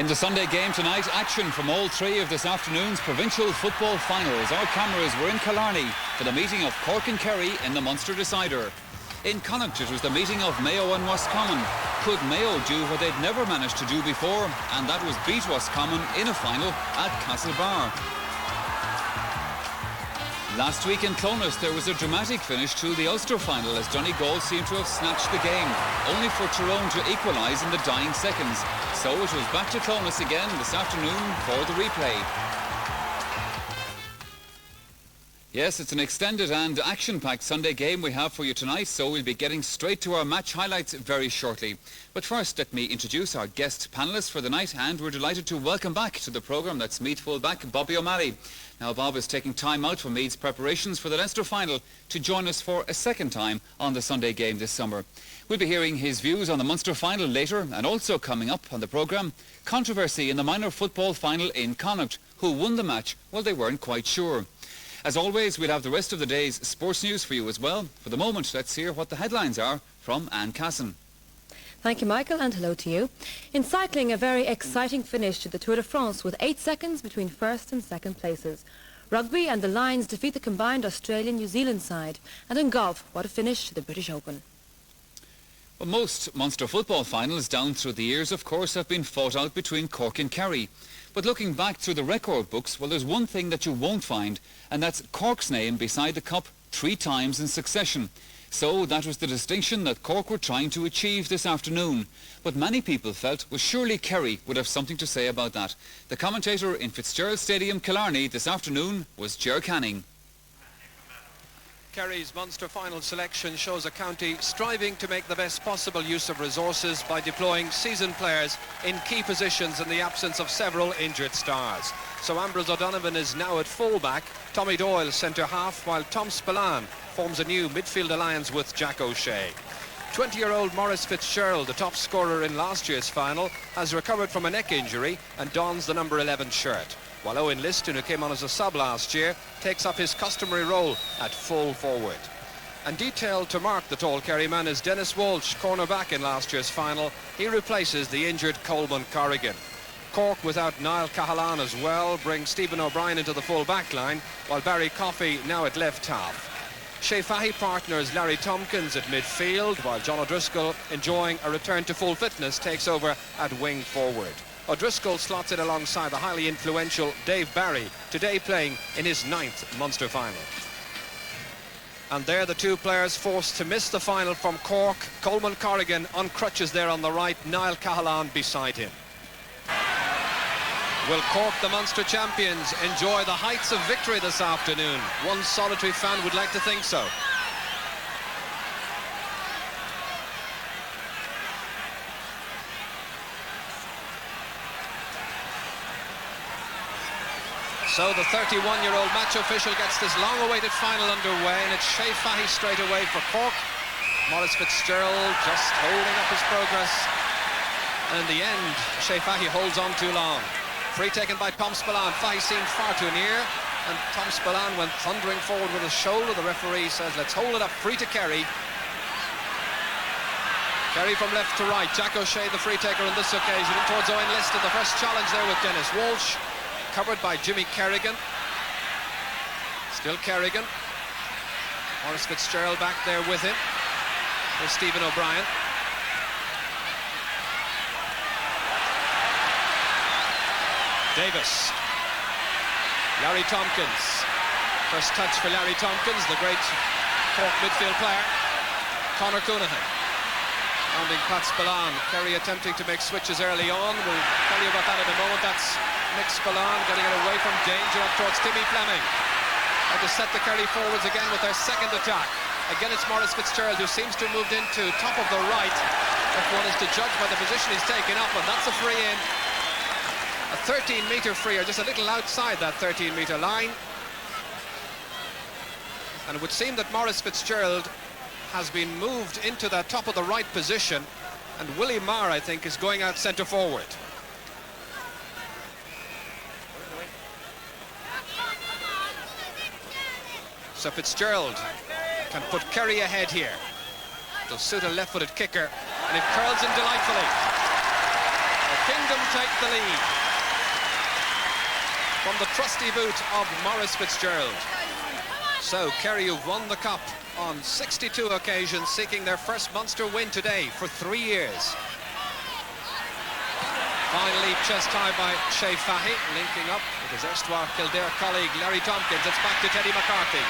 In the Sunday game tonight, action from all three of this afternoon's provincial football finals. Our cameras were in Killarney for the meeting of Cork and Kerry in the Munster Decider. In Connacht, it was the meeting of Mayo and Roscommon. Could Mayo do what they'd never managed to do before? And that was beat Roscommon in a final at Castlebar. Last week in Clonus, there was a dramatic finish to the Ulster final as Donegal seemed to have snatched the game, only for Tyrone to equalise in the dying seconds. So it was back to Clonus again this afternoon for the replay. Yes, it's an extended and action-packed Sunday game we have for you tonight, so we'll be getting straight to our match highlights very shortly. But first, let me introduce our guest panellists for the night, and we're delighted to welcome back to the programme, that's Meath full-back Bobby O'Malley. Now, Bob is taking time out from Meath's preparations for the Leinster final to join us for a second time on the Sunday game this summer. We'll be hearing his views on the Munster final later, and also coming up on the programme, controversy in the minor football final in Connacht. Who won the match? Well, they weren't quite sure. As always, we'll have the rest of the day's sports news for you as well. For the moment, let's hear what the headlines are from Anne Casson. Thank you, Michael, and hello to you. In cycling, a very exciting finish to the Tour de France with 8 seconds between first and second places. Rugby and the Lions defeat the combined Australian-New Zealand side. And in golf, what a finish to the British Open. Well, most Munster football finals down through the years, of course, have been fought out between Cork and Kerry. But looking back through the record books, well, there's one thing that you won't find, and that's Cork's name beside the cup 3 times in succession. So that was the distinction that Cork were trying to achieve this afternoon. But many people felt, well, surely Kerry would have something to say about that. The commentator in Fitzgerald Stadium, Killarney, this afternoon was Ger Canning. Kerry's Munster final selection shows a county striving to make the best possible use of resources by deploying seasoned players in key positions in the absence of several injured stars. So Ambrose O'Donovan is now at full-back, Tommy Doyle centre-half, while Tom Spillane forms a new midfield alliance with Jack O'Shea. 20-year-old Maurice Fitzgerald, the top scorer in last year's final, has recovered from a neck injury and dons the number 11 shirt, while Owen Liston, who came on as a sub last year, takes up his customary role at full forward. And detailed to mark the tall Kerry man is Dennis Walsh, cornerback in last year's final. He replaces the injured Coleman Corrigan. Cork, without Niall Cahalane as well, brings Stephen O'Brien into the full back line, while Barry Coffey now at left half. Shea Fahy partners Larry Tompkins at midfield, while John O'Driscoll, enjoying a return to full fitness, takes over at wing forward. O'Driscoll slots in alongside the highly influential Dave Barry, today playing in his 9th Munster final. And there the two players forced to miss the final from Cork. Coleman Corrigan on crutches there on the right, Niall Cahalane beside him. Will Cork, the Munster champions, enjoy the heights of victory this afternoon? One solitary fan would like to think so. So the 31-year-old match official gets this long-awaited final underway, and it's Shea Fahy straight away for Cork. Maurice Fitzgerald just holding up his progress. And in the end, Shea Fahy holds on too long. Free taken by Tom Spillane. Fahy seemed far too near, and Tom Spillane went thundering forward with his shoulder. The referee says, let's hold it up, free to Kerry. Kerry from left to right. Jack O'Shea, the free taker on this occasion, in towards Owen Liston. The first challenge there with Dennis Walsh. Covered by Jimmy Kerrigan. Still Kerrigan. Maurice Fitzgerald back there with him. There's Stephen O'Brien. Davis. Larry Tompkins. First touch for Larry Tompkins, the great Cork midfield player. Conor Coonahan. Rounding Pat Spillane. Kerry attempting to make switches early on. We'll tell you about that in a moment. That's Nick Spillane getting it away from danger up towards Timmy Fleming. And to set the Kerry forwards again with their second attack. Again, it's Maurice Fitzgerald who seems to have moved into top of the right, if one is to judge by the position he's taken up, and that's a free in. A 13-metre free, or just a little outside that 13-metre line. And it would seem that Maurice Fitzgerald has been moved into that top of the right position, and Willie Marr, I think, is going out centre forward. So Fitzgerald can put Kerry ahead here. It'll suit a left-footed kicker, and it curls in delightfully. The Kingdom take the lead from the trusty boot of Maurice Fitzgerald. So Kerry, who've won the cup on 62 occasions, seeking their first Munster win today for 3 years. Finally, chest high by Shea Fahy, linking up with his erstwhile Kildare colleague Larry Tompkins. It's back to Teddy McCarthy.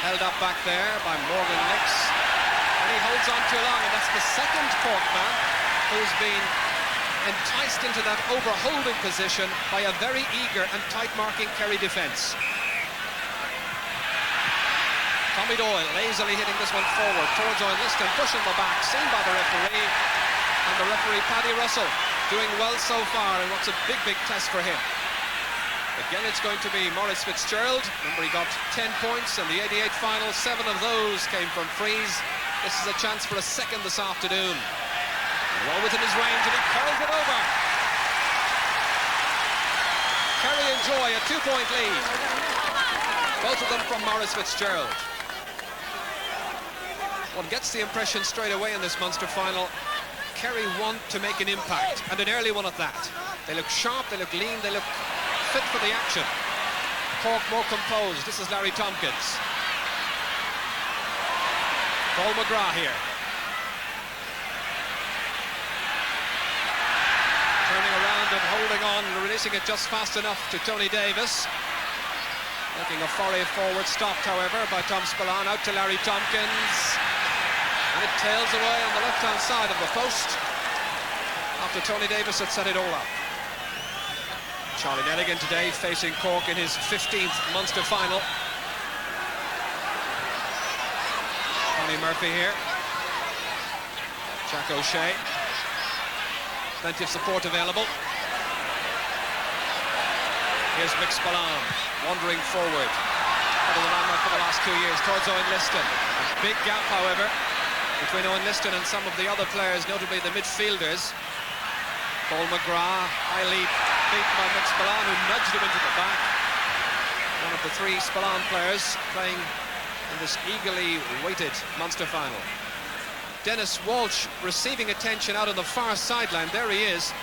Held up back there by Morgan Nix. And he holds on too long, and that's the second Cork man who's been enticed into that overholding position by a very eager and tight-marking Kerry defence. Tommy Doyle lazily hitting this one forward towards O'Liston, pushing the back, seen by the referee. And the referee, Paddy Russell, doing well so far in what's a big, big test for him. Again, it's going to be Maurice Fitzgerald. Remember, he got 10 points in the 88 final. 7 of those came from frees. This is a chance for a second this afternoon. Well within his range, and he curls it over. Kerry enjoy a 2-point lead. Both of them from Maurice Fitzgerald. One gets the impression straight away in this Munster final, Kerry want to make an impact, and an early one at that. They look sharp, they look lean, they look fit for the action. Cork more composed. This is Larry Tompkins. Paul McGrath here. Turning around and holding on, releasing it just fast enough to Tony Davis. Making a foray forward, stopped however by Tom Spillane, out to Larry Tompkins. And it tails away on the left-hand side of the post after Tony Davis had set it all up. Charlie Nelligan today facing Cork in his 15th Munster final. Tony Murphy here. Jack O'Shea. Plenty of support available. Here's Mick Spillane wandering forward. Out of the limelight for the last 2 years towards Owen Liston. A big gap, however, between Owen Liston and some of the other players, notably the midfielders. Paul McGrath, highly beaten by Mick Spillane, who nudged him into the back. One of the 3 Spillane players playing in this eagerly waited Munster final. Dennis Walsh receiving attention out on the far sideline. There he is.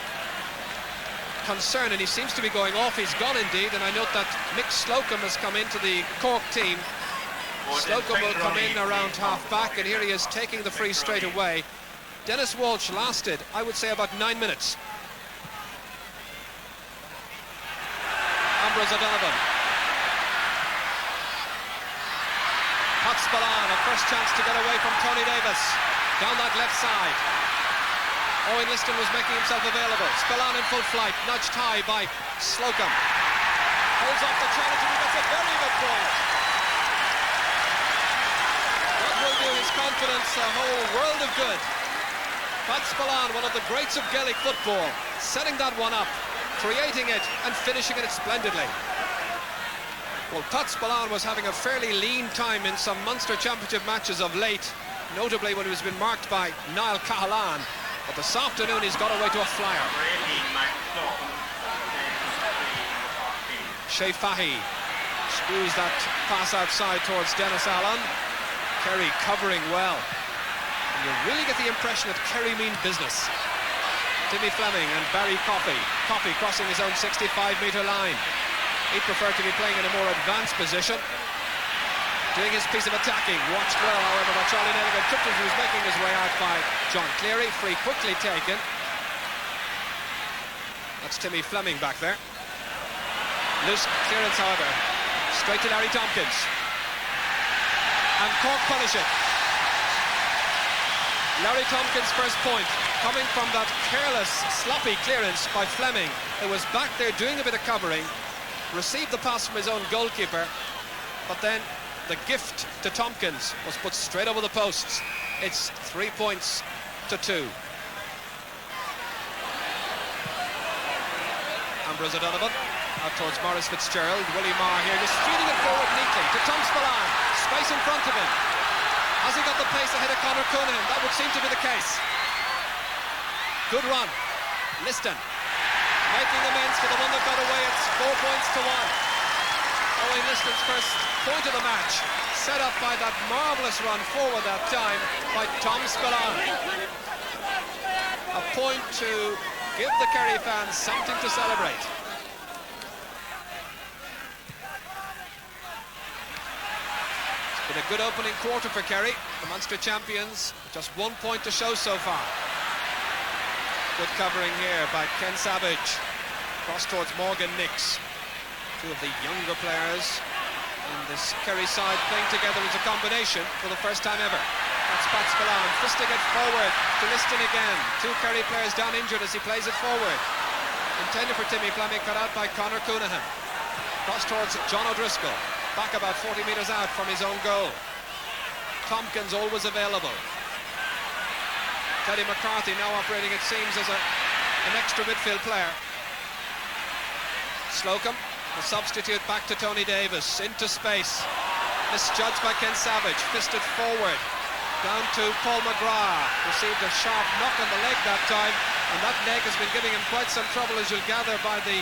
Concern, and he seems to be going off. He's gone indeed, and I note that Mick Slocum has come into the Cork team. Slocum will come in around half-back, and here he is taking the free straight away. Dennis Walsh lasted, I would say, about 9 minutes. Ambrose O'Donovan. Pat Spillane, a first chance to get away from Tony Davis. Down that left side. Owen Liston was making himself available. Spillane in full flight, nudged high by Slocum. Holds off the challenge, and he gets a very good point. That will do his confidence a whole world of good. Pat Spillane, one of the greats of Gaelic football, setting that one up, creating it and finishing it splendidly. Well, Pat Spillane was having a fairly lean time in some Munster Championship matches of late, notably when he was being marked by Niall Cahalane. But this afternoon he's got away to a flyer. Shea Fahy screws that pass outside towards Dennis Allen. Kerry covering well. And you really get the impression that Kerry mean business. Timmy Fleming and Barry Coffey. Coffey crossing his own 65-metre line. He'd prefer to be playing in a more advanced position. Doing his piece of attacking. Watched well, however, by Charlie Nelligan. Tipton, who's making his way out by John Cleary. Free quickly taken. That's Timmy Fleming back there. Loose clearance, however. Straight to Larry Tompkins. And Cork punish it. Larry Tompkins' first point, coming from that careless, sloppy clearance by Fleming, who was back there doing a bit of covering, received the pass from his own goalkeeper, but then the gift to Tompkins was put straight over the posts. It's 3 points to 2. Ambrose O'Donovan out towards Maurice Fitzgerald. Willie Marr here just feeding it forward neatly to Tom Spillane. Space in front of him. Has he got the pace ahead of Conor Coonan? That would seem to be the case. Good run. Liston making amends for the one that got away. It's 4 points to 1. Owen Liston's first point of the match, set up by that marvellous run forward that time by Tom Spillane. A point to give the Kerry fans something to celebrate. It's been a good opening quarter for Kerry. The Munster champions, just 1 point to show so far. Good covering here by Ken Savage. Cross towards Morgan Nix. Two of the younger players in this Kerry side playing together as a combination for the first time ever. That's Pats Ballan, fisting it forward to Liston again. Two Kerry players down injured as he plays it forward. Intended for Timmy Fleming, cut out by Conor Coonahan. Cross towards John O'Driscoll, back about 40 metres out from his own goal. Tompkins always available. Teddy McCarthy now operating, it seems, as an extra midfield player. Slocum, the substitute, back to Tony Davis, into space. Misjudged by Ken Savage, fisted forward. Down to Paul McGrath, received a sharp knock on the leg that time, and that leg has been giving him quite some trouble, as you'll gather by the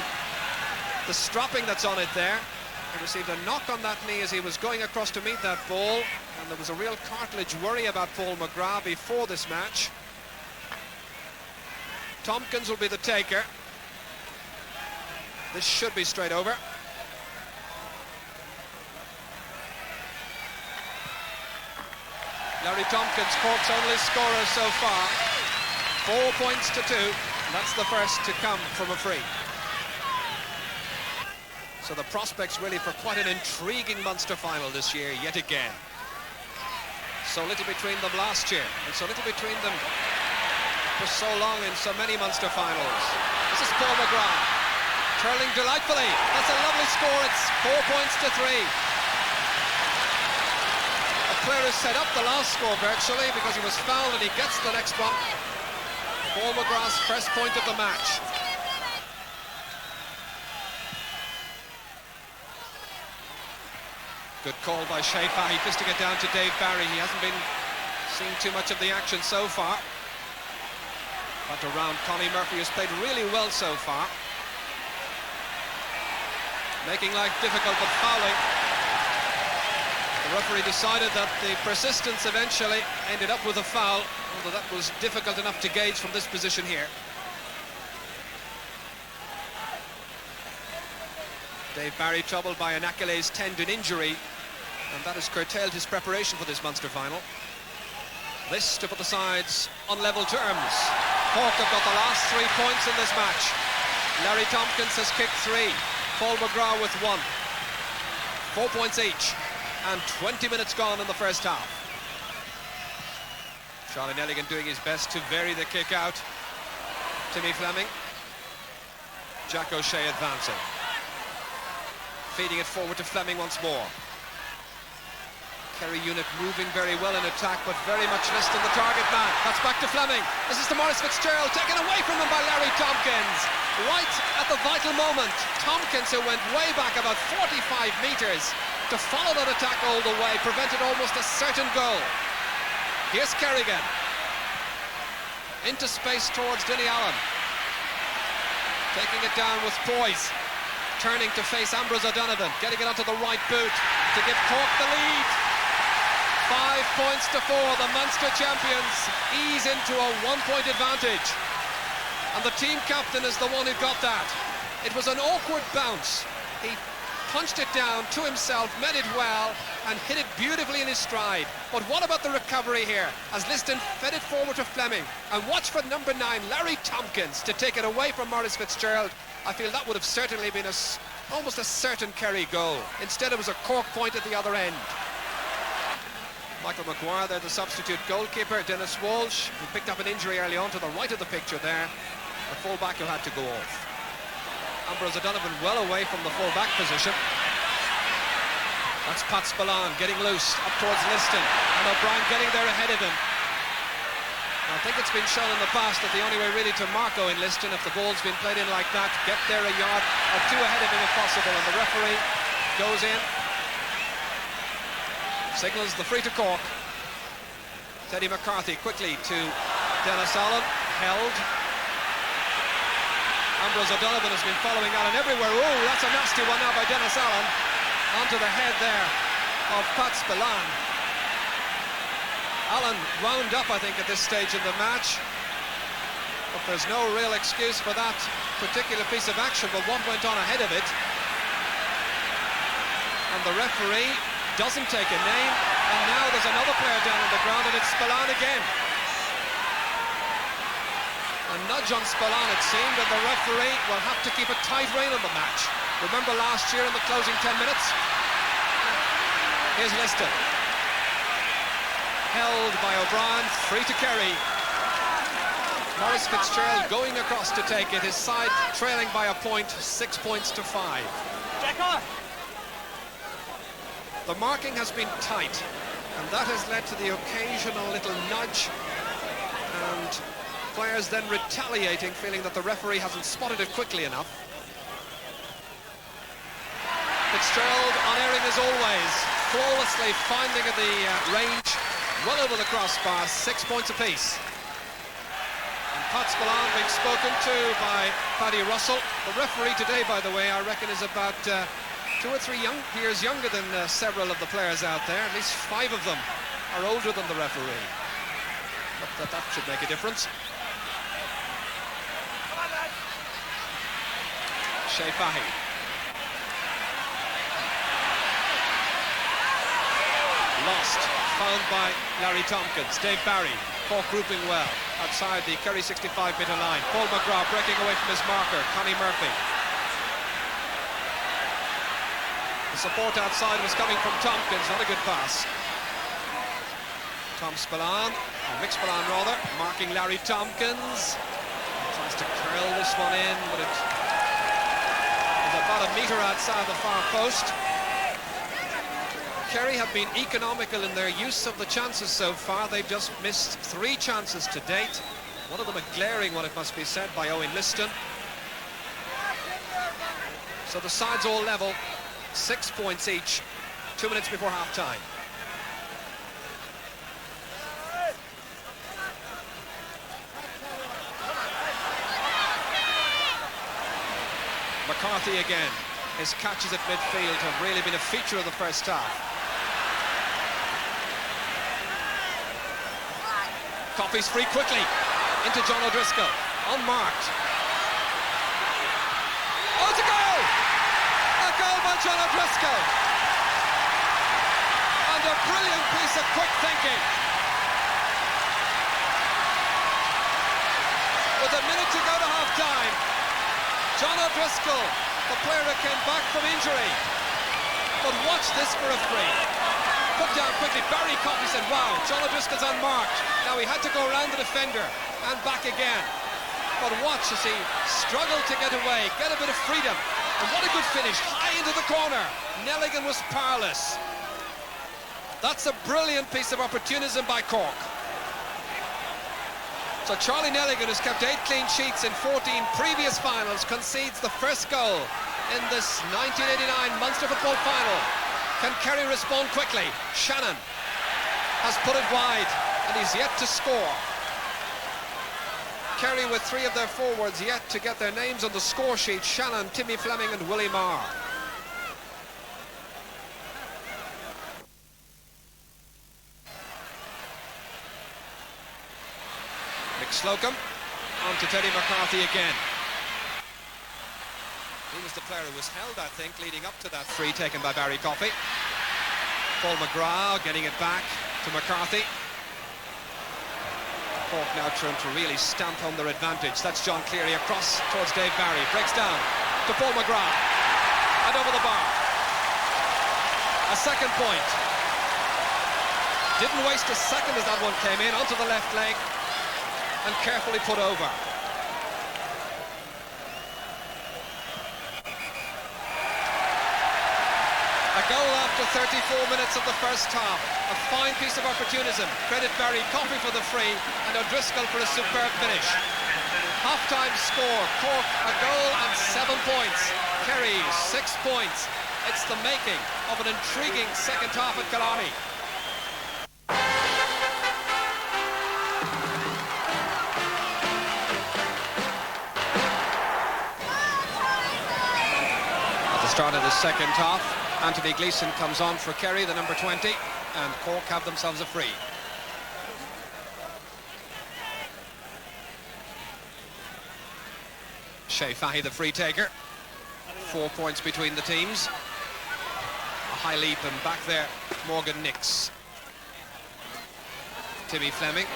strapping that's on it there. He received a knock on that knee as he was going across to meet that ball, and there was a real cartilage worry about Paul McGrath before this match. Tompkins will be the taker. This should be straight over. Larry Tompkins, Cork's only scorer so far. 4 points to 2. That's the first to come from a free. So the prospects really for quite an intriguing Munster final this year, yet again. So little between them last year, and so little between them for so long in so many Munster finals. This is Paul McGrath, curling delightfully. That's a lovely score. It's 4 points to 3. A player has set up the last score virtually because he was fouled, and he gets the next one. Paul McGrath's first point of the match. Good call by Shea Fahy, fisting it down to Dave Barry. He hasn't been seeing too much of the action so far. But around Connie Murphy, has played really well so far. Making life difficult, but fouling. The referee decided that the persistence eventually ended up with a foul, although that was difficult enough to gauge from this position here. Dave Barry troubled by an Achilles tendon injury, and that has curtailed his preparation for this Munster final. This to put the sides on level terms. Cork have got the last 3 points in this match. Larry Tompkins has kicked 3. Paul McGrath with 1. 4 points each, and 20 minutes gone in the first half. Charlie Nelligan doing his best to vary the kick out. Timmy Fleming. Jack O'Shea advancing. Feeding it forward to Fleming once more. Kerry unit moving very well in attack, but very much missed in the target man. That's back to Fleming. This is to Maurice Fitzgerald, taken away from him by Larry Tompkins. Right at the vital moment, Tompkins, who went way back about 45 metres to follow that attack all the way, prevented almost a certain goal. Here's Kerrigan. Into space towards Denny Allen. Taking it down with poise. Turning to face Ambrose O'Donovan, getting it onto the right boot to give Cork the lead. 5 points to 4, the Munster champions ease into a 1-point advantage. And the team captain is the one who got that. It was an awkward bounce. He punched it down to himself, met it well, and hit it beautifully in his stride. But what about the recovery here, as Liston fed it forward to Fleming? And watch for number 9, Larry Tompkins, to take it away from Maurice Fitzgerald. I feel that would have certainly been almost a certain Kerry goal. Instead, it was a Cork point at the other end. Michael Maguire there, the substitute goalkeeper. Dennis Walsh, who picked up an injury early on to the right of the picture there. The full-back who had to go off. Ambrose O'Donovan well away from the full-back position. That's Pats Ballan getting loose up towards Liston, and O'Brien getting there ahead of him. I think it's been shown in the past that the only way really to Marco in Liston, if the ball's been played in like that, get there a yard or 2 ahead of him if possible, and the referee goes in, signals the free to Cork. Teddy McCarthy quickly to Dennis Allen, held. Ambrose O'Donovan has been following Allen everywhere. Oh, that's a nasty one now by Dennis Allen. Onto the head there of Pats Ballan. Allen wound up, I think, at this stage in the match. But there's no real excuse for that particular piece of action, but what went on ahead of it? And the referee doesn't take a name, and now there's another player down on the ground, and it's Spillane again. A nudge on Spillane, it seemed, and the referee will have to keep a tight rein on the match. Remember last year in the closing 10 minutes? Here's Liston. Held by O'Brien, free to Kerry. Maurice Fitzgerald going across to take it, his side trailing by a point, 6 points to 5. The marking has been tight, and that has led to the occasional little nudge, and players then retaliating, feeling that the referee hasn't spotted it quickly enough. Fitzgerald unerring as always, flawlessly finding at the range, well over the crossbar, 6 points apiece. And Pat Spillane being spoken to by Paddy Russell. The referee today, by the way, I reckon is about 2 or 3 years younger than several of the players out there. At least 5 of them are older than the referee. But that should make a difference. Shea Fahy. Lost, found by Larry Tompkins. Dave Barry, Cork grouping well outside the Kerry 65-metre line. Paul McGrath breaking away from his marker, Connie Murphy. The support outside was coming from Tompkins, not a good pass. Tom Spillane, or Mick Spillane rather, marking Larry Tompkins. Tries to curl this one in, but it is about a metre outside the far post. Kerry have been economical in their use of the chances so far. They've just missed 3 chances to date. One of them a glaring one, it must be said, by Owen Liston. So the sides all level, 6 points each, 2 minutes before half-time. McCarthy again. His catches at midfield have really been a feature of the first half. Coffey's free quickly into John O'Driscoll, unmarked. Oh, it's a goal! A goal by John O'Driscoll. And a brilliant piece of quick thinking. With a minute to go to half-time, John O'Driscoll, the player who came back from injury. But watch this for a free. Put down quickly. Barry Coffey said, wow, John O'Driscoll's unmarked. Now he had to go around the defender and back again. But watch as he struggled to get away, get a bit of freedom. And what a good finish, high into the corner. Nelligan was powerless. That's a brilliant piece of opportunism by Cork. So Charlie Nelligan, who's kept 8 clean sheets in 14 previous finals, concedes the first goal in this 1989 Munster Football Final. Can Kerry respond quickly? Shannon has put it wide, and he's yet to score. Kerry with 3 of their forwards yet to get their names on the score sheet. Shannon, Timmy Fleming and Willie Marr. Mick Slocum on to Teddy McCarthy again. He was the player who was held, I think, leading up to that free taken by Barry Coffey. Paul McGrath getting it back to McCarthy. Cork now trying to really stamp home their advantage. That's John Cleary across towards Dave Barry. Breaks down to Paul McGrath. And over the bar. A second point. Didn't waste a second as that one came in, onto the left leg and carefully put over. A goal after 34 minutes of the first half. A fine piece of opportunism. Credit Barry Coffey for the free and O'Driscoll for a superb finish. Half-time score. Cork a goal and 7 points. Kerry 6 points. It's the making of an intriguing second half at Killarney. At the start of the second half, Anthony Gleeson comes on for Kerry, the number 20, and Cork have themselves a free. Shea Fahy, the free taker. 4 points between the teams. A high leap and back there, Morgan Nix. Timmy Fleming,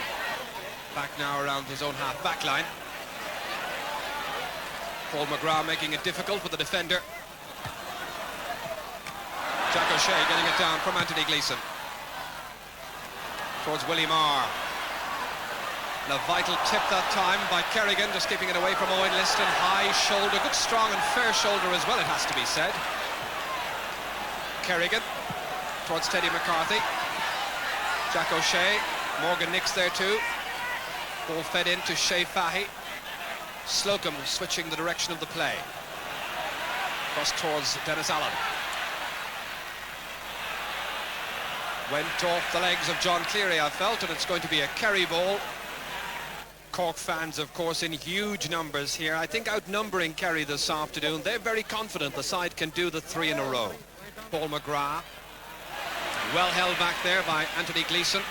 back now around his own half-back line. Paul McGrath making it difficult for the defender. Jack O'Shea getting it down from Anthony Gleeson. Towards Willie Marr. And a vital tip that time by Kerrigan, just keeping it away from Owen Liston. High shoulder, good strong and fair shoulder as well, it has to be said. Kerrigan towards Teddy McCarthy. Jack O'Shea, Morgan Nix there too. Ball fed in to Shea Fahy. Slocum switching the direction of the play. Cross towards Dennis Allen. Went off the legs of John Cleary, I felt, and it's going to be a Kerry ball. Cork fans, of course, in huge numbers here. I think outnumbering Kerry this afternoon. They're very confident the side can do the 3 in a row. Paul McGrath. Well held back there by Anthony Gleeson.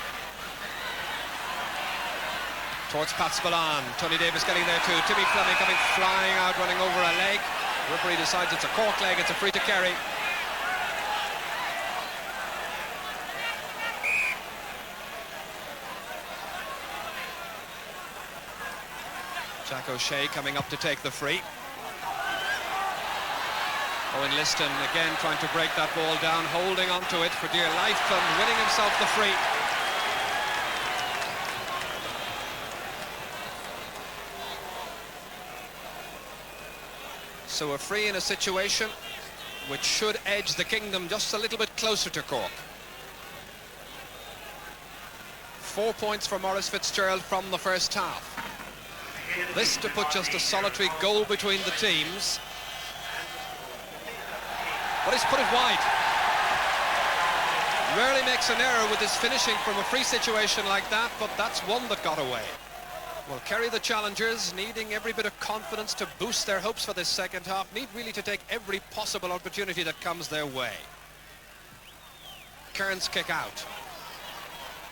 Towards Pat Spillane. Tony Davis getting there too. Timmy Fleming coming flying out, running over a leg. The referee decides it's a Cork leg, it's a free to Kerry. Jack O'Shea coming up to take the free. Owen Liston again trying to break that ball down, holding on to it for dear life and winning himself the free. So a free in a situation which should edge the Kingdom just a little bit closer to Cork. 4 points for Maurice Fitzgerald from the first half. This to put just a solitary goal between the teams. But he's put it wide. Rarely makes an error with his finishing from a free situation like that, but that's one that got away. Well, Kerry, the challengers, needing every bit of confidence to boost their hopes for this second half, need really to take every possible opportunity that comes their way. Kearns kick out.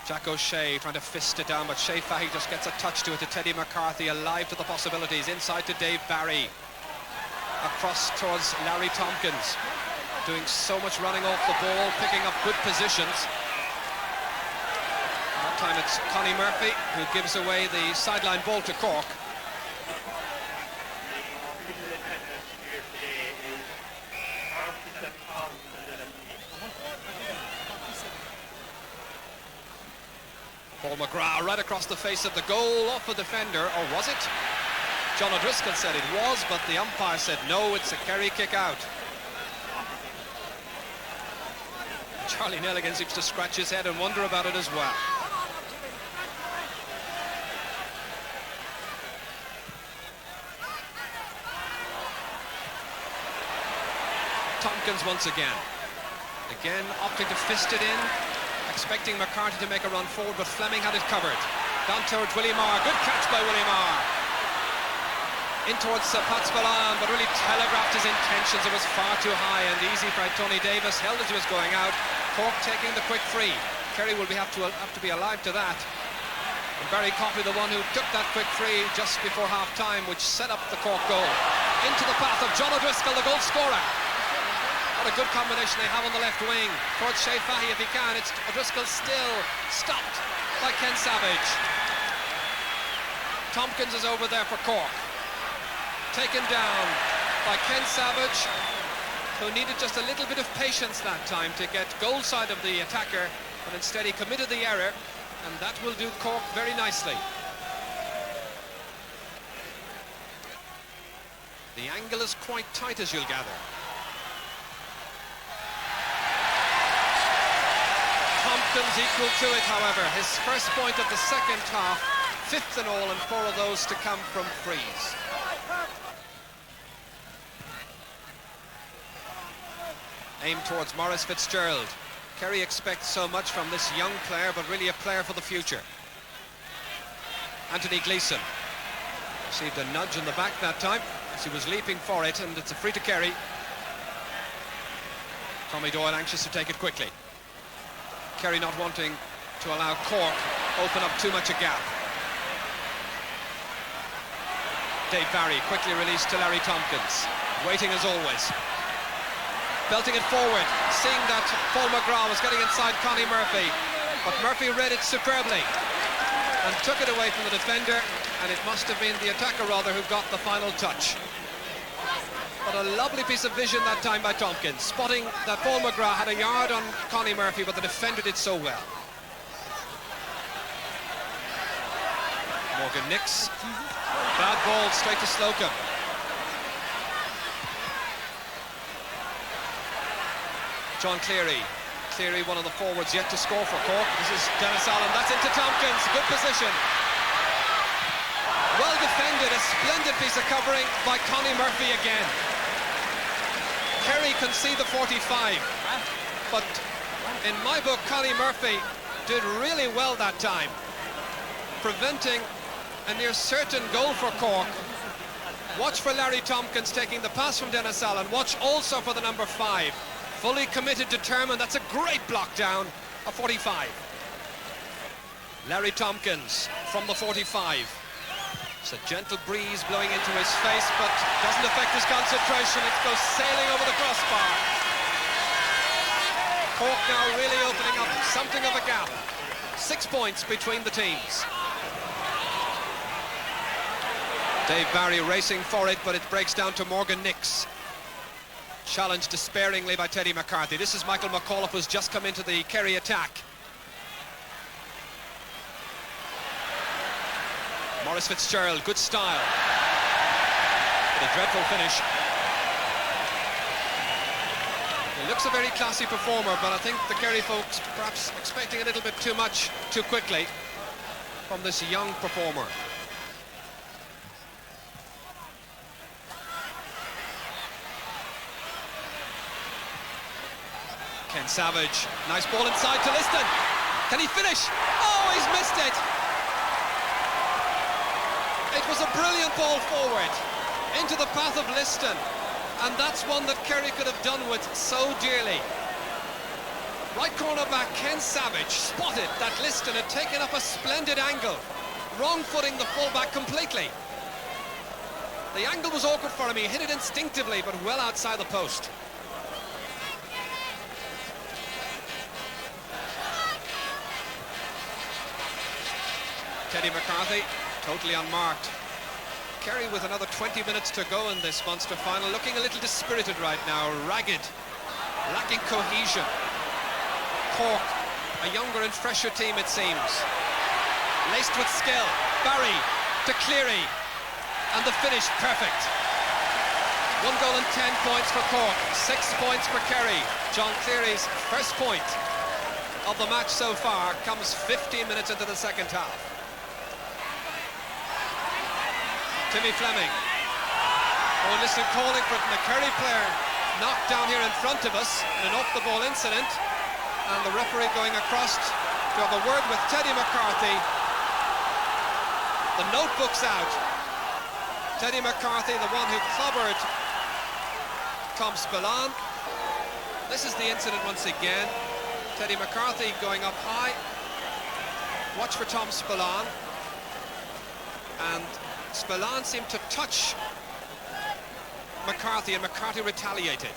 Jack O'Shea trying to fist it down, but Shea Fahy just gets a touch to it to Teddy McCarthy, alive to the possibilities. Inside to Dave Barry. Across towards Larry Tompkins. Doing so much running off the ball, picking up good positions. That time it's Connie Murphy who gives away the sideline ball to Cork. Paul McGrath right across the face of the goal, off a defender, or was it? John O'Driscoll said it was, but the umpire said no, it's a Kerry kick out. Charlie Nelligan seems to scratch his head and wonder about it as well. Tompkins once again. Again opting to fist it in. Expecting McCarthy to make a run forward, but Fleming had it covered. Down towards Willie Marr. Good catch by Willie Marr. In towards Pat Spillane, but really telegraphed his intentions. It was far too high and easy for Tony Davis. Held as he was going out. Cork taking the quick free. Kerry will have to be alive to that. And Barry Coffey, the one who took that quick free just before half-time, which set up the Cork goal. Into the path of John O'Driscoll, the goal scorer. What a good combination they have on the left wing. Towards Shea Fahy if he can. It's O'Driscoll still stopped by Ken Savage. Tompkins is over there for Cork. Taken down by Ken Savage, who needed just a little bit of patience that time to get goal side of the attacker, but instead he committed the error, and that will do Cork very nicely. The angle is quite tight, as you'll gather. Tompkins equal to it, however. His first point of the second half, 5th in all, and 4 of those to come from frees. Aimed towards Maurice Fitzgerald. Kerry expects so much from this young player, but really a player for the future. Anthony Gleeson received a nudge in the back that time as he was leaping for it, and it's a free to Kerry. Tommy Doyle anxious to take it quickly. Kerry not wanting to allow Cork open up too much a gap. Dave Barry quickly released to Larry Tompkins, waiting as always. Belting it forward, seeing that Paul McGrath was getting inside Connie Murphy, but Murphy read it superbly and took it away from the defender, and it must have been the attacker rather who got the final touch. But a lovely piece of vision that time by Tompkins, spotting that Paul McGrath had a yard on Connie Murphy, but the defender did so well. Morgan Nix, bad ball straight to Slocum. John Cleary, one of the forwards yet to score for Cork. This is Dennis Allen, that's into Tompkins, good position. Well defended, a splendid piece of covering by Connie Murphy again. Kerry can see the 45, but in my book, Connie Murphy did really well that time, preventing a near certain goal for Cork. Watch for Larry Tompkins taking the pass from Dennis Allen. Watch also for the number 5. Fully committed, determined. That's a great block down, a 45. Larry Tompkins from the 45. It's a gentle breeze blowing into his face, but doesn't affect his concentration. It goes sailing over the crossbar. Cork now really opening up something of a gap. 6 points between the teams. Dave Barry racing for it, but it breaks down to Morgan Nix. Challenged despairingly by Teddy McCarthy. This is Michael McAuliffe, who's just come into the Kerry attack. Maurice Fitzgerald, good style. But a dreadful finish. He looks a very classy performer, but I think the Kerry folks perhaps expecting a little bit too much too quickly from this young performer. Ken Savage, nice ball inside to Liston. Can he finish? Oh, he's missed it. It was a brilliant ball forward into the path of Liston, and that's one that Kerry could have done with so dearly. Right corner back Ken Savage spotted that Liston had taken up a splendid angle, wrong-footing the fullback completely. The angle was awkward for him, he hit it instinctively, but well outside the post. Teddy McCarthy, totally unmarked. Kerry with another 20 minutes to go in this Munster final, looking a little dispirited right now, ragged, lacking cohesion. Cork, a younger and fresher team it seems. Laced with skill, Barry to Cleary, and the finish perfect. 1 goal and 10 points for Cork, 6 points for Kerry. John Cleary's first point of the match so far comes 15 minutes into the second half. Timmy Fleming. Oh, listen, calling for it, and the Kerry player knocked down here in front of us in an off-the-ball incident, and the referee going across to have a word with Teddy McCarthy. The notebook's out. Teddy McCarthy, the one who clobbered Tom Spillane. This is the incident once again. Teddy McCarthy going up high. Watch for Tom Spillane. And Spillane seemed to touch McCarthy, and McCarthy retaliated.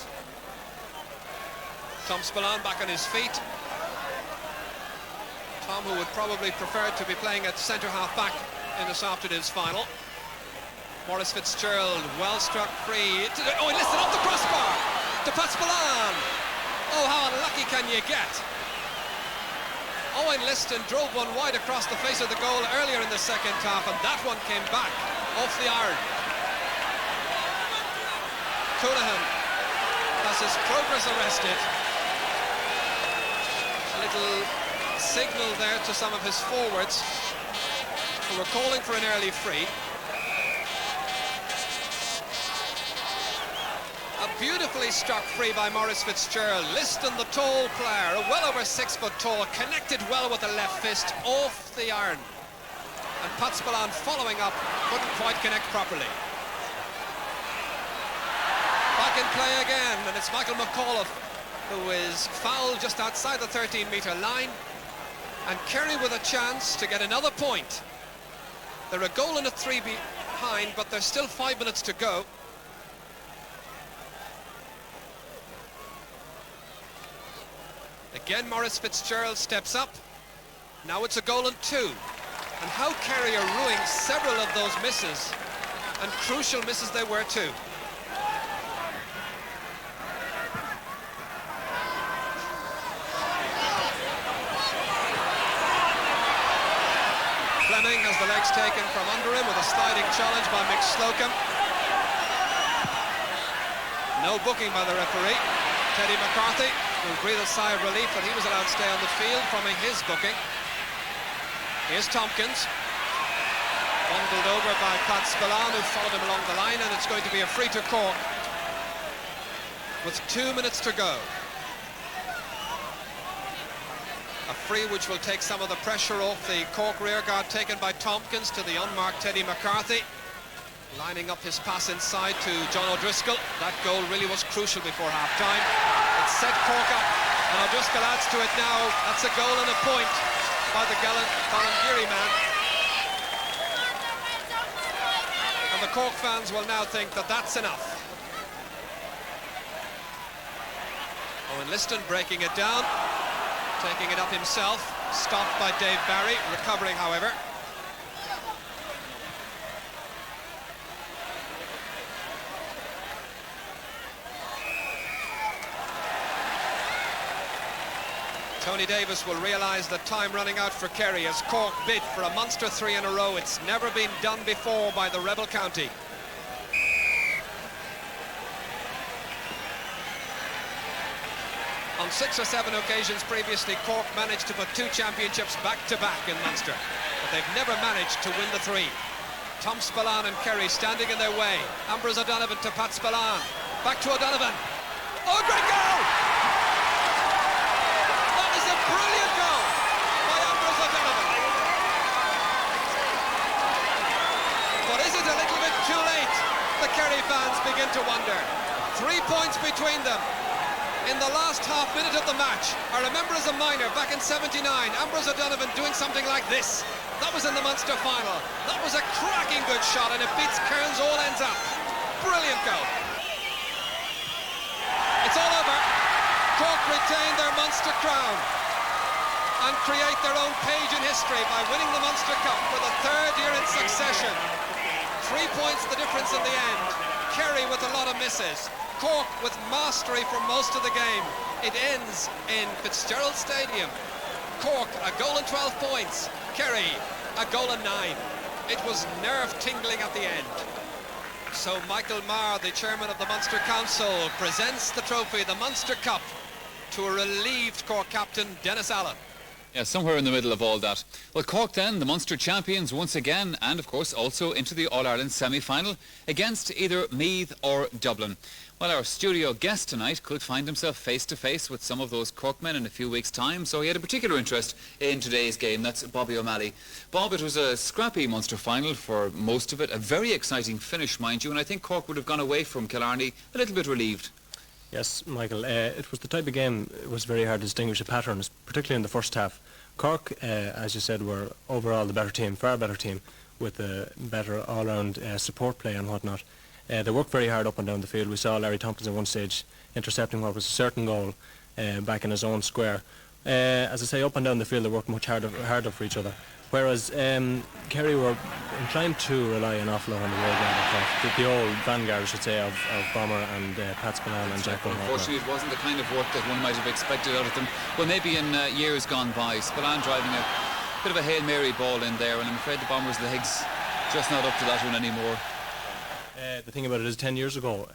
Tom Spillane back on his feet. Tom, who would probably prefer to be playing at centre half back in this afternoon's final. Maurice Fitzgerald, well struck free. Oh, and listen, off the crossbar to Pat Spillane. Oh, how unlucky can you get? Owen Liston drove one wide across the face of the goal earlier in the second half, and that one came back off the iron. Coonahan has his progress arrested. A little signal there to some of his forwards who were calling for an early free. A beautifully struck free by Maurice Fitzgerald. Liston, the tall player, well over 6 foot tall, connected well with the left fist off the iron. And Pat Spillane following up, couldn't quite connect properly. Back in play again, and it's Michael McAuliffe who is fouled just outside the 13-metre line. And Kerry with a chance to get another point. They're a goal and a 3 behind behind, but there's still 5 minutes to go. Again, Maurice Fitzgerald steps up. Now it's a goal and 2. And how Kerry are ruining several of those misses, and crucial misses they were too. Fleming has the legs taken from under him with a sliding challenge by Mick Slocum. No booking by the referee. Teddy McCarthy will breathe a sigh of relief that he was allowed to stay on the field from his booking. Here's Tompkins, bundled over by Pat Spillane, who followed him along the line, and it's going to be a free to Cork with 2 minutes to go. A free which will take some of the pressure off the Cork rearguard, taken by Tompkins to the unmarked Teddy McCarthy, lining up his pass inside to John O'Driscoll. That goal really was crucial before half-time. It set Cork up, and O'Driscoll adds to it now. That's a goal and a point by the gallant Ballingeary man. And the Cork fans will now think that that's enough. Owen Liston breaking it down, taking it up himself, stopped by Dave Barry, recovering however. Tony Davis will realise the time running out for Kerry as Cork bid for a Munster 3 in a row. It's never been done before by the rebel county. On 6 or 7 occasions previously, Cork managed to put 2 championships back-to-back in Munster, but they've never managed to win the 3. Tom Spillane and Kerry standing in their way. Ambrose O'Donovan to Pat Spillane. Back to O'Donovan. Oh, great goal! Brilliant goal by Ambrose O'Donovan. But is it a little bit too late? The Kerry fans begin to wonder. 3 points between them in the last half minute of the match. I remember as a minor back in '79, Ambrose O'Donovan doing something like this. That was in the Munster final. That was a cracking good shot, and it beats Kearns all ends up. Brilliant goal. It's all over. Cork retain their Munster crown and create their own page in history by winning the Munster Cup for the 3rd year in succession. 3 points the difference in the end. Kerry with a lot of misses. Cork with mastery for most of the game. It ends in Fitzgerald Stadium. Cork a goal and 12 points. Kerry a goal and 9. It was nerve-tingling at the end. So Michael Marr, the chairman of the Munster Council, presents the trophy, the Munster Cup, to a relieved Cork captain, Dennis Allen. Yeah, somewhere in the middle of all that. Well, Cork then, the Munster champions once again, and of course also into the All-Ireland semi-final against either Meath or Dublin. Well, our studio guest tonight could find himself face-to-face with some of those Cork men in a few weeks' time, so he had a particular interest in today's game. That's Bobby O'Malley. Bob, it was a scrappy Munster final for most of it, a very exciting finish, mind you, and I think Cork would have gone away from Killarney a little bit relieved. Yes, Michael, it was the type of game it was very hard to distinguish the patterns, particularly in the first half. Cork, as you said, were overall the better team, far better team, with a better all-round support play and whatnot. They worked very hard up and down the field. We saw Larry Tompkins at one stage intercepting what was a certain goal back in his own square. As I say, up and down the field they worked much harder for each other. Whereas Kerry were inclined to rely an awful lot on the road game. The old vanguard, I should say, of Bomber and Pat Spillane and Jack O'Hara. Unfortunately, it wasn't the kind of work that one might have expected out of them. Well, maybe in years gone by, Spillane driving a bit of a Hail Mary ball in there, and I'm afraid the Bombers' legs just not up to that one anymore. The thing about it is 10 years ago,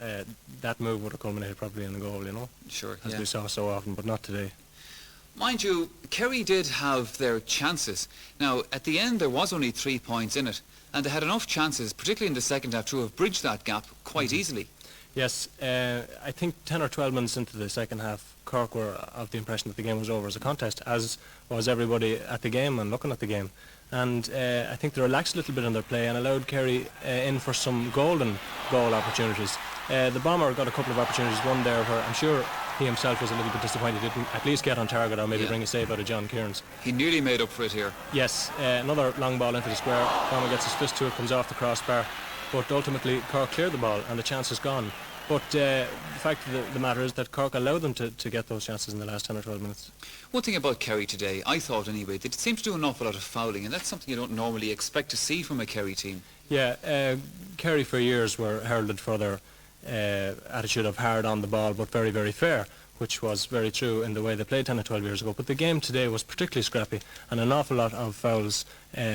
that move would have culminated probably in a goal, you know? Sure, as yeah. we saw so often, but not today. Mind you, Kerry did have their chances. Now, at the end, there was only 3 points in it, and they had enough chances, particularly in the second half, to have bridged that gap quite easily. Yes, I think 10 or 12 minutes into the second half, Cork were of the impression that the game was over as a contest, as was everybody at the game and looking at the game. And I think they relaxed a little bit in their play and allowed Kerry in for some golden goal opportunities. The Bomber got a couple of opportunities, one there where I'm sure he himself was a little bit disappointed he didn't at least get on target or maybe bring a save out of John Kearns. He nearly made up for it here. Yes, another long ball into the square. Bomber gets his fist to it, comes off the crossbar. but ultimately Cork cleared the ball and the chance is gone. But the fact of the matter is that Cork allowed them to get those chances in the last 10 or 12 minutes. One thing about Kerry today, I thought anyway, they seem to do an awful lot of fouling, and that's something you don't normally expect to see from a Kerry team. Yeah, Kerry for years were heralded for their attitude of hard on the ball but very, very fair, which was very true in the way they played 10 or 12 years ago. But the game today was particularly scrappy, and an awful lot of fouls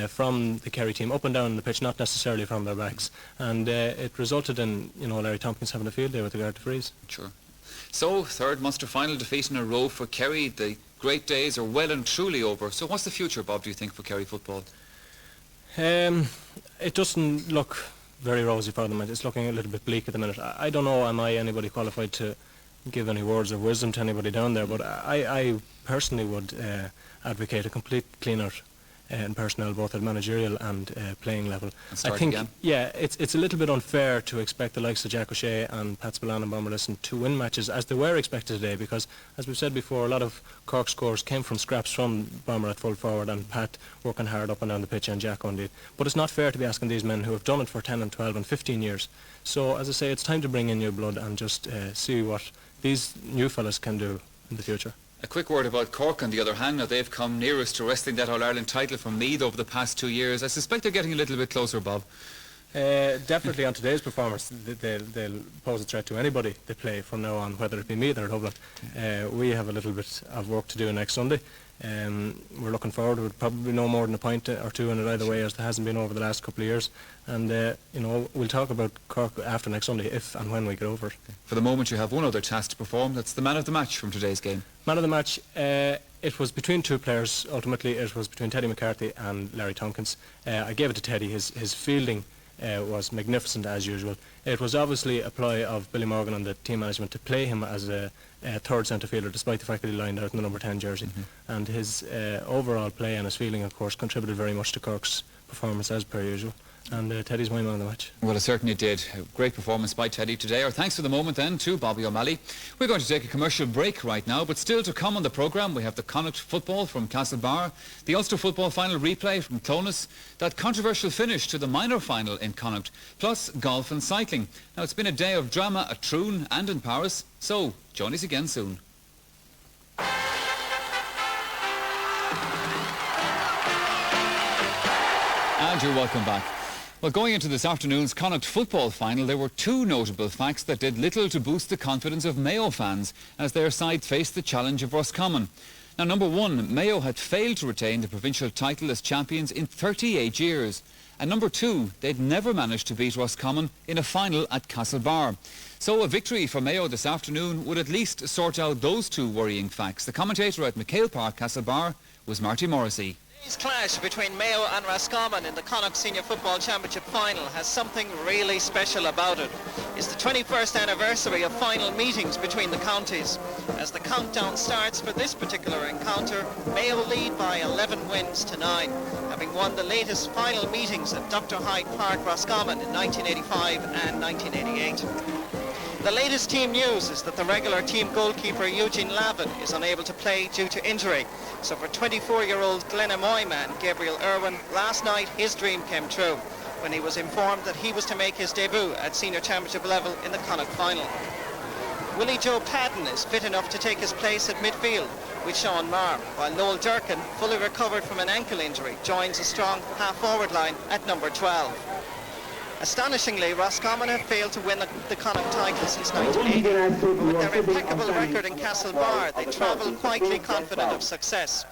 from the Kerry team up and down the pitch, not necessarily from their backs. And it resulted in, Larry Tompkins having a field day with regard to frees. Sure. So, third Munster final defeat in a row for Kerry. The great days are well and truly over. So what's the future, Bob, do you think, for Kerry football? It doesn't look very rosy for them. It's looking a little bit bleak at the minute. I don't know, am I anybody qualified to give any words of wisdom to anybody down there, but I personally would advocate a complete clean-out in personnel, both at managerial and playing level. And start I think, again. yeah, it's a little bit unfair to expect the likes of Jack O'Shea and Pat Spillane and Bomberlison to win matches as they were expected today, because, as we've said before, a lot of Cork scores came from scraps from Bomber at full forward and Pat working hard up and down the pitch and Jack indeed. But it's not fair to be asking these men who have done it for 10 and 12 and 15 years. So, as I say, it's time to bring in new blood and just see what these new fellas can do in the future. A quick word about Cork, on the other hand. Now, they've come nearest to wresting that All-Ireland title from Meath over the past 2 years. I suspect they're getting a little bit closer, Bob. Definitely on today's performance, they'll pose a threat to anybody they play from now on, whether it be Meath or Dublin. We have a little bit of work to do next Sunday. We're looking forward to it. Probably no more than a point or two in it either way, as there hasn't been over the last couple of years. And we'll talk about Cork after next Sunday, if and when we get over it. For the moment, you have one other task to perform. That's the man of the match from today's game. Man of the match, it was between two players. Ultimately, it was between Teddy McCarthy and Larry Tompkins. I gave it to Teddy. His fielding was magnificent as usual. It was obviously a ploy of Billy Morgan and the team management to play him as a third centre fielder, despite the fact that he lined out in the number 10 jersey. And his overall play and his fielding, of course, contributed very much to Cork's performance as per usual. And Teddy's my man of the match. Well, it certainly did. A great performance by Teddy today. Our thanks for the moment then to Bobby O'Malley. We're going to take a commercial break right now, but still to come on the programme, we have the Connacht football from Castlebar, the Ulster football final replay from Clones, that controversial finish to the minor final in Connacht, plus golf and cycling. Now, it's been a day of drama at Tyrone and in Paris, so join us again soon. And you're welcome back. Well, going into this afternoon's Connacht football final, there were two notable facts that did little to boost the confidence of Mayo fans as their side faced the challenge of Roscommon. Now, number one, Mayo had failed to retain the provincial title as champions in 38 years. And number two, they'd never managed to beat Roscommon in a final at Castlebar. So a victory for Mayo this afternoon would at least sort out those two worrying facts. The commentator at McHale Park, Castlebar, was Marty Morrissey. Today's clash between Mayo and Roscommon in the Connacht Senior Football Championship final has something really special about it. It's the 21st anniversary of final meetings between the counties. As the countdown starts for this particular encounter, Mayo lead by 11 wins to 9, having won the latest final meetings at Dr. Hyde Park, Roscommon in 1985 and 1988. The latest team news is that the regular team goalkeeper Eugene Lavin is unable to play due to injury. So for 24-year-old Glenamoy man Gabriel Irwin, last night his dream came true when he was informed that he was to make his debut at senior championship level in the Connacht final. Willie Joe Padden is fit enough to take his place at midfield with Sean Marr, while Noel Durkin, fully recovered from an ankle injury, joins a strong half-forward line at number 12. Astonishingly, Roscommon have failed to win the Connacht title since 1980, but with their impeccable record in Castlebar, they travel quietly confident of success.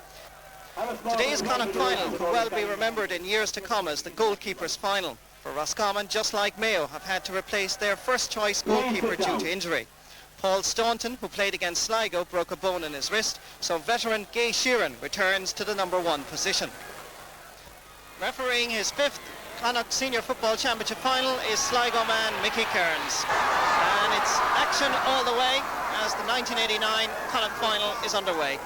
Today's Connacht final could well be remembered in years to come as the goalkeepers' final, for Roscommon, just like Mayo, have had to replace their first-choice goalkeeper due to injury. Paul Staunton, who played against Sligo, broke a bone in his wrist, so veteran Gay Sheeran returns to the number 1 position. Refereeing his 5th Connacht Senior Football Championship final is Sligo man Mickey Kearns. And it's action all the way as the 1989 Connacht final is underway.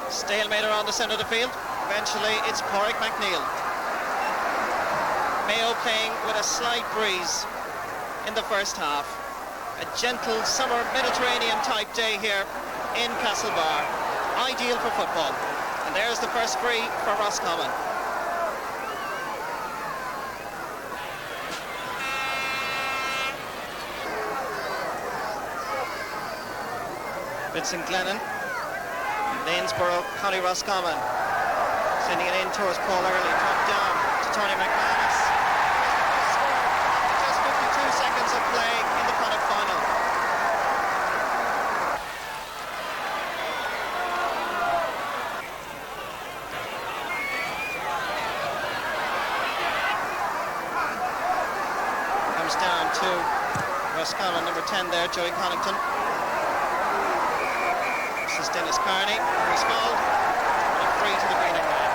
Stalemate around the centre of the field. Eventually it's Pádraig McNeill. Mayo playing with a slight breeze in the first half. A gentle summer Mediterranean type day here in Castlebar. Ideal for football. And there's the first free for Roscommon. Vincent Glennon, Lanesborough, County Roscommon, sending it in towards Paul Early, dropped down to Tony McManus. Just 52 seconds of play in the Connacht final. Comes down to Roscommon, number 10 there, Joey Connaughton. This is Dennis Carney, he's fouled, and a free to the green and red.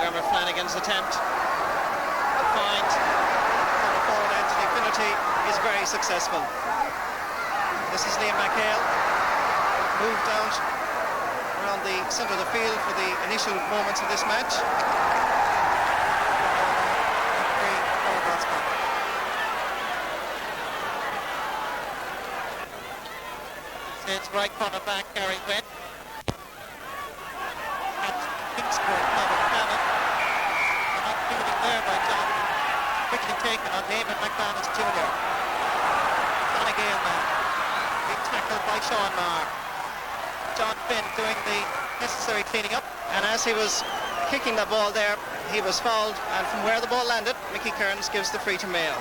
Dermot Flanagan's attempt to find corner forward Anthony Finnerty is very successful. This is Liam McHale, moved out around the centre of the field for the initial moments of this match. It's right corner back, Kerry went. At Kingscourt, Cavan. And not fielding there by John. Quickly taken on David McManus Jr. Donegal man. Big tackle by Sean Marr. John Finn doing the necessary cleaning up. And as he was kicking the ball there, he was fouled. And from where the ball landed, Mickey Kearns gives the free to Mayo.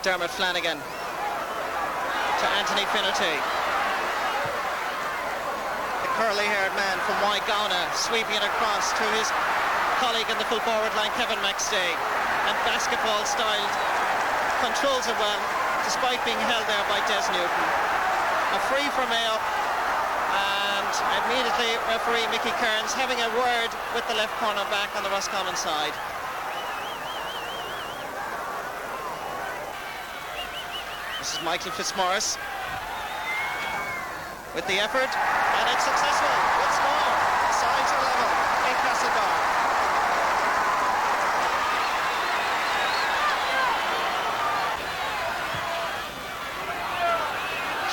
Dermot Flanagan to Anthony Finnerty. The curly-haired man from Waigona sweeping it across to his colleague in the full forward line, Kevin McStay. And basketball-styled controls it well, despite being held there by Des Newton. A free for Mayo, and immediately referee Mickey Kearns having a word with the left corner back on the Roscommon side. This is Michael Fitzmaurice with the effort, and it's successful. Once more, the sides are level in Castlebar.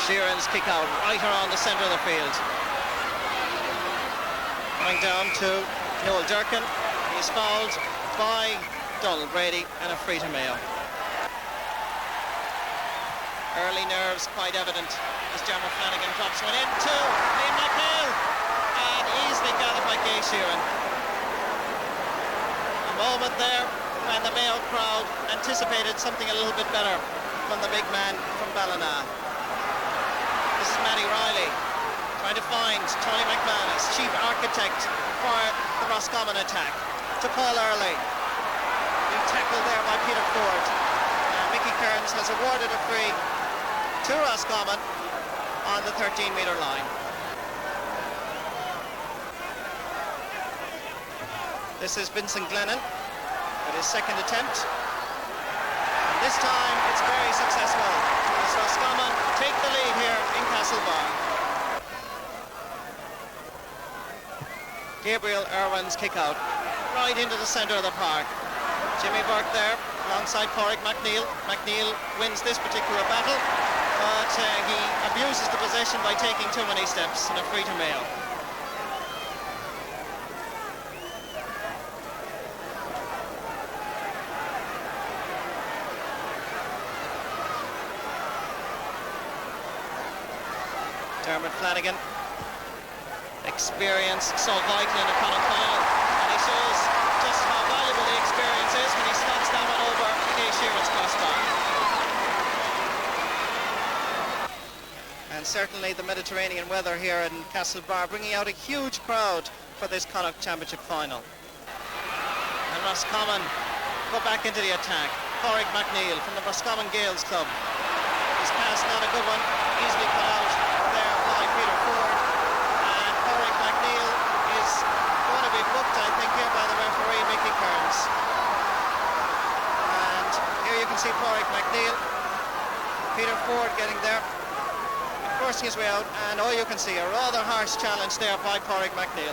Sheeran's kick out right around the centre of the field. Going down to Noel Durkin. He's fouled by Donald Brady, and a free to Mayo. Early nerves quite evident as Dermot Flanagan drops one in to Liam McHale, and easily gathered by Gay Sheeran. A moment there when the Mayo crowd anticipated something a little bit better from the big man from Ballina. This is Manny Riley trying to find Tony McManus, chief architect for the Roscommon attack, to Paul Early. Being tackled there by Peter Ford. Mickey Kearns has awarded a free to Roscommon on the 13-metre line. This is Vincent Glennon with his second attempt. And this time it's very successful as Roscommon take the lead here in Castlebar. Gabriel Irwin's kick out right into the centre of the park. Jimmy Burke there alongside Corrick McNeil. McNeil wins this particular battle, but he abuses the possession by taking too many steps, and a free to Mayo. Dermot Flanagan, experience so vital in a Connacht final, and he shows just how valuable the experience is when he slots that one over Gay Sheeran's crossbar. And certainly the Mediterranean weather here in Castlebar bringing out a huge crowd for this Connacht Championship final. And Roscommon go back into the attack. Corrick McNeil from the Roscommon Gales Club. His pass not a good one, easily cut out there by Peter Ford. And Corrick McNeil is going to be booked, I think, here by the referee Mickey Kearns. And here you can see Corrick McNeil, Peter Ford getting there, forcing his way out, and all you can see a rather harsh challenge there by Corrick McNeil.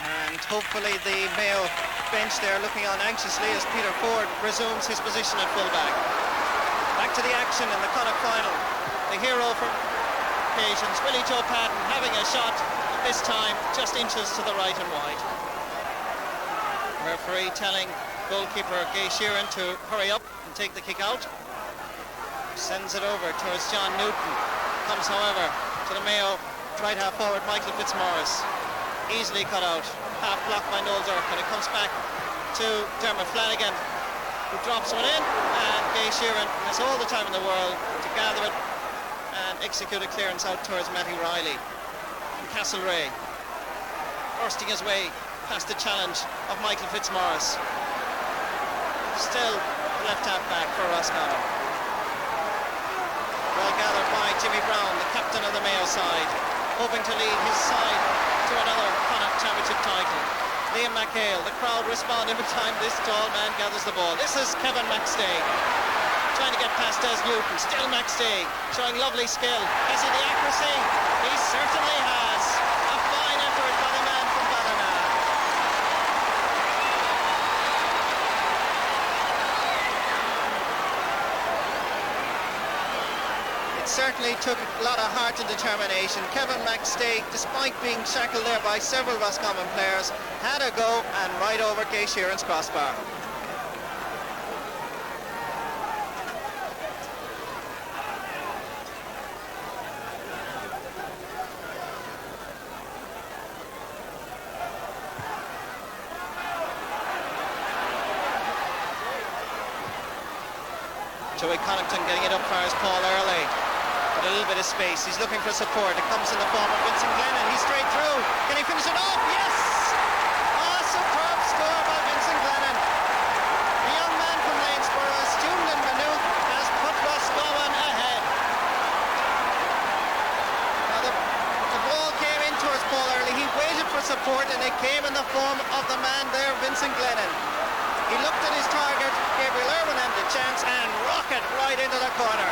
And hopefully the Mayo bench there looking on anxiously as Peter Ford resumes his position at fullback. Back to the action in the Connacht final. The hero from occasions. Willie Joe Patton having a shot, this time just inches to the right and wide. Referee telling goalkeeper Gay Sheeran to hurry up and take the kick out. Sends it over towards John Newton. Comes, however, to the Mayo right half forward Michael Fitzmaurice. Easily cut out. Half blocked by Noel Durkin. It comes back to Dermot Flanagan, who drops one in, and Gay Sheeran has all the time in the world to gather it and execute a clearance out towards Matty Riley from Castlereagh, bursting his way past the challenge of Michael Fitzmaurice. Still left half back for Roscommon. Well gathered by Jimmy Brown, the captain of the Mayo side, hoping to lead his side to another Connacht Championship title. Liam McHale, the crowd respond every time this tall man gathers the ball. This is Kevin McStay trying to get past Des Newton. Still McStay showing lovely skill. Has he the accuracy? He certainly has. A fine effort by the man from Ballina. It certainly took a lot of heart and determination. Kevin McStay, despite being shackled there by several Roscommon players, had a go and right over Gay Sheeran's crossbar. Joey Connaughton getting it up for his Paul Early. With a little bit of space. He's looking for support. It comes in the form of Vincent Glennon. He's straight through. Can he finish it off? Yes! Oh, superb score by Vincent Glennon. The young man from Lanesborough, a student in Maynooth, has put Roscommon ahead. Now the ball came in towards Paul Early. He waited for support and it came in the form of the man there, Vincent Glennon. He looked at his target, Gabriel Irwin had the chance and rocket right into the corner.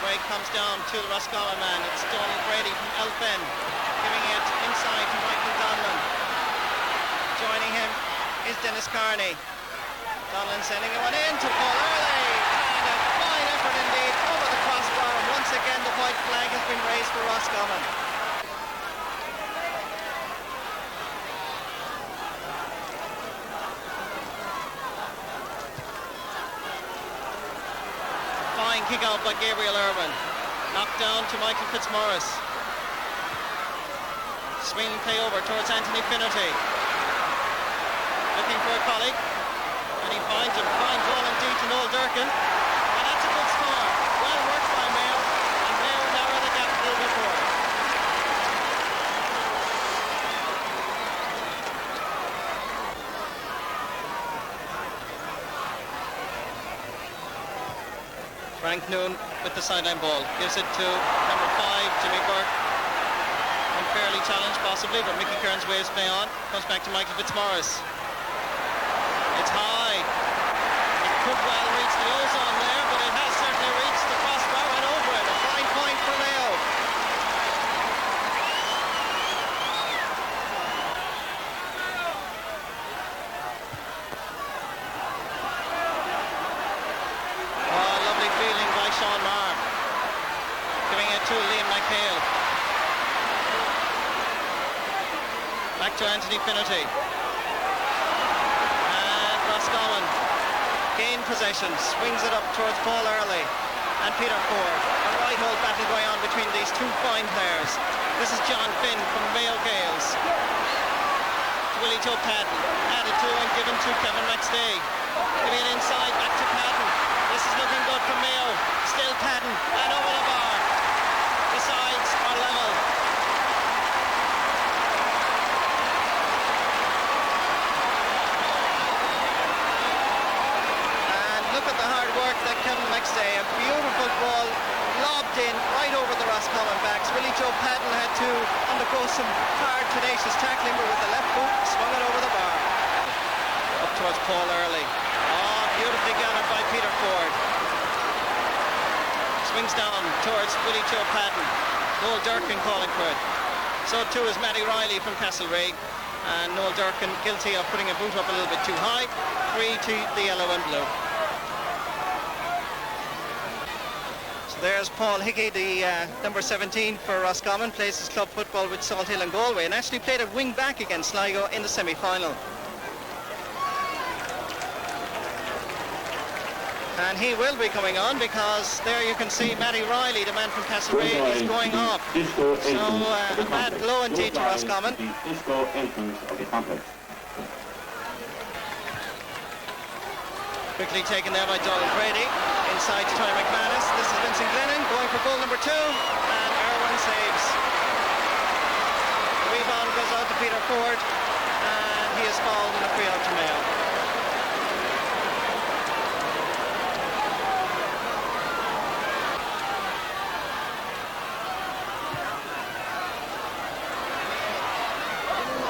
Break comes down to the Roscommon man. It's Donald Brady from Elfen giving it inside to Michael Donlan. Joining him is Dennis Carney. Donlan sending one in to Paul Early. And a fine effort indeed over the crossbar. And once again the white flag has been raised for Roscommon. Kick out by Gabriel Irwin. Knocked down to Michael Fitzmaurice. Swinging play over towards Anthony Finnerty. Looking for a colleague. And he finds him. Fine ball indeed to Noel Durkin. And that's a good score. Well worked by Mayo. And Mayo narrow the gap a little bit more. Frank Noon with the sideline ball. Gives it to number 5, Jimmy Burke. Unfairly challenged possibly, but Mickey Kearns waves play on. Comes back to Michael Fitzmaurice. It's high. It could well reach the ozone there, but it has certainly reached the crossbar and over it. A fine point for Mayo. Sean Marr giving it to Liam McHale. Back to Anthony Finnerty. And Roscommon gain possession, swings it up towards Paul Early and Peter Ford. A right hold battle going on between these two fine players. This is John Finn from Mayo Gales. Willie Joe Patton, added to and given to Kevin McStay. Giving it inside, back to Patton. This is looking good for Mayo. Still Patton, and over the bar. The sides are level. And look at the hard work that Kevin McStay, a beautiful ball lobbed in right over the Roscommon backs. Willie Joe Patton had to undergo some hard, tenacious tackling, but with the left boot, swung it over the bar. Up towards Paul Early. Oh, beautifully gathered by Peter Ford. Swings down towards Willie Joe Patton. Noel Durkin calling for it. So too is Matty Riley from Castlereagh. And Noel Durkin guilty of putting a boot up a little bit too high. 3 to the yellow and blue. So there's Paul Hickey, the number 17 for Roscommon, plays his club football with Salt Hill and Galway, and actually played at wing back against Sligo in the semi-final. And he will be coming on, because there you can see Matty Riley, the man from Castlereagh, is going off. So a bad blow indeed to Roscommon. Quickly taken there by Donald Brady. Inside to Tony McManus. This is Vincent Glennon going for goal number 2. And Irwin saves. The rebound goes out to Peter Ford. And he is fouled in a free out to Mayo.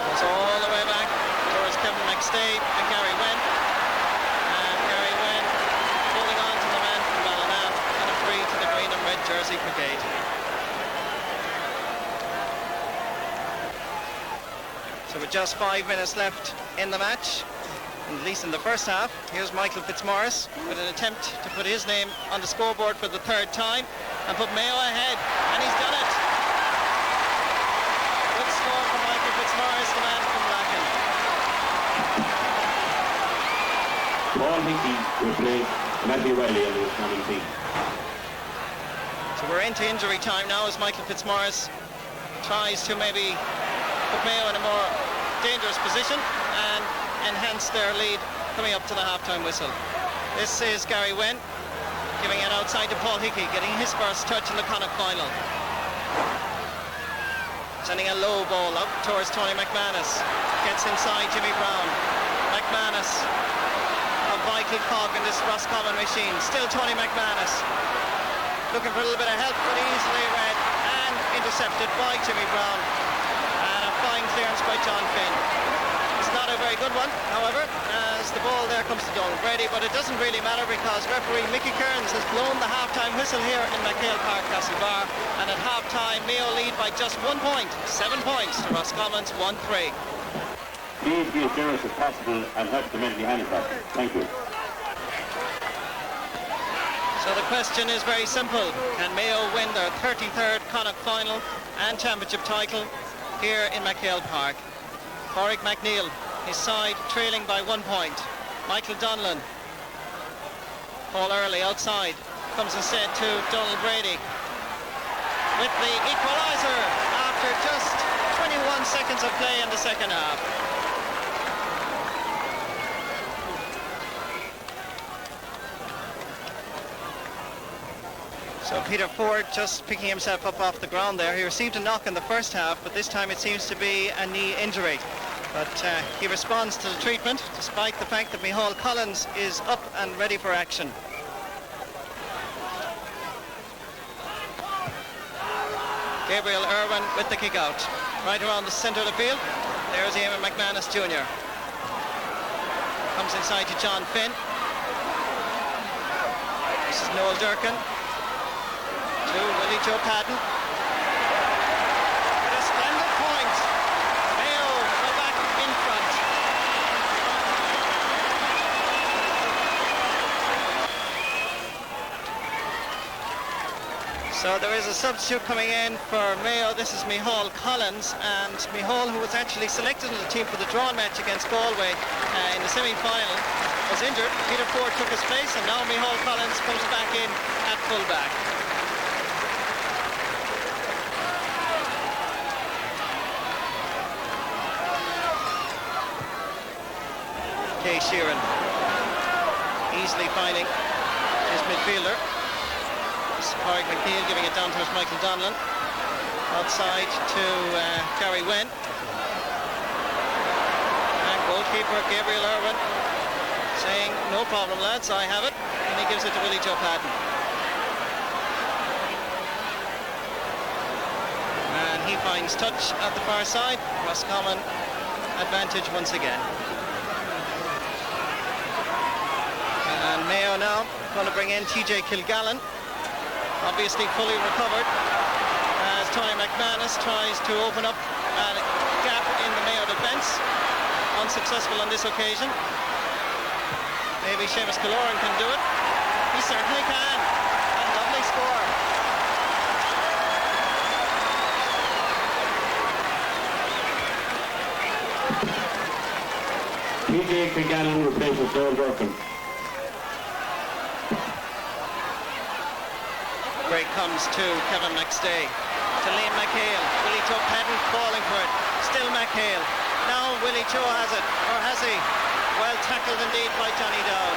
Goes all the way back towards Kevin McStay and Gary Wendt. Jersey Brigade. So with just 5 minutes left in the match, at least in the first half, here's Michael Fitzmaurice with an attempt to put his name on the scoreboard for the 3rd time and put Mayo ahead, and he's done it. Good score for Michael Fitzmaurice, the man from Lacken. Paul Hickey replaced Matty Riley on the Roscommon team. So we're into injury time now as Michael Fitzmaurice tries to maybe put Mayo in a more dangerous position and enhance their lead coming up to the half-time whistle. This is Gary Wendt giving it outside to Paul Hickey, getting his first touch in the Connacht final. Sending a low ball up towards Tony McManus. Gets inside Jimmy Brown. McManus, a vital cog in this Roscommon machine. Still Tony McManus. Looking for a little bit of help, but easily read and intercepted by Jimmy Brown. And a fine clearance by John Finn. It's not a very good one, however, as the ball there comes to Donald Brady, but it doesn't really matter because referee Mickey Kearns has blown the half-time whistle here in McHale Park, Castlebar, and at half-time Mayo lead by just 1 point, 7 points to Roscommon's 1-3. Please be as generous as possible and help the mentally handicapped. Thank you. So the question is very simple. Can Mayo win their 33rd Connacht final and championship title here in McHale Park? Pádraig McNeill, his side trailing by 1 point. Michael Donlan. Paul Early outside. Comes instead to Donald Brady with the equaliser after just 21 seconds of play in the second half. So Peter Ford just picking himself up off the ground there. He received a knock in the first half, but this time it seems to be a knee injury. But he responds to the treatment, despite the fact that Micheál Collins is up and ready for action. Gabriel Irwin with the kick out. Right around the centre of the field. There's Eamon McManus Jr. Comes inside to John Finn. This is Noel Durkin. To Willie Joe Padden. With a splendid point. Mayo go back in front. So there is a substitute coming in for Mayo. This is Micheál Collins, and Micheál, who was actually selected in the team for the drawn match against Galway in the semi-final, was injured. Peter Ford took his place, and now Micheál Collins comes back in at full-back. Kay Sheeran easily finding his midfielder. This is Pádraig McNeill giving it down to Michael Donlan. Outside to Gary Wendt. And goalkeeper Gabriel Irwin saying, no problem lads, I have it. And he gives it to Willie Joe Padden. And he finds touch at the far side. Roscommon advantage once again. And Mayo now going to bring in TJ Kilgallen, obviously fully recovered, as Tony McManus tries to open up a gap in the Mayo defence. Unsuccessful on this occasion. Maybe Seamus Killoran can do it. He certainly can. And lovely score. TJ Kilgallen replaces Joel Durkin. Break comes to Kevin McStay. To Liam McHale. Willie Joe Pedden falling for it. Still McHale. Now Willie Joe has it. Or has he? Well tackled indeed by Johnny Dowd.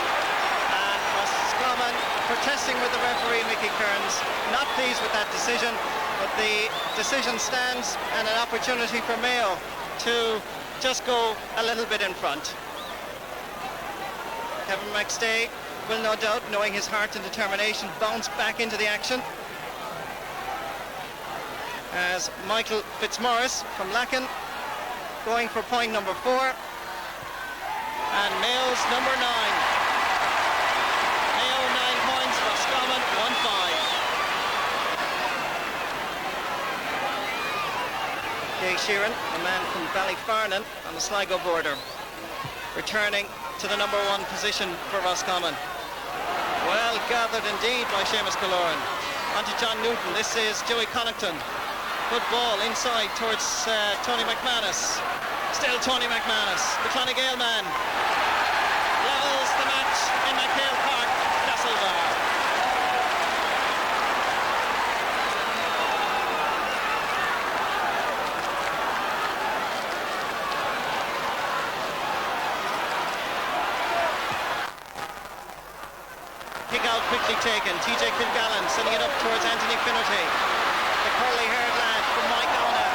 And Roscommon protesting with the referee Mickey Kearns. Not pleased with that decision, but the decision stands and an opportunity for Mayo to just go a little bit in front. Kevin McStay will no doubt, knowing his heart and determination, bounce back into the action. As Michael Fitzmaurice from Lacken going for point number 4. And Mayo's number 9. Mayo 9 points, Roscommon 1-5. Jay Sheeran, a man from Ballyfarnan on the Sligo border, returning to the number 1 position for Roscommon. Well gathered indeed by Seamus Killoran. On to John Newton. This is Joey Connaughton. Good ball inside towards Tony McManus. Still Tony McManus, the Clonagale man. Levels the match in McHale Park, Castlebar. Kick out quickly taken. TJ Kilgallen sending it up towards Anthony Finnerty. The curly-haired lad from Mike Ona,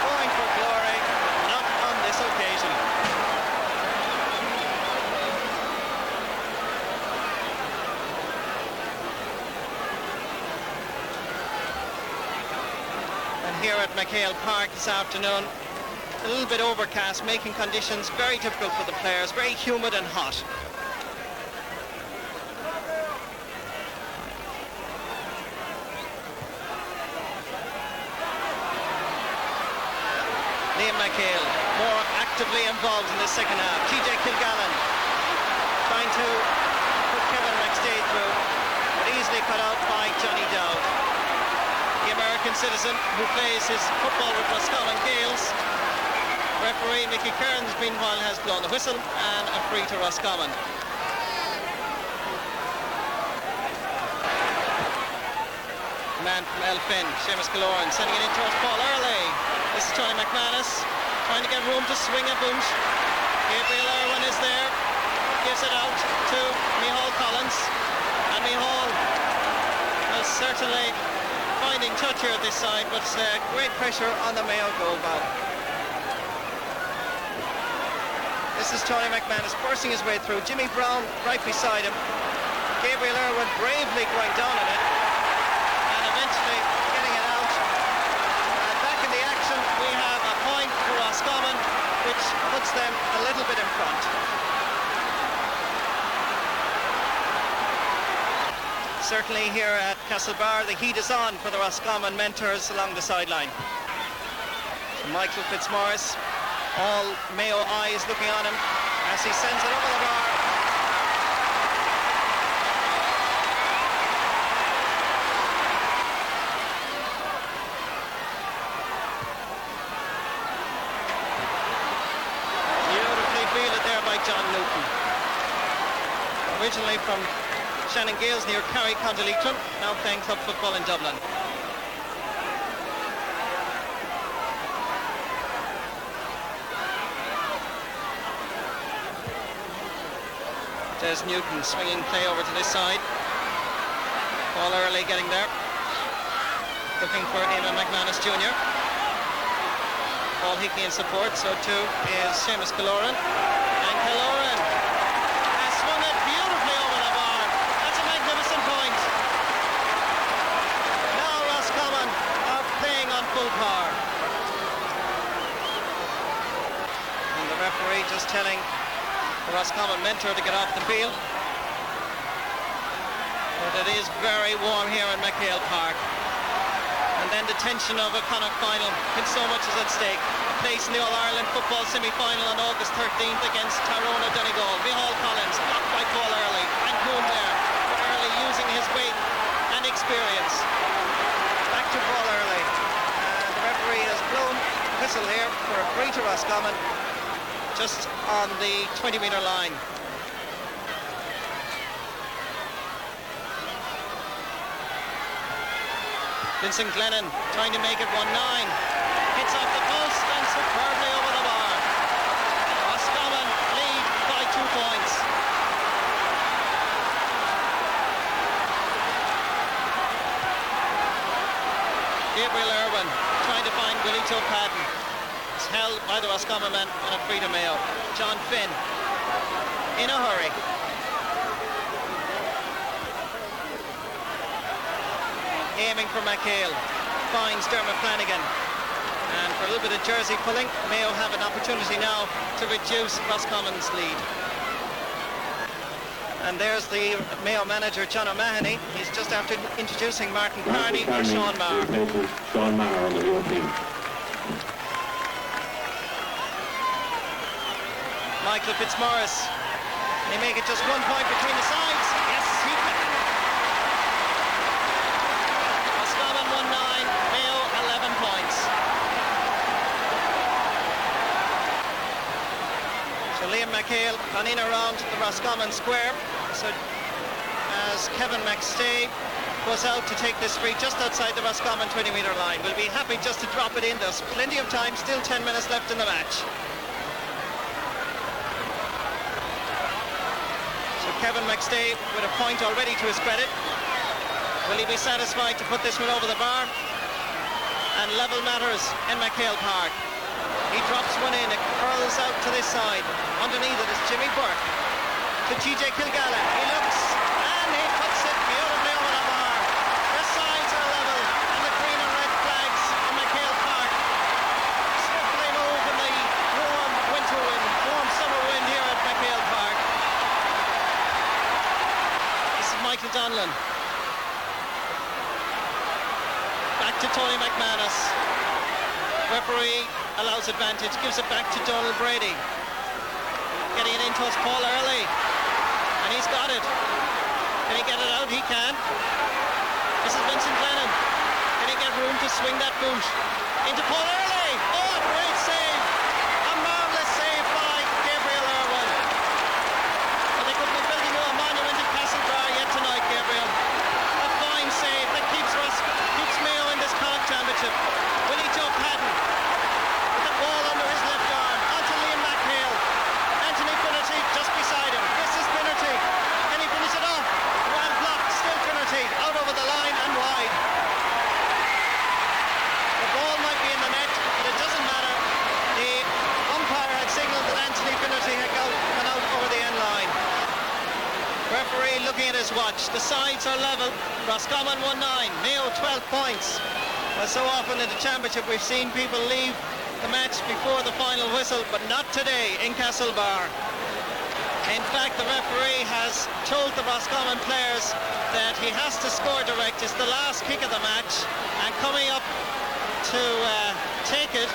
going for glory, not on this occasion. And here at McHale Park this afternoon, a little bit overcast, making conditions very difficult for the players, very humid and hot. Liam McHale more actively involved in the second half. TJ Kilgallen trying to put Kevin McStay through, but easily cut out by Johnny Dowd. The American citizen who plays his football with Roscommon Gales. Referee Mickey Kearns meanwhile has blown the whistle and a free to Roscommon. Man from Elphin, Seamus Killoran sending it in towards Paul Early. This is Tony McManus trying to get room to swing a boot. Gabriel Irwin is there, gives it out to Micheál Collins, and Micheál is certainly finding touch here at this side, but great pressure on the Mayo goal bow. This is Tony McManus forcing his way through. Jimmy Brown right beside him. Gabriel Irwin bravely going down on it. Getting it out. And back in the action we have a point for Roscommon, which puts them a little bit in front. Certainly here at Castlebar the heat is on for the Roscommon mentors along the sideline. So Michael Fitzmaurice, all Mayo eyes looking on him as he sends it over the bar. John Newton, originally from Shannon Gales near Kerry, County Leitrim, now playing club football in Dublin. Des Newton swinging play over to this side. Paul Early getting there, looking for Eamon McManus Jr. Paul Hickey in support, so too is Seamus Killoran. And Killoran has swung it beautifully over the bar. That's a magnificent point. Now Roscommon are playing on full power. And the referee just telling the Roscommon mentor to get off the field. But it is very warm here in McHale Park. And then the tension of a Connacht final, when so much is at stake. A place in the All-Ireland football semi-final on August 13th against Tyrone or Donegal. Micheál Collins, blocked by Paul Early, and Coon there. But Early using his weight and experience. Back to Paul Early. And the referee has blown the whistle here for a free to Roscommon. just on the 20-metre line. Vincent Glennon trying to make it 1-9. Hits off the post and superbly over the bar. Roscommon lead by 2 points. Gabriel Irwin trying to find Willie Joe Patton. It's held by the Roscommon man and a free to Mayo. John Finn in a hurry. Aiming for McHale, finds Dermot Flanagan, and for a little bit of jersey pulling, Mayo have an opportunity now to reduce Roscommon's lead. And there's the Mayo manager, John O'Mahony. He's just after introducing Martin Carney for Sean Maher. Sean Maher on the road team. Michael Fitzmaurice, they make it just 1 point between the sides. Yes, he can. Roscommon 1-9, Mayo 11 points. So Liam McHale gone in around the Roscommon square. So as Kevin McStay goes out to take this free just outside the Roscommon 20-metre line. We'll be happy just to drop it in. There's plenty of time, still 10 minutes left in the match. Kevin McStay with a point already to his credit. Will he be satisfied to put this one over the bar? And level matters in McHale Park. He drops one in, it curls out to this side. Underneath it is Jimmy Burke. To TJ Kilgallen. He looks and he puts it beautifully over the bar. The sides are level and the green and red flags in McHale Park swiftly move in the warm winter wind, warm summer wind here at McHale Park. Michael Donlan. Back to Tony McManus. Referee allows advantage, gives it back to Donald Brady. Getting it in towards Paul Early. And he's got it. Can he get it out? He can. This is Vincent Glennon. Can he get room to swing that boot? Into Paul Early. Oh, a great save. A marvellous save by Gabriel Irwin. But they could be building you a monument in Castlebar yet tonight, Gabriel. A fine save that keeps Mayo in this Connacht Championship. Willie Joe Patton with the ball under his left arm onto Liam McHale. Anthony Finnerty just beside him. This is Finnerty. Can he finish it off? Well blocked. Still Finnerty out over the line and wide. The ball might be in the net, but it doesn't matter. The umpire had signalled that Anthony Finnerty had gone out over the end line. Referee looking at his watch. The sides are level. Roscommon 1-9, Mayo 12 points. Well, so often in the championship we've seen people leave the match before the final whistle, but not today in Castlebar. In fact, the referee has told the Roscommon players that he has to score direct. It's the last kick of the match, and coming up to take it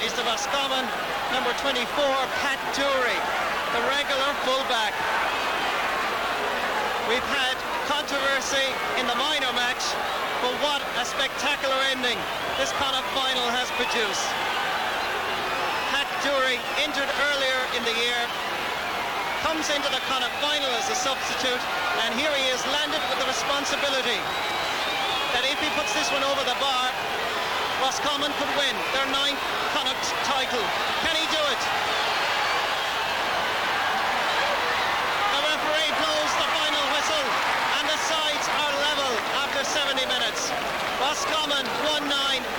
is the Roscommon number 24, Pat Dury, the regular fullback. We've had controversy in the minor match, but what a spectacular ending this Connacht final has produced. Pat Dury, injured earlier in the year, comes into the Connacht final as a substitute, and here he is landed with the responsibility that if he puts this one over the bar, Roscommon could win their 9th Connacht title. Can he do it? The referee blows the final whistle, and the sides are level after 70 minutes. Roscommon 1-9,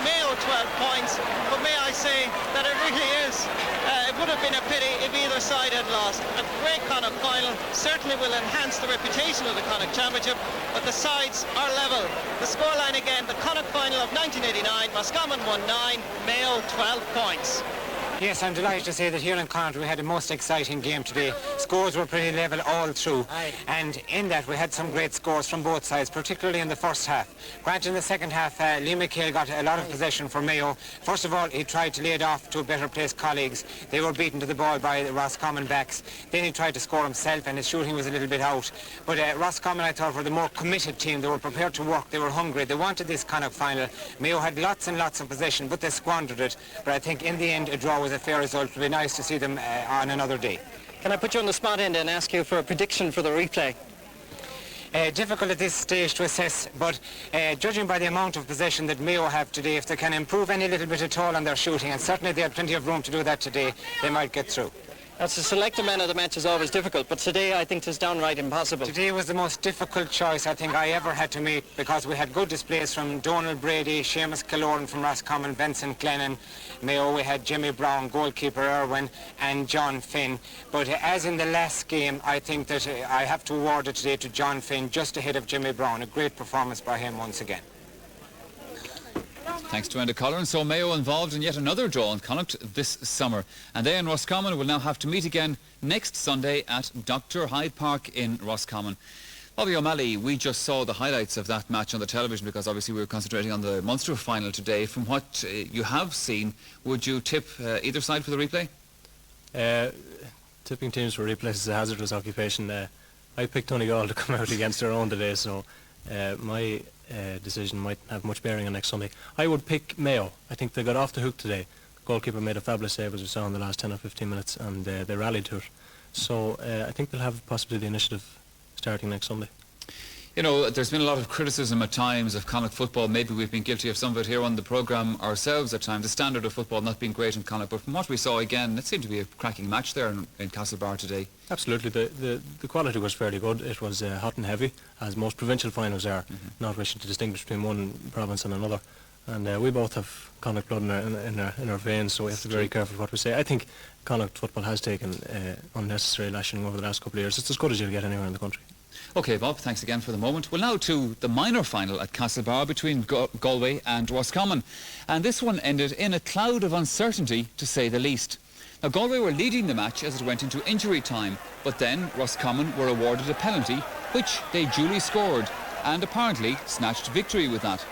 Mayo 12 points, but may I say that it really is. It would have been a pity if either side had lost. A great Connacht final certainly will enhance the reputation of the Connacht Championship, but the sides are level. The scoreline again, the Connacht final of 1989, Roscommon 1-9, Mayo 12 points. Yes, I'm delighted to say that here in Connacht we had a most exciting game today. Scores were pretty level all through. And in that we had some great scores from both sides, particularly in the first half. Granted, in the second half, Liam McHale got a lot of possession for Mayo. First of all, he tried to lay it off to better placed colleagues. They were beaten to the ball by the Roscommon backs. Then he tried to score himself, and his shooting was a little bit out. But Roscommon, I thought, were the more committed team. They were prepared to work. They were hungry. They wanted this Connacht final. Mayo had lots and lots of possession, but they squandered it. But I think in the end, a draw was a fair result. It would be nice to see them on another day. Can I put you on the spot end and ask you for a prediction for the replay? Difficult at this stage to assess, but judging by the amount of possession that Mayo have today, if they can improve any little bit at all on their shooting, and certainly they have plenty of room to do that today, they might get through. That's to select a man of the match is always difficult, but today I think it's downright impossible. Today was the most difficult choice I think I ever had to make, because we had good displays from Donald Brady, Seamus Killoran from Roscommon, Vincent Glennon. Mayo, we had Jimmy Brown, goalkeeper Irwin, and John Finn. But as in the last game, I think that I have to award it today to John Finn, just ahead of Jimmy Brown. A great performance by him once again. Thanks to Enda Colleran. So Mayo involved in yet another draw in Connacht this summer. And they and Roscommon will now have to meet again next Sunday at Dr. Hyde Park in Roscommon. Bobby O'Malley, we just saw the highlights of that match on the television because obviously we were concentrating on the Munster final today. From what you have seen, would you tip either side for the replay? Tipping teams for replays is a hazardous occupation. I picked Donegal to come out against their own today, so my decision might have much bearing on next Sunday. I would pick Mayo. I think they got off the hook today. The goalkeeper made a fabulous save, as we saw in the last 10 or 15 minutes, and they rallied to it. So I think they'll have possibly the initiative starting next Sunday. You know, there's been a lot of criticism at times of Connacht football. Maybe we've been guilty of some of it here on the programme ourselves at times. The standard of football not being great in Connacht. But from what we saw again, it seemed to be a cracking match there in Castlebar today. Absolutely. The quality was fairly good. It was hot and heavy, as most provincial finals are, not wishing to distinguish between one province and another. And we both have Connacht blood in our veins, so we have to be very careful what we say. I think Connacht football has taken unnecessary lashing over the last couple of years. It's as good as you'll get anywhere in the country. OK, Bob, thanks again for the moment. Well, now to the minor final at Castlebar between Galway and Roscommon. And this one ended in a cloud of uncertainty, to say the least. Now, Galway were leading the match as it went into injury time, but then Roscommon were awarded a penalty, which they duly scored, and apparently snatched victory with that.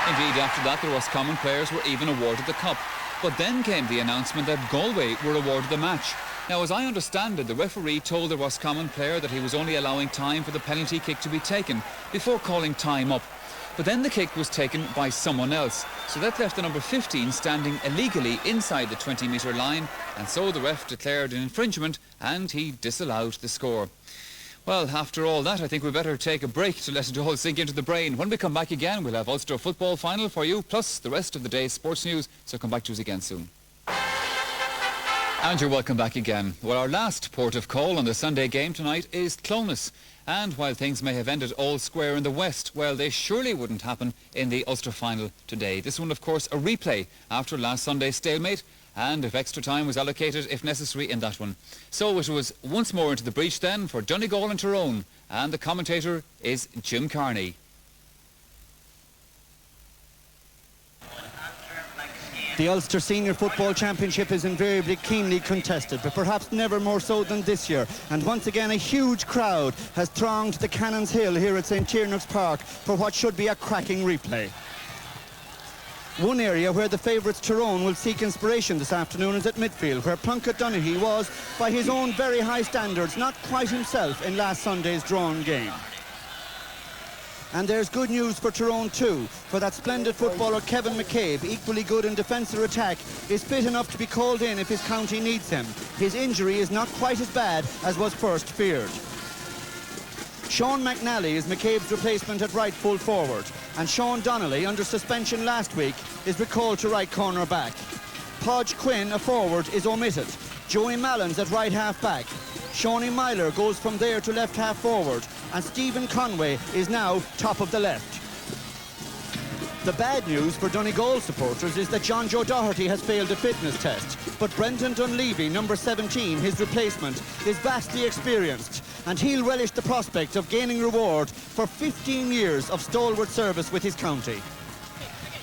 Indeed, after that, the Roscommon players were even awarded the cup. But then came the announcement that Galway were awarded the match. Now, as I understand it, the referee told the Roscommon player that he was only allowing time for the penalty kick to be taken before calling time up. But then the kick was taken by someone else. So that left the number 15 standing illegally inside the 20-metre line. And so the ref declared an infringement and he disallowed the score. Well, after all that, I think we better take a break to let it all sink into the brain. When we come back again, we'll have Ulster football final for you, plus the rest of the day's sports news. So come back to us again soon. And you're welcome back again. Well, our last port of call on the Sunday game tonight is Clonus. And while things may have ended all square in the West, well, they surely wouldn't happen in the Ulster final today. This one, of course, a replay after last Sunday's stalemate. And if extra time was allocated, if necessary, in that one. So it was once more into the breach then for Donegal and Tyrone. And the commentator is Jim Carney. The Ulster Senior Football Championship is invariably keenly contested, but perhaps never more so than this year. And once again, a huge crowd has thronged the Cannons Hill here at St. Tiernack's Park for what should be a cracking replay. One area where the favourites Tyrone will seek inspiration this afternoon is at midfield, where Plunkett Donaghy was, by his own very high standards, not quite himself in last Sunday's drawn game. And there's good news for Tyrone too, for that splendid footballer Kevin McCabe, equally good in defence or attack, is fit enough to be called in if his county needs him. His injury is not quite as bad as was first feared. Sean McNally is McCabe's replacement at right full forward, and Sean Donnelly, under suspension last week, is recalled to right corner back. Podge Quinn, a forward, is omitted. Joey Mallons at right half back. Shawnee Myler goes from there to left half forward, and Stephen Conway is now top of the left. The bad news for Donegal supporters is that John Joe Doherty has failed a fitness test, but Brendan Dunleavy, number 17, his replacement, is vastly experienced, and he'll relish the prospect of gaining reward for 15 years of stalwart service with his county.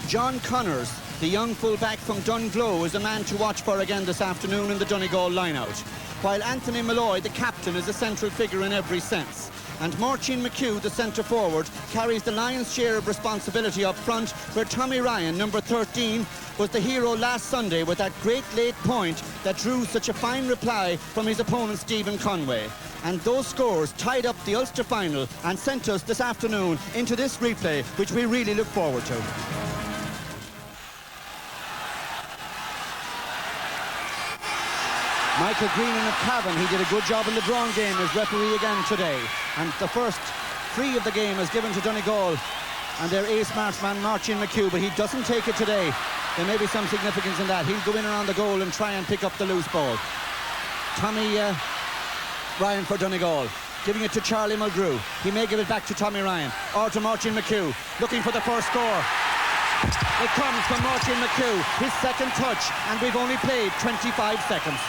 John Connors, the young full-back from Dunglow, is a man to watch for again this afternoon in the Donegal line-out, while Anthony Malloy, the captain, is a central figure in every sense. And Marcin McHugh, the centre-forward, carries the lion's share of responsibility up front, where Tommy Ryan, number 13, was the hero last Sunday with that great late point that drew such a fine reply from his opponent Stephen Conway. And those scores tied up the Ulster final and sent us this afternoon into this replay, which we really look forward to. Michael Greenan of Cavan, he did a good job in the drawn game as referee again today. And the first free of the game is given to Donegal and their ace marksman Martin McHugh, but he doesn't take it today. There may be some significance in that. He'll go in around the goal and try and pick up the loose ball. Tommy Ryan for Donegal, giving it to Charlie Mulgrew. He may give it back to Tommy Ryan or to Martin McHugh, looking for the first score. It comes from Martin McHugh, his second touch, and we've only played 25 seconds.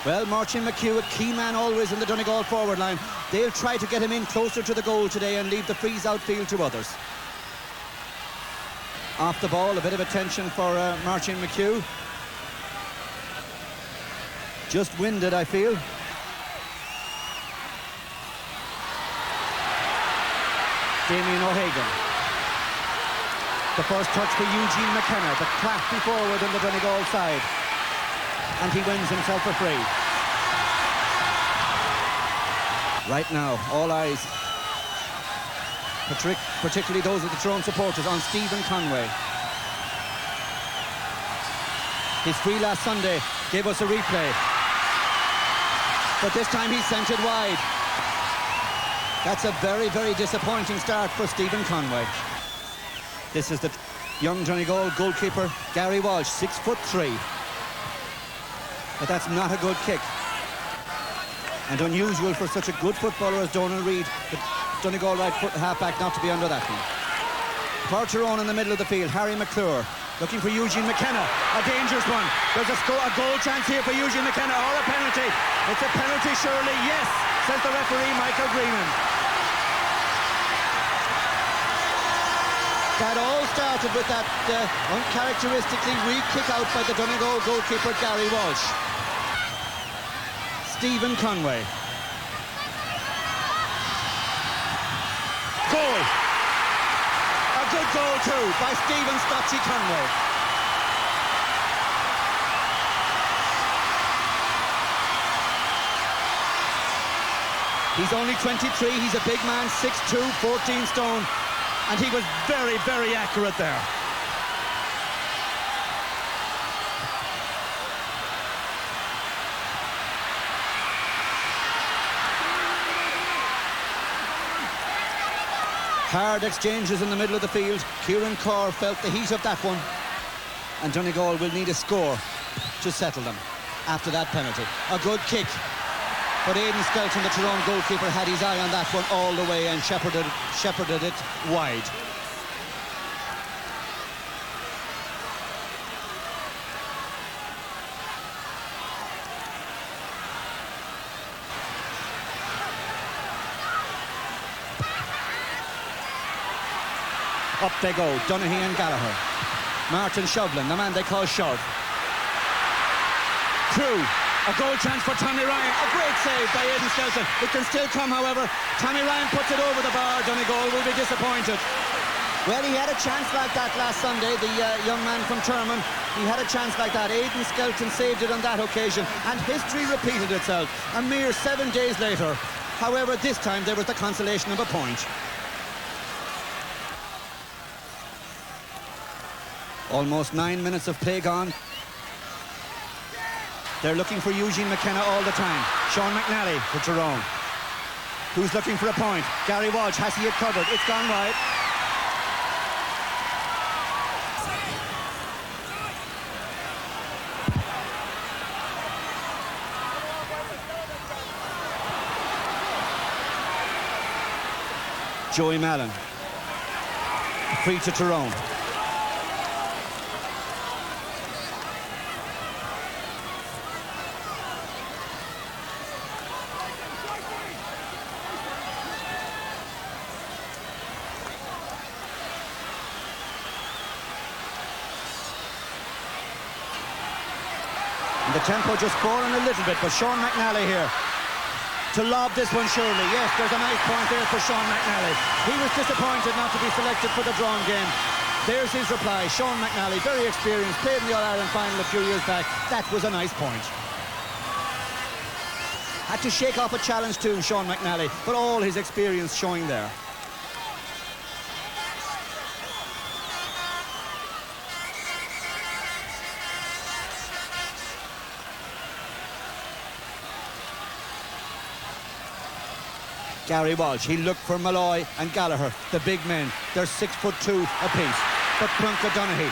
Well, Martin McHugh, a key man always in the Donegal forward line. They'll try to get him in closer to the goal today and leave the frees outfield to others. Off the ball, a bit of attention for Martin McHugh. Just winded, I feel. Damien O'Hagan. The first touch for Eugene McKenna, the crafty forward on the Donegal side. And he wins himself a free. Right now, all eyes, particularly those of the Tyrone supporters, on Stephen Conway. His free last Sunday gave us a replay, but this time he sent it wide. That's a very, very disappointing start for Stephen Conway. This is the young Donegal goalkeeper, Gary Walsh, 6'3". But that's not a good kick. And unusual for such a good footballer as Donal Reid, the Donegal right foot half-back, not to be under that one. For Tyrone in the middle of the field, Harry McClure looking for Eugene McKenna, a dangerous one. There's a goal chance here for Eugene McKenna, or a penalty. It's a penalty surely, yes, says the referee Michael Greenan. That all started with that uncharacteristically weak kick out by the Donegal goalkeeper Gary Walsh. Stephen Conway. Goal! A good goal too by Stephen Scotchy Conway. He's only 23, he's a big man, 6'2", 14 stone, and he was very, very accurate there. Hard exchanges in the middle of the field. Kieran Corr felt the heat of that one, and Donegal will need a score to settle them after that penalty. A good kick, but Aidan Skelton, the Tyrone goalkeeper, had his eye on that one all the way and shepherded it wide. Up they go, Donaghy and Gallagher. Martin Shovlin, the man they call Shove. Through. A goal chance for Tommy Ryan. A great save by Aidan Skelton. It can still come, however. Tommy Ryan puts it over the bar. Donegal will be disappointed. Well, he had a chance like that last Sunday, the young man from Tyrone. He had a chance like that. Aidan Skelton saved it on that occasion, and history repeated itself a mere 7 days later. However, this time there was the consolation of a point. Almost 9 minutes of play gone. They're looking for Eugene McKenna all the time. Sean McNally for Tyrone. Who's looking for a point? Gary Walsh, has he it covered? It's gone wide. Joey Mallon. Free to Tyrone. The tempo just fallen a little bit, but Sean McNally here to lob this one surely. Yes, there's a nice point there for Sean McNally. He was disappointed not to be selected for the drawn game. There's his reply. Sean McNally, very experienced, played in the All-Ireland final a few years back. That was a nice point. Had to shake off a challenge too, Sean McNally, but all his experience showing there. Gary Walsh, he looked for Malloy and Gallagher, the big men. They're 6'2" apiece. But Plunke Donaghy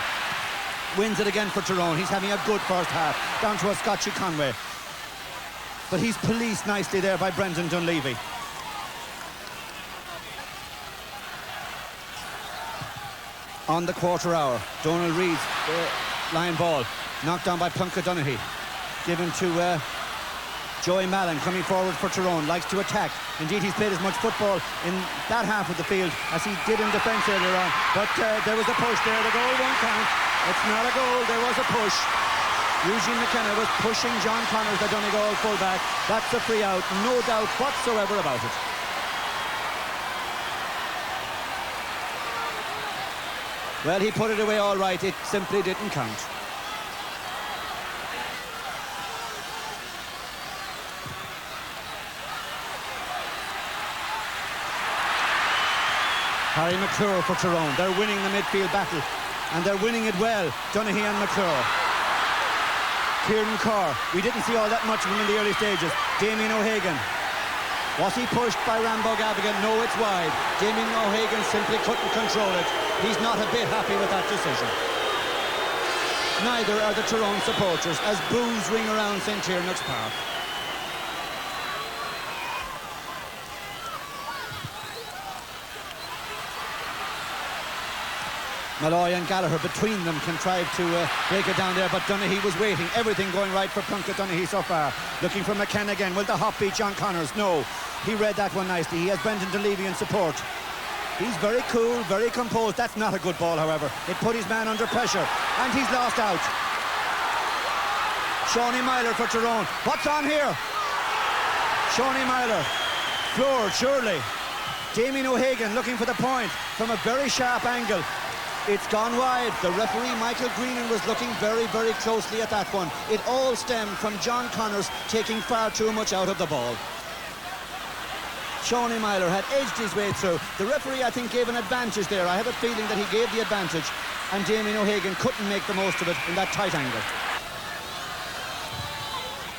wins it again for Tyrone. He's having a good first half. Down to a Scotchy Conway. But he's policed nicely there by Brendan Dunleavy. On the quarter hour, Donald Reed's line ball knocked down by Plunke Donaghy. Given to Joey Mallon coming forward for Tyrone, likes to attack. Indeed, he's played as much football in that half of the field as he did in defence earlier on. But there was a push there. The goal won't count. It's not a goal. There was a push. Eugene McKenna was pushing John Connors, the Donegal fullback. That's a free out. No doubt whatsoever about it. Well, he put it away all right. It simply didn't count. Harry McClure for Tyrone. They're winning the midfield battle, and they're winning it well, Donaghy and McClure. Kieran Carr, we didn't see all that much of him in the early stages. Damien O'Hagan. Was he pushed by Rambo Gavigan? No, it's wide. Damien O'Hagan simply couldn't control it. He's not a bit happy with that decision. Neither are the Tyrone supporters as boos ring around St. Tyrnog's Park. Malloy and Gallagher between them contrived to break it down there, but Donaghy was waiting. Everything going right for Plunke Donaghy so far. Looking for McKenna again. Will the hop beat John Connors? No. He read that one nicely. He has Brendan Dunleavy in support. He's very cool, very composed. That's not a good ball, however. It put his man under pressure, and he's lost out. Shawnee Myler for Tyrone. What's on here? Shawnee Myler. Floored, surely. Damien O'Hagan looking for the point from a very sharp angle. It's gone wide. The referee, Michael Greenan, was looking very, very closely at that one. It all stemmed from John Connors taking far too much out of the ball. Shawnee Myler had edged his way through. The referee, I think, gave an advantage there. I have a feeling that he gave the advantage, and Damien O'Hagan couldn't make the most of it in that tight angle.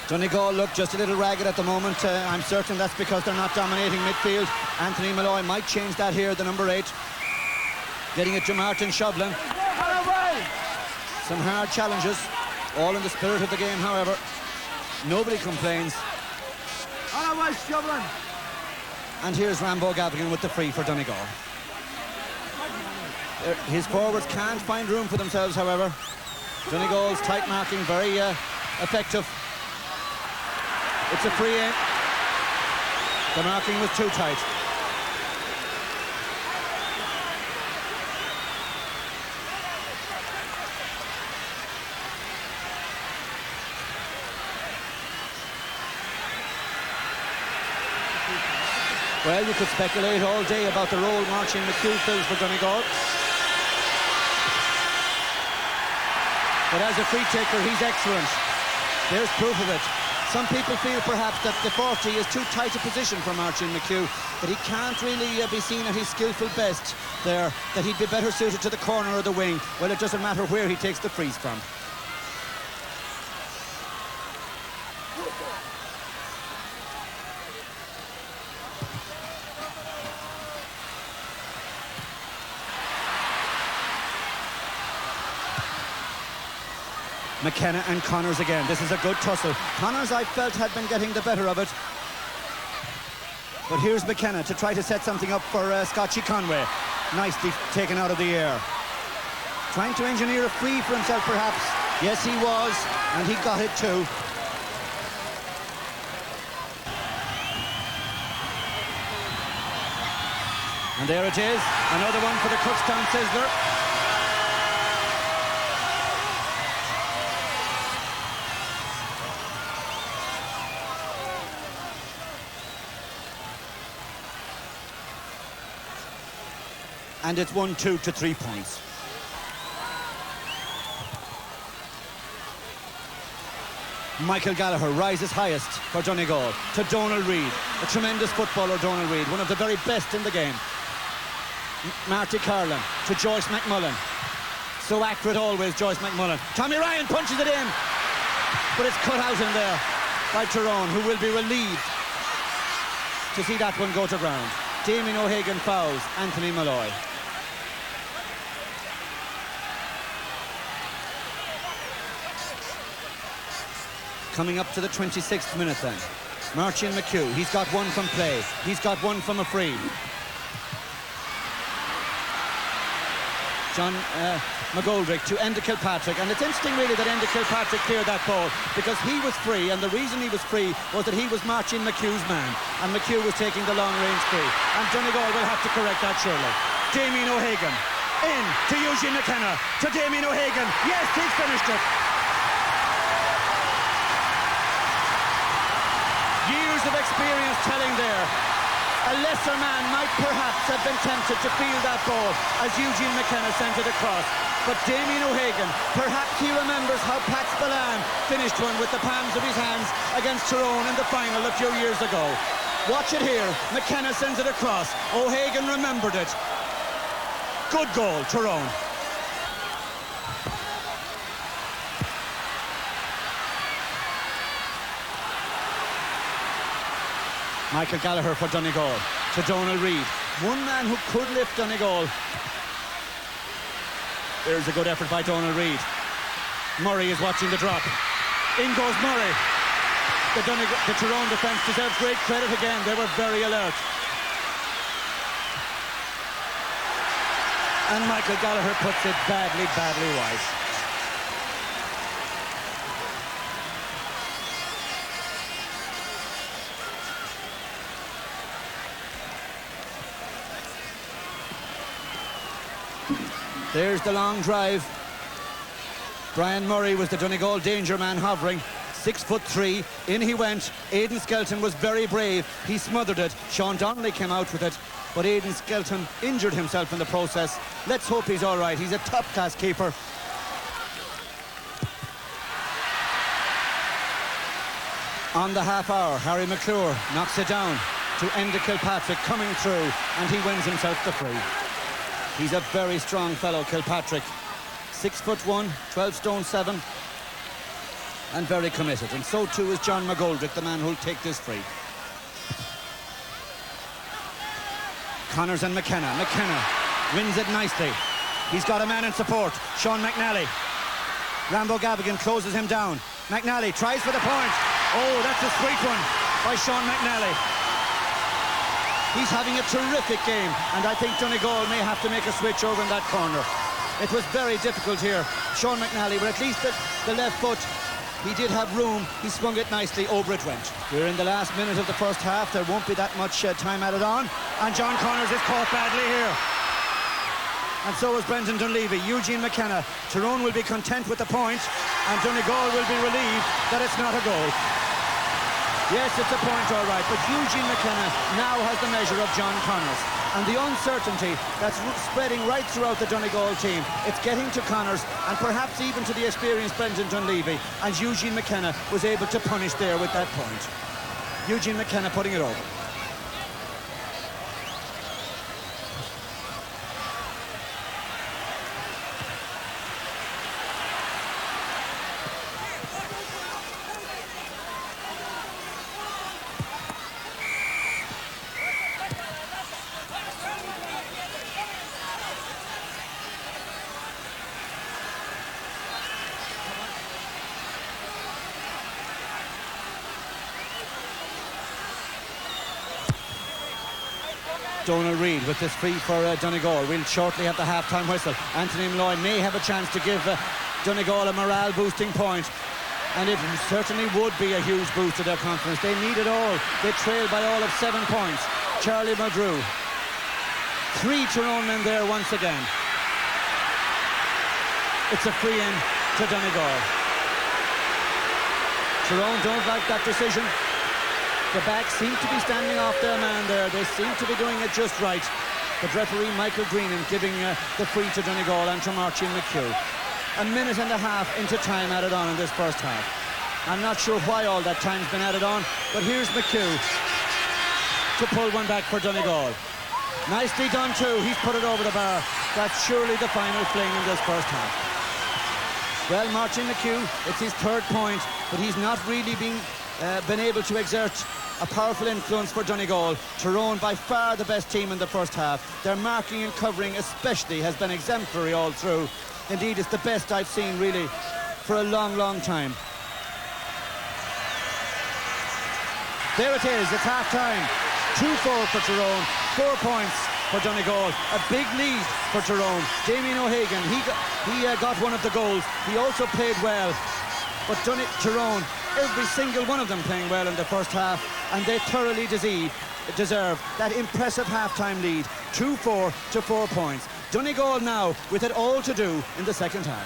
Donegal look just a little ragged at the moment. I'm certain that's because they're not dominating midfield. Anthony Malloy might change that here, the number 8. Getting it to Martin Shovlin. Some hard challenges, all in the spirit of the game, however. Nobody complains. And here's Rambo Gavigan with the free for Donegal. His forwards can't find room for themselves, however. Donegal's tight marking, very effective. It's a free in. The marking was too tight. Well, you could speculate all day about the role Martin McHugh fills for Donegal. But as a free taker, he's excellent. There's proof of it. Some people feel perhaps that the 40 is too tight a position for Martin McHugh, that he can't really be seen at his skillful best there, that he'd be better suited to the corner or the wing. Well, it doesn't matter where he takes the frees from. McKenna and Connors again. This is a good tussle. Connors, I felt, had been getting the better of it. But here's McKenna to try to set something up for Scotchy Conway. Nicely taken out of the air. Trying to engineer a free for himself, perhaps. Yes, he was, and he got it too. And there it is. Another one for the Cookstown Sizzler. And it's 1-2 to 3 points. Michael Gallagher rises highest for Donegal to Donal Reid, a tremendous footballer, Donal Reid, one of the very best in the game. Marty Carlin to Joyce McMullen. So accurate always, Joyce McMullen. Tommy Ryan punches it in, but it's cut out in there by Tyrone, who will be relieved to see that one go to ground. Damien O'Hagan fouls Anthony Malloy. Coming up to the 26th minute then. Martin McHugh, he's got one from play. He's got one from a free. John McGoldrick to Enda Kilpatrick, and it's interesting really that Enda Kilpatrick cleared that ball because he was free, and the reason he was free was that he was Martin McHugh's man, and McHugh was taking the long range free, and Donegal will have to correct that surely. Damien O'Hagan in to Eugene McKenna, to Damien O'Hagan. Yes, he's finished it. Years of experience telling there. A lesser man might perhaps have been tempted to field that ball as Eugene McKenna sent it across. But Damien O'Hagan, perhaps he remembers how Pat Spillane finished one with the palms of his hands against Tyrone in the final a few years ago. Watch it here. McKenna sends it across. O'Hagan remembered it. Good goal, Tyrone. Michael Gallagher for Donegal to Donal Reid. One man who could lift Donegal. There's a good effort by Donal Reid. Murray is watching the drop. In goes Murray. The Tyrone defence deserves great credit again. They were very alert. And Michael Gallagher puts it badly, badly wide. There's the long drive. Brian Murray was the Donegal danger man hovering. 6'3", in he went. Aidan Skelton was very brave. He smothered it. Sean Donnelly came out with it, but Aidan Skelton injured himself in the process. Let's hope he's all right. He's a top-class keeper. On the half hour, Harry McClure knocks it down to Enda Kilpatrick coming through, and he wins himself the free. He's a very strong fellow, Kilpatrick. 6'1", 12 stone 7, and very committed. And so too is John McGoldrick, the man who'll take this free. Connors and McKenna. McKenna wins it nicely. He's got a man in support, Sean McNally. Rambo Gavigan closes him down. McNally tries for the point. Oh, that's a sweet one by Sean McNally. He's having a terrific game, and I think Donegal may have to make a switch over in that corner. It was very difficult here. Sean McNally, but at least the left foot, he did have room. He swung it nicely, over it went. We're in the last minute of the first half. There won't be that much time added on. And John Connors is caught badly here. And so is Brendan Dunleavy. Eugene McKenna. Tyrone will be content with the point, and Donegal will be relieved that it's not a goal. Yes, it's a point, all right, but Eugene McKenna now has the measure of John Connors. And the uncertainty that's spreading right throughout the Donegal team, it's getting to Connors and perhaps even to the experienced Brendan Dunleavy. And Eugene McKenna was able to punish there with that point. Eugene McKenna putting it over. Donal Reid with this free for Donegal. We'll shortly have the half-time whistle. Anthony Malloy may have a chance to give Donegal a morale-boosting point, and it certainly would be a huge boost to their confidence. They need it all. They trail by all of 7 points. Charlie Madru. 3 Tyrone men there once again. It's a free in to Donegal. Tyrone don't like that decision. The backs seem to be standing off their man there. They seem to be doing it just right. But referee Michael Greenan giving the free to Donegal and to Martin McHugh. A minute and a half into time added on in this first half. I'm not sure why all that time's been added on, but here's McHugh to pull one back for Donegal. Nicely done too. He's put it over the bar. That's surely the final fling in this first half. Well, Martin McHugh, it's his third point, but he's not really been able to exert a powerful influence for Donegal. Tyrone by far the best team in the first half. Their marking and covering especially has been exemplary all through. Indeed, it's the best I've seen really for a long, long time. There it is, it's half-time. 2-4 for Tyrone, 4 points for Donegal. A big lead for Tyrone. Damien O'Hagan, he got one of the goals. He also played well. But Tyrone, every single one of them playing well in the first half, and they thoroughly deserve that impressive half-time lead. 2-4 to 4 points. Donegal now with it all to do in the second half.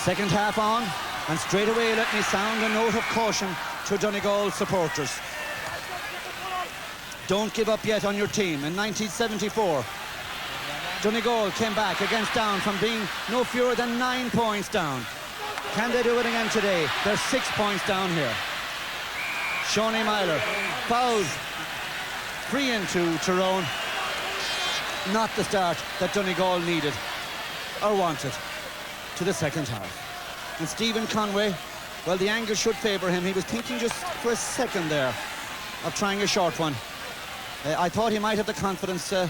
Second half on. And straight away, let me sound a note of caution to Donegal supporters. Don't give up yet on your team. In 1974, Donegal came back against Down from being no fewer than 9 points down. Can they do it again today? They're 6 points down here. Shawnee Myler fouled. Free into Tyrone. Not the start that Donegal needed or wanted to the second half. And Stephen Conway, well, the angle should favour him. He was thinking just for a second there of trying a short one. I thought he might have the confidence to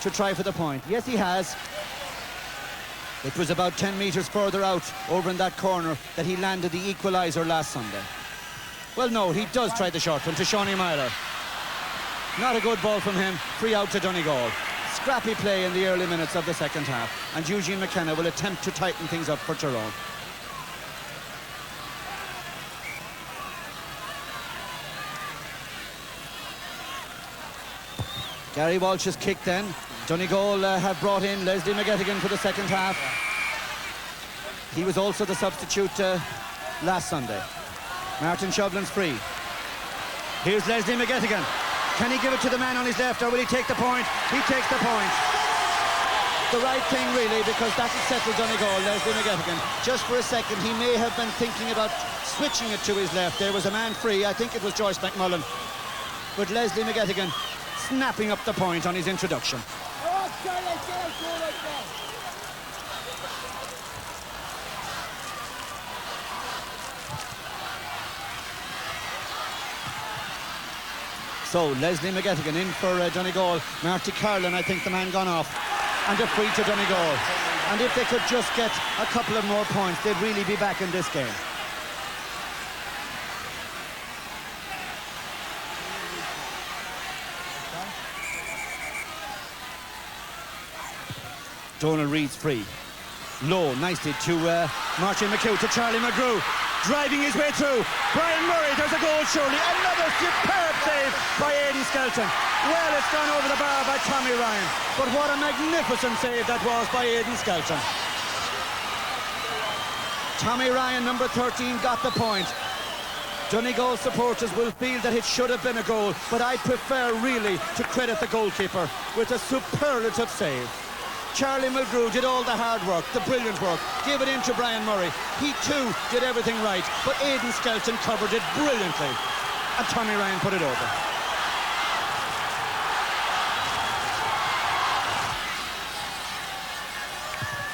try for the point. Yes, he has. It was about 10 metres further out over in that corner that he landed the equaliser last Sunday. Well, no, he does try the short one to Shawnee Myler. Not a good ball from him. Free out to Donegal. Scrappy play in the early minutes of the second half. And Eugene McKenna will attempt to tighten things up for Tyrone. Gary Walsh's kick then. Donegal have brought in Leslie McGettigan for the second half. He was also the substitute last Sunday. Martin Shoblin's free. Here's Leslie McGettigan. Can he give it to the man on his left, or will he take the point? He takes the point. The right thing really, because that will settle Donegal. Leslie McGettigan. Just for a second, he may have been thinking about switching it to his left. There was a man free. I think it was Joyce McMullen. But Leslie McGettigan snapping up the point on his introduction. So Leslie McGettigan in for Donegal. Marty Carlin, I think the man gone off. And a free to Donegal. And if they could just get a couple of more points, they'd really be back in this game. Donald Reed's free. Low, nicely to Martin McHugh, to Charlie McGrew. Driving his way through. Brian Murray, there's a goal surely. Another superb save by Aidan Skelton. Well, it's gone over the bar by Tommy Ryan. But what a magnificent save that was by Aidan Skelton. Tommy Ryan, number 13, got the point. Donegal supporters will feel that it should have been a goal, but I prefer really to credit the goalkeeper with a superlative save. Charlie McGrew did all the hard work, the brilliant work, gave it in to Brian Murray. He too did everything right, but Aidan Skelton covered it brilliantly. And Tommy Ryan put it over.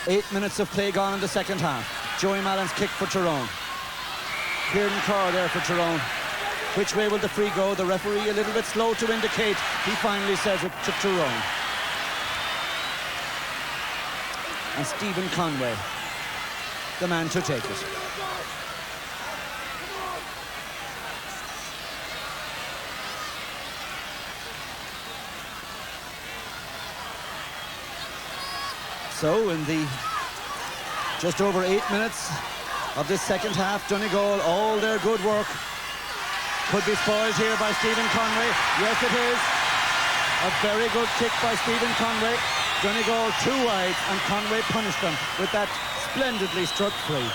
Eight minutes of play gone in the second half. Joey Mallon's kick for Tyrone. Kieran Carr there for Tyrone. Which way will the free go? The referee a little bit slow to indicate. He finally says it to Tyrone. And Stephen Conway, the man to take it. So in the just over 8 minutes of this second half, Donegal, all their good work could be spoiled here by Stephen Conway. Yes, it is. A very good kick by Stephen Conway. Donegal too wide, and Conway punished them with that splendidly struck free.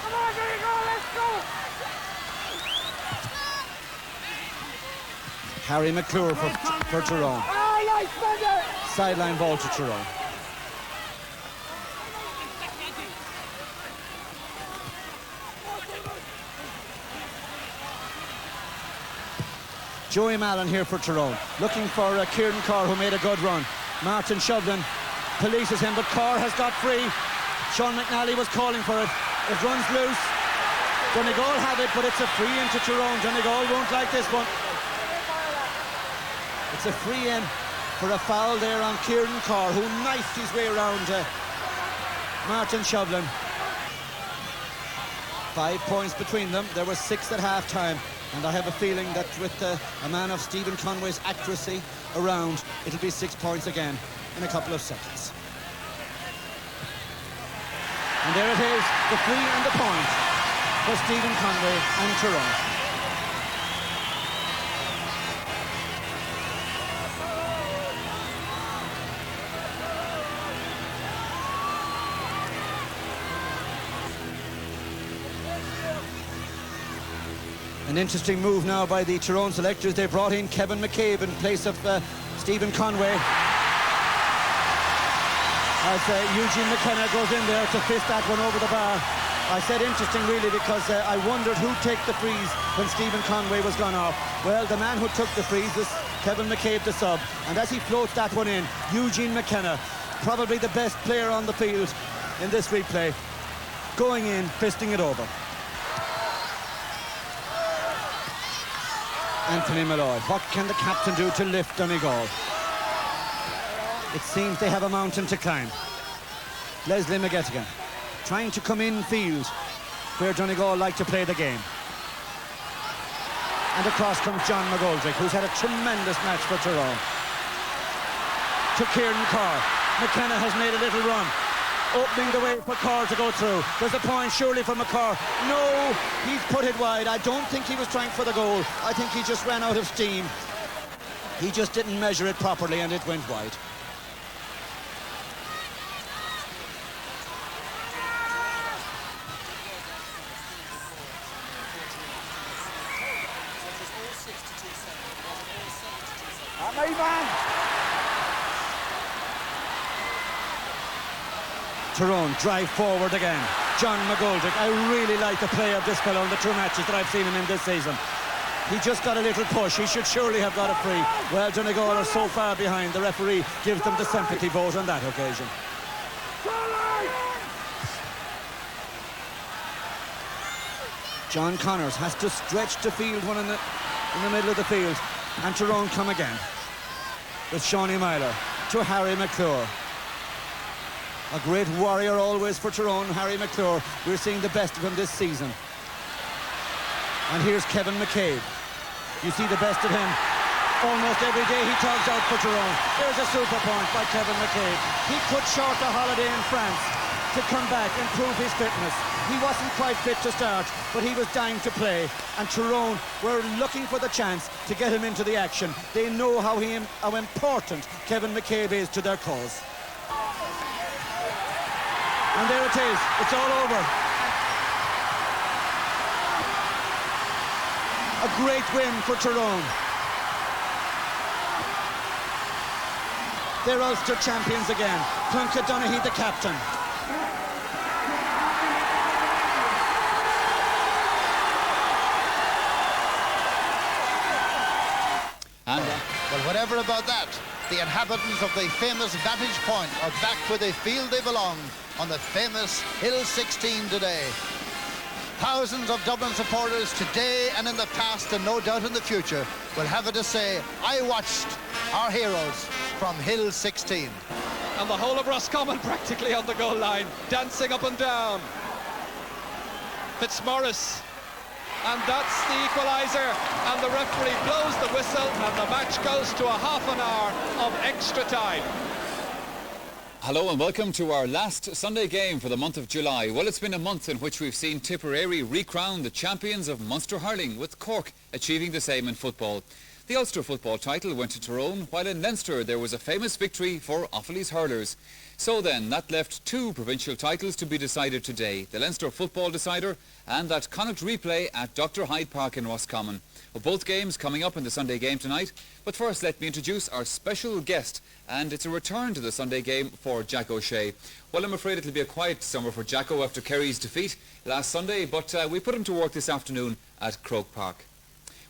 Come on, Donegal, let's go! Harry McClure for Tyrone. Sideline ball to Tyrone. Joey Mallon here for Tyrone, looking for Kieran Carr, who made a good run. Martin Shovlin polices him, but Carr has got free. Sean McNally was calling for it. It runs loose. Donegal have it, but it's a free into Tyrone. Donegal won't like this one. It's a free in for a foul there on Kieran Carr, who knifed his way around Martin Shovlin. 5 points between them. There were 6 at half-time. And I have a feeling that with a man of Stephen Conway's accuracy around, it'll be 6 points again in a couple of seconds. And there it is, the free and the point for Stephen Conway and Tyrone. An interesting move now by the Tyrone selectors. They brought in Kevin McCabe in place of Stephen Conway. As Eugene McKenna goes in there to fist that one over the bar. I said interesting really because I wondered who'd take the freeze when Stephen Conway was gone off. Well, the man who took the freeze was Kevin McCabe, the sub. And as he floats that one in, Eugene McKenna, probably the best player on the field in this replay, going in, fisting it over. Anthony Malloy, what can the captain do to lift Donegal? It seems they have a mountain to climb. Leslie McGettigan trying to come in field where Donegal like to play the game. And across comes John McGoldrick, who's had a tremendous match for Tyrone. To Kieran Carr. McKenna has made a little run, opening the way for Carr to go through. There's a point surely for McCarr. No, he's put it wide. I don't think he was trying for the goal. I think he just ran out of steam. He just didn't measure it properly and it went wide. Tyrone drive forward again. John McGoldrick. I really like the play of this fellow in the 2 matches that I've seen him in this season. He just got a little push. He should surely have got a free. Well, Donegal are so far behind. The referee gives them the sympathy vote on that occasion. John Connors has to stretch to field one in the middle of the field. And Tyrone come again with Shawnee Myler to Harry McClure. A great warrior always for Tyrone, Harry McClure. We're seeing the best of him this season. And here's Kevin McCabe. You see the best of him almost every day. He togs out for Tyrone. There's a super point by Kevin McCabe. He cut short a holiday in France to come back and prove his fitness. He wasn't quite fit to start, but he was dying to play. And Tyrone were looking for the chance to get him into the action. They know how important Kevin McCabe is to their cause. And there it is. It's all over. A great win for Tyrone. They're Ulster champions again. Clonca Donaghy, the captain. Well, whatever about that, the inhabitants of the famous Vantage Point are back where they feel they belong, on the famous Hill 16 today. Thousands of Dublin supporters today and in the past, and no doubt in the future, will have it to say, I watched our heroes from Hill 16. And the whole of Roscommon practically on the goal line, dancing up and down. Fitzmaurice. And that's the equaliser, and the referee blows the whistle, and the match goes to a half an hour of extra time. Hello and welcome to our last Sunday game for the month of July. Well, it's been a month in which we've seen Tipperary recrown the champions of Munster hurling, with Cork achieving the same in football. The Ulster football title went to Tyrone, while in Leinster there was a famous victory for Offaly's hurlers. So then, that left 2 provincial titles to be decided today. The Leinster Football Decider and that Connacht replay at Dr. Hyde Park in Roscommon. Well, both games coming up in the Sunday game tonight. But first, let me introduce our special guest. And it's a return to the Sunday game for Jack O'Shea. Well, I'm afraid it'll be a quiet summer for Jacko after Kerry's defeat last Sunday. But we put him to work this afternoon at Croke Park.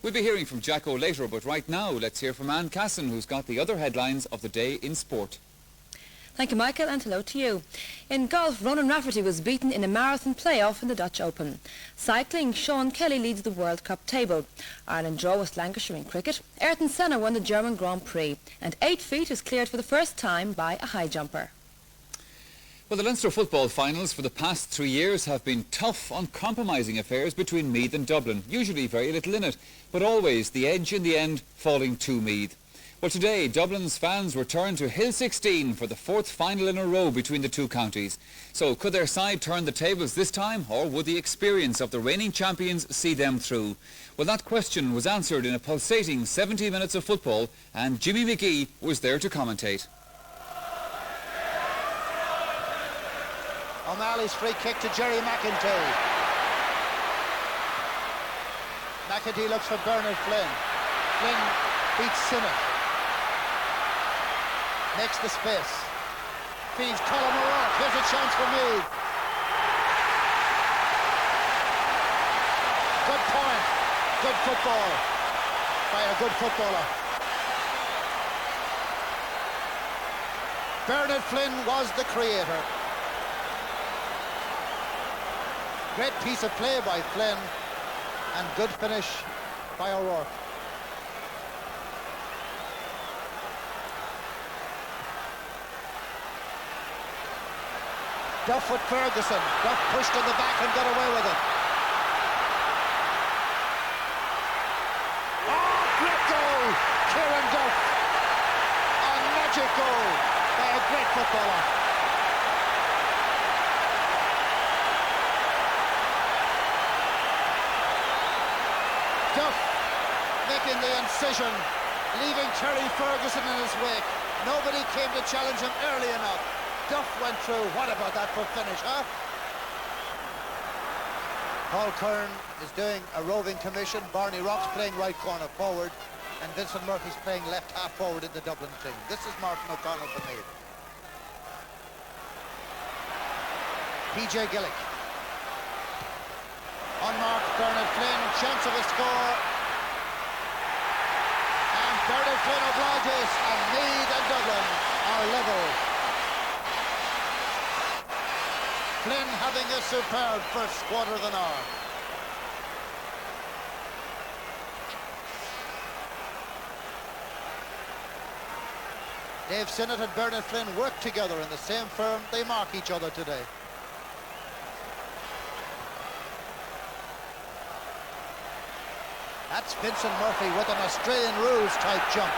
We'll be hearing from Jacko later. But right now, let's hear from Anne Casson, who's got the other headlines of the day in sport. Thank you, Michael, and hello to you. In golf, Ronan Rafferty was beaten in a marathon playoff in the Dutch Open. Cycling, Sean Kelly leads the World Cup table. Ireland draw with Lancashire in cricket. Ayrton Senna won the German Grand Prix. And 8 feet was cleared for the first time by a high jumper. Well, the Leinster football finals for the past 3 years have been tough, uncompromising affairs between Meath and Dublin. Usually very little in it, but always the edge in the end falling to Meath. Well, today, Dublin's fans return to Hill 16 for the 4th final in a row between the two counties. So could their side turn the tables this time, or would the experience of the reigning champions see them through? Well, that question was answered in a pulsating 70 minutes of football, and Jimmy McGee was there to commentate. O'Malley's free kick to Jerry McEntee. McEntee looks for Bernard Flynn. Flynn beats Sinnott. Makes the space. Feeds Colin O'Rourke. Here's a chance for Meath. Good point. Good football by a good footballer. Bernard Flynn was the creator. Great piece of play by Flynn and good finish by O'Rourke. Duff with Ferguson. Duff pushed in the back and got away with it. Oh, great goal! Kieran Duff. A magic goal by a great footballer. Duff making the incision, leaving Terry Ferguson in his wake. Nobody came to challenge him early enough. Duff went through. What about that for finish, huh? Paul Kern is doing a roving commission. Barney Rock's playing right corner forward, and Vincent Murphy's playing left half forward in the Dublin team. This is Martin O'Connell for me. PJ Gillick. Unmarked Bernard Flynn, chance of a score. And Bernard Flynn obliges, and Meath and Dublin are level. Flynn having a superb first quarter of an hour. Dave Sinnott and Bernard Flynn work together in the same firm. They mark each other today. That's Vincent Murphy with an Australian rules type jump.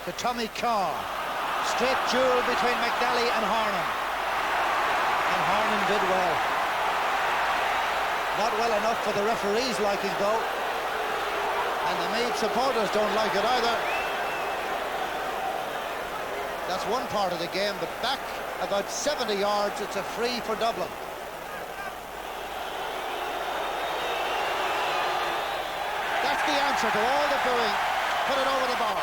To Tommy Carr. Straight duel between McNally and Harnan. And Harnan did well. Not well enough for the referee's liking though. And the Meath supporters don't like it either. That's one part of the game, but back about 70 yards, it's a free for Dublin. That's the answer to all the booing. Put it over the bar.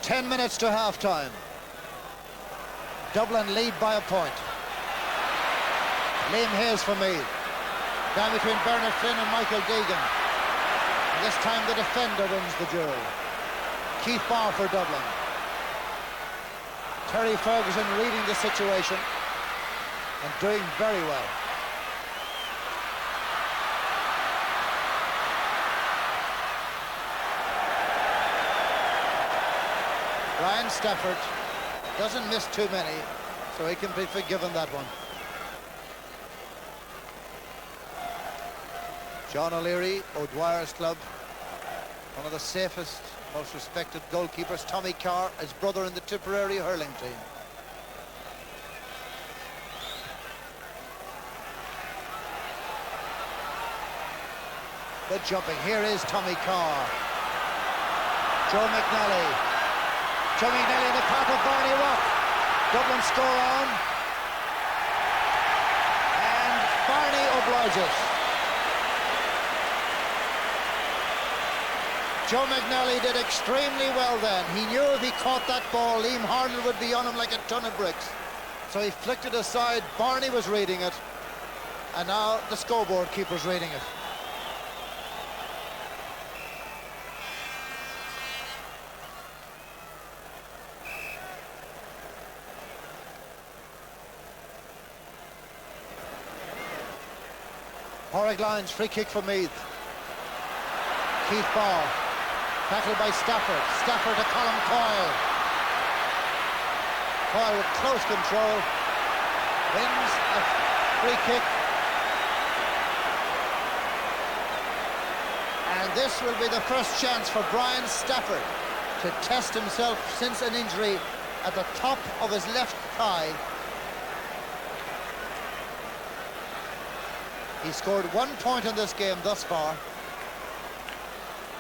Ten minutes to half-time. Dublin lead by a point. Liam Hayes for Meath. Down between Bernard Flynn and Michael Deegan. And this time the defender wins the duel. Keith Barr for Dublin. Terry Ferguson reading the situation and doing very well. Ryan Stafford doesn't miss too many, so he can be forgiven that one. John O'Leary, O'Dwyer's club, one of the safest, most respected goalkeepers. Tommy Carr, his brother in the Tipperary hurling team. Good jumping. Here is Tommy Carr. Joe McNally. Joe McNally in the path of Barney Rock. Dublin score on. And Barney obliges. Joe McNally did extremely well then. He knew if he caught that ball, Liam Harnell would be on him like a ton of bricks. So he flicked it aside. Barney was reading it. And now the scoreboard keeper's reading it. Horrick Lyons, free kick for Meath. Keith Barr, tackled by Stafford. Stafford to Colm Coyle. Coyle with close control. Wins a free kick. And this will be the first chance for Brian Stafford to test himself since an injury at the top of his left thigh. He scored 1 point in this game thus far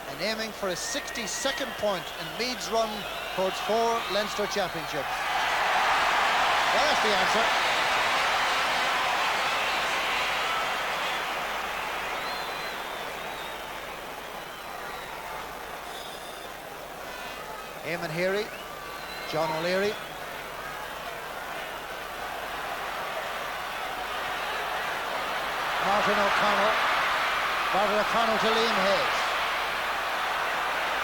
and aiming for his 62nd point in Meath's run towards 4 Leinster championships. Well, that's the answer. Eamon Heary, John O'Leary. Martin O'Connell. Martin O'Connell to Liam Hayes.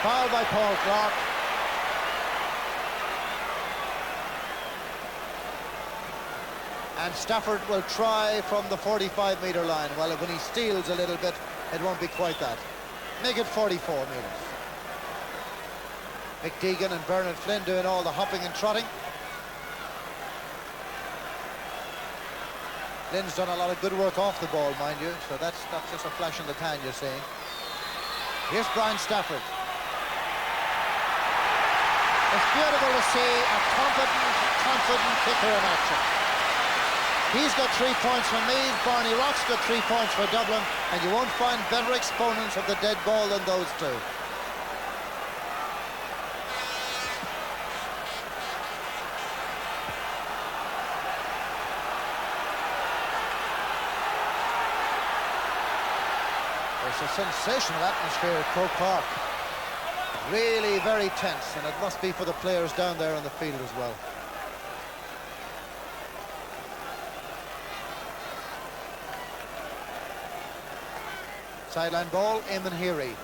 Foul by Paul Clark. And Stafford will try from the 45-metre line. Well, when he steals a little bit, it won't be quite that. Make it 44 metres. Mick Deegan and Bernard Flynn doing all the hopping and trotting. Lynn's done a lot of good work off the ball, mind you, so that's not just a flash in the pan you're seeing. Here's Brian Stafford. It's beautiful to see a confident kicker in action. He's got 3 points for Meath, Barney Rock's got 3 points for Dublin, and you won't find better exponents of the dead ball than those two. It's a sensational atmosphere at Croke Park. Really very tense, and it must be for the players down there on the field as well. Sideline ball, Eamon Heary.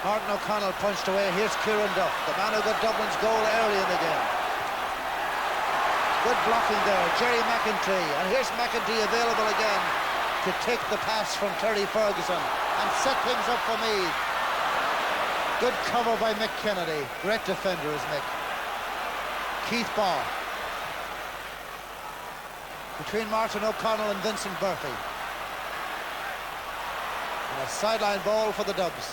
Martin O'Connell punched away. Here's Kieran Duff, the man who got Dublin's goal early in the game. Good blocking there, Jerry McEntee. And here's McEntee available again to take the pass from Terry Ferguson and set things up for Meath. Good cover by Mick Kennedy. Great defender is Mick. Keith Barr. Between Martin O'Connell and Vincent Murphy. And a sideline ball for the Dubs.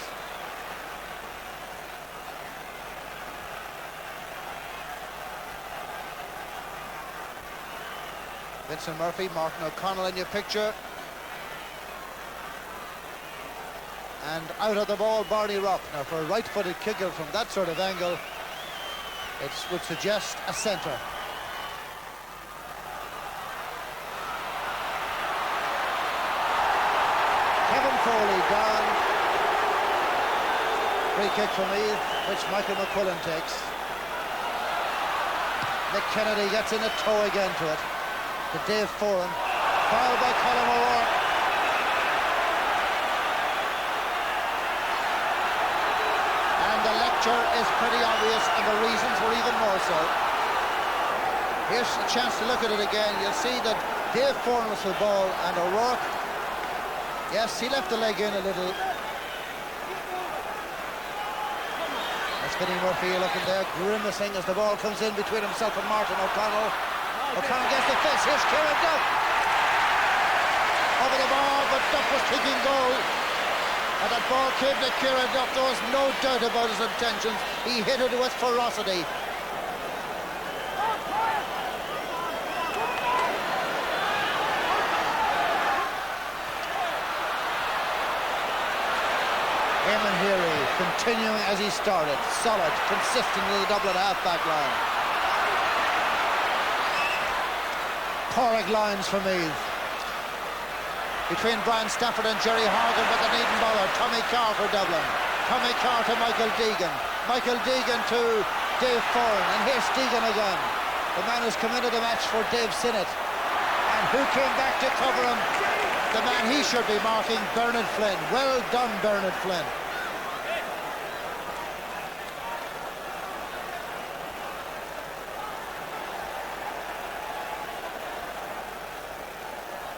Vincent Murphy, Martin O'Connell in your picture. And out of the ball, Barney Rock. Now for a right-footed kicker from that sort of angle, it would suggest a centre. Kevin Foley down. Free kick for Meath, which Michael McQuillan takes. Mick Kennedy gets in a toe again to it. To Dave Foran. Foul by Colm O'Rourke. And the lecture is pretty obvious, and the reasons were even more so. Here's a chance to look at it again. You'll see that Dave Foran was the ball, and O'Rourke, yes, he left the leg in a little. That's Vinnie Murphy looking there, grimacing as the ball comes in between himself and Martin O'Connell. O'Connell gets the fist. Here's Kieran Duff. Over the ball, but Duff was kicking goal. And that ball came to Kieran Duff. There was no doubt about his intentions. He hit it with ferocity. Eamon Healy continuing as he started. Solid, consistent with the Dublin half-back line. Cork lines for Meath. Between Brian Stafford and Jerry Horgan, but they needn't bother. Tommy Carr for Dublin. Tommy Carr to Michael Deegan. Michael Deegan to Dave Foran. And here's Deegan again. The man who's come into the match for Dave Sinnott. And who came back to cover him? The man he should be marking, Bernard Flynn. Well done, Bernard Flynn.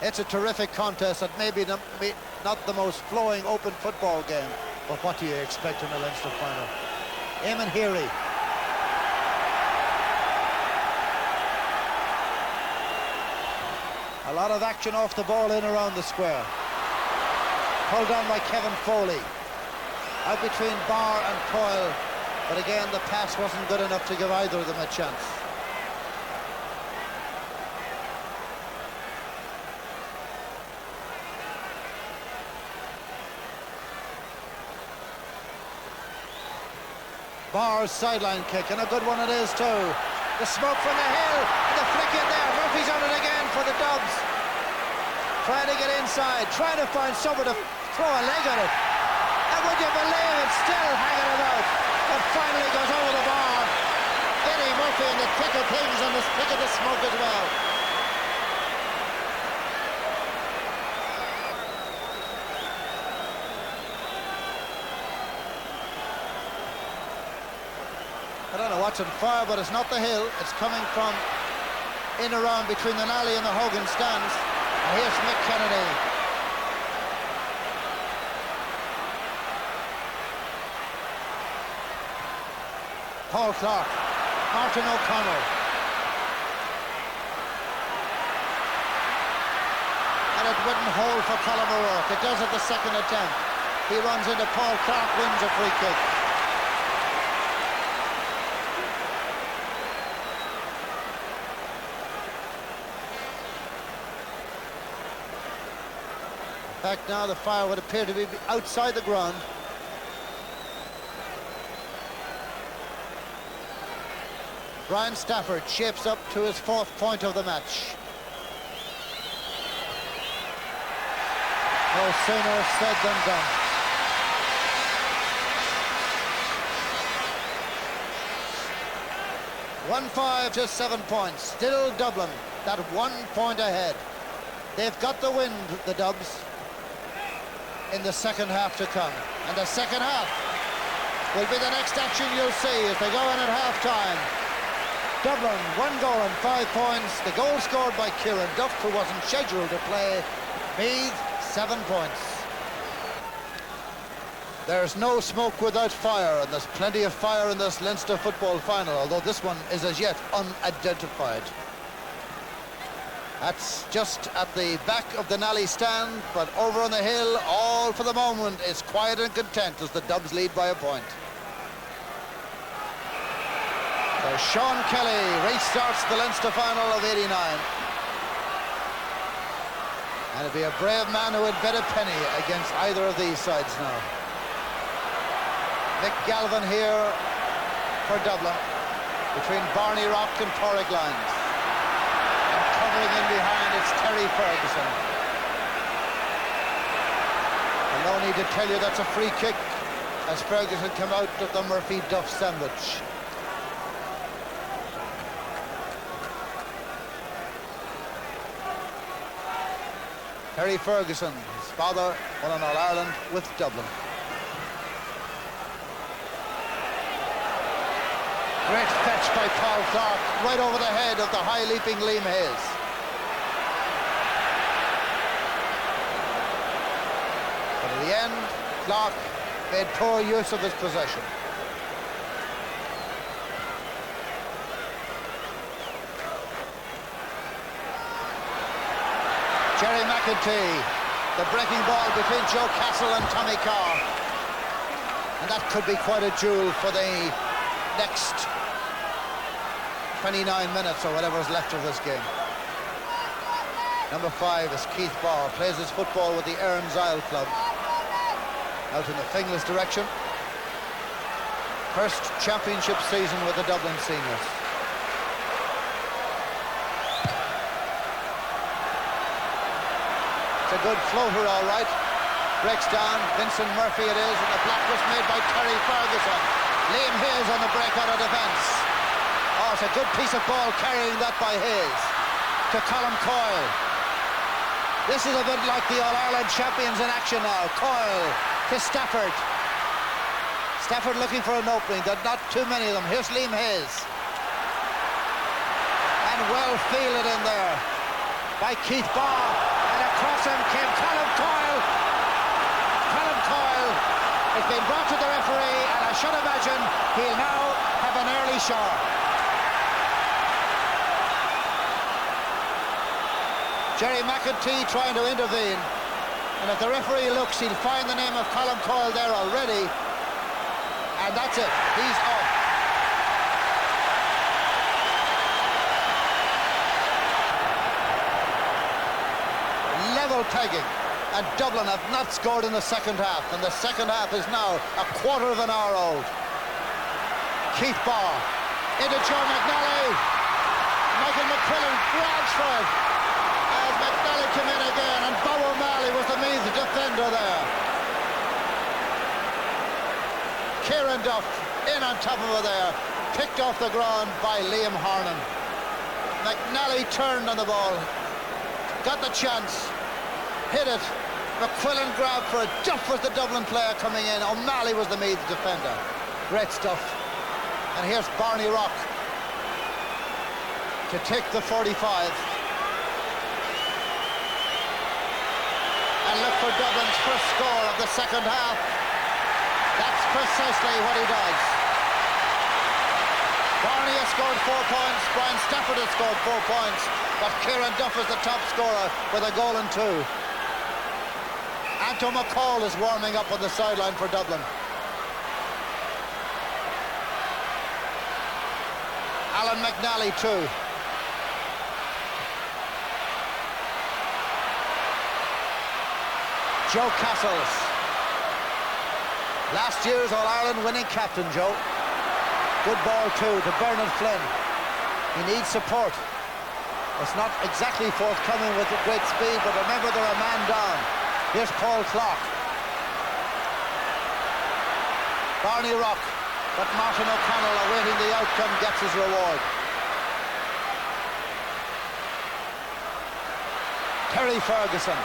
It's a terrific contest and maybe not the most flowing open football game, but what do you expect in a Leinster final? Eamon Healy. A lot of action off the ball in around the square. Pulled on by Kevin Foley. Out between Barr and Coyle, but again the pass wasn't good enough to give either of them a chance. Barr's sideline kick, and a good one it is too. The smoke from the hill, and the flick in there. Murphy's on it again for the Dubs. Trying to get inside, trying to find someone to throw a leg at it. And would you believe it, still hanging about, but finally goes over the bar. Eddie Murphy in the thick of things and the thick of the smoke as well. I don't know what's on fire, but it's not the hill. It's coming from in around between the Nally and the Hogan stands. And here's Mick Kennedy. Paul Clark. Martin O'Connell. And it wouldn't hold for Colin O'Rourke. It does at the second attempt. He runs into Paul Clark, wins a free kick. In fact, now the fire would appear to be outside the ground. Brian Stafford shapes up to his 4th point of the match. No sooner said than done. (1-5) to 7 points. Still Dublin, that 1 point ahead. They've got the wind, the Dubs, in the second half to come. And the second half will be the next action you'll see as they go in at half-time. Dublin, 1 goal and 5 points. The goal scored by Kieran Duff, who wasn't scheduled to play. Meath, 7 points. There's no smoke without fire, and there's plenty of fire in this Leinster football final, although this one is as yet unidentified. That's just at the back of the Nally stand, but over on the hill, all for the moment is quiet and content as the Dubs lead by a point. So Sean Kelly restarts the Leinster final of '89. And it'd be a brave man who would bet a penny against either of these sides now. Mick Galvin here for Dublin, between Barney Rock and Cork lines. Covering in behind, it's Terry Ferguson. And no need to tell you that's a free kick as Ferguson came out of the Murphy-Duff sandwich. Terry Ferguson, his father won an All-Ireland with Dublin. Great fetch by Paul Clark, right over the head of the high-leaping Liam Hayes. But at the end, Clark made poor use of his possession. Jerry McEntee, the breaking ball between Joe Castle and Tommy Carr. And that could be quite a duel for the next 29 minutes or whatever's left of this game. Number 5 is Keith Barr, plays his football with the Erin's Isle club. out in the Finglas direction. First championship season with the Dublin seniors. It's a good floater, all right. Breaks down. Vincent Murphy it is, and the block was made by Kerry Ferguson. Liam Hayes on the break out of defence. Oh, it's a good piece of ball carrying that by Hayes to Colm Coyle. This is a bit like the All-Ireland champions in action now. Coyle to Stafford. Stafford looking for an opening. There are not too many of them. Here's Liam Hayes. And well fielded in there by Keith Barr. And across him came Colm Coyle. Colm Coyle has been brought to the referee, and I should imagine he'll now have an early shower. Jerry McEntee trying to intervene, and if the referee looks, he'll find the name of Colm Coyle there already, and that's it, he's off. Level pegging, and Dublin have not scored in the second half, and the second half is now a quarter of an hour old. Keith Barr into Joe McNally. Michael McQuillan grabs for it as McNally came in again, and Bob O'Malley was the Meath defender there. Kieran Duff in on top of it there, picked off the ground by Liam Harnan. McNally turned on the ball, got the chance, hit it. McQuillan grabbed for it. Duff was the Dublin player coming in. O'Malley was the Meath defender. Great stuff. And here's Barney Rock to take the 45. And look for Dublin's first score of the second half. That's precisely what he does. Barney has scored 4 points. Brian Stafford has scored 4 points. But Kieran Duff is the top scorer with a goal and 2. Anto McCall is warming up on the sideline for Dublin. Alan McNally too. Joe Castles. Last year's All-Ireland winning captain, Joe. Good ball too to Bernard Flynn. He needs support. It's not exactly forthcoming with great speed, but remember they're a man down. Here's Paul Clark. Barney Rock, but Martin O'Connell, awaiting the outcome, gets his reward. Terry Ferguson.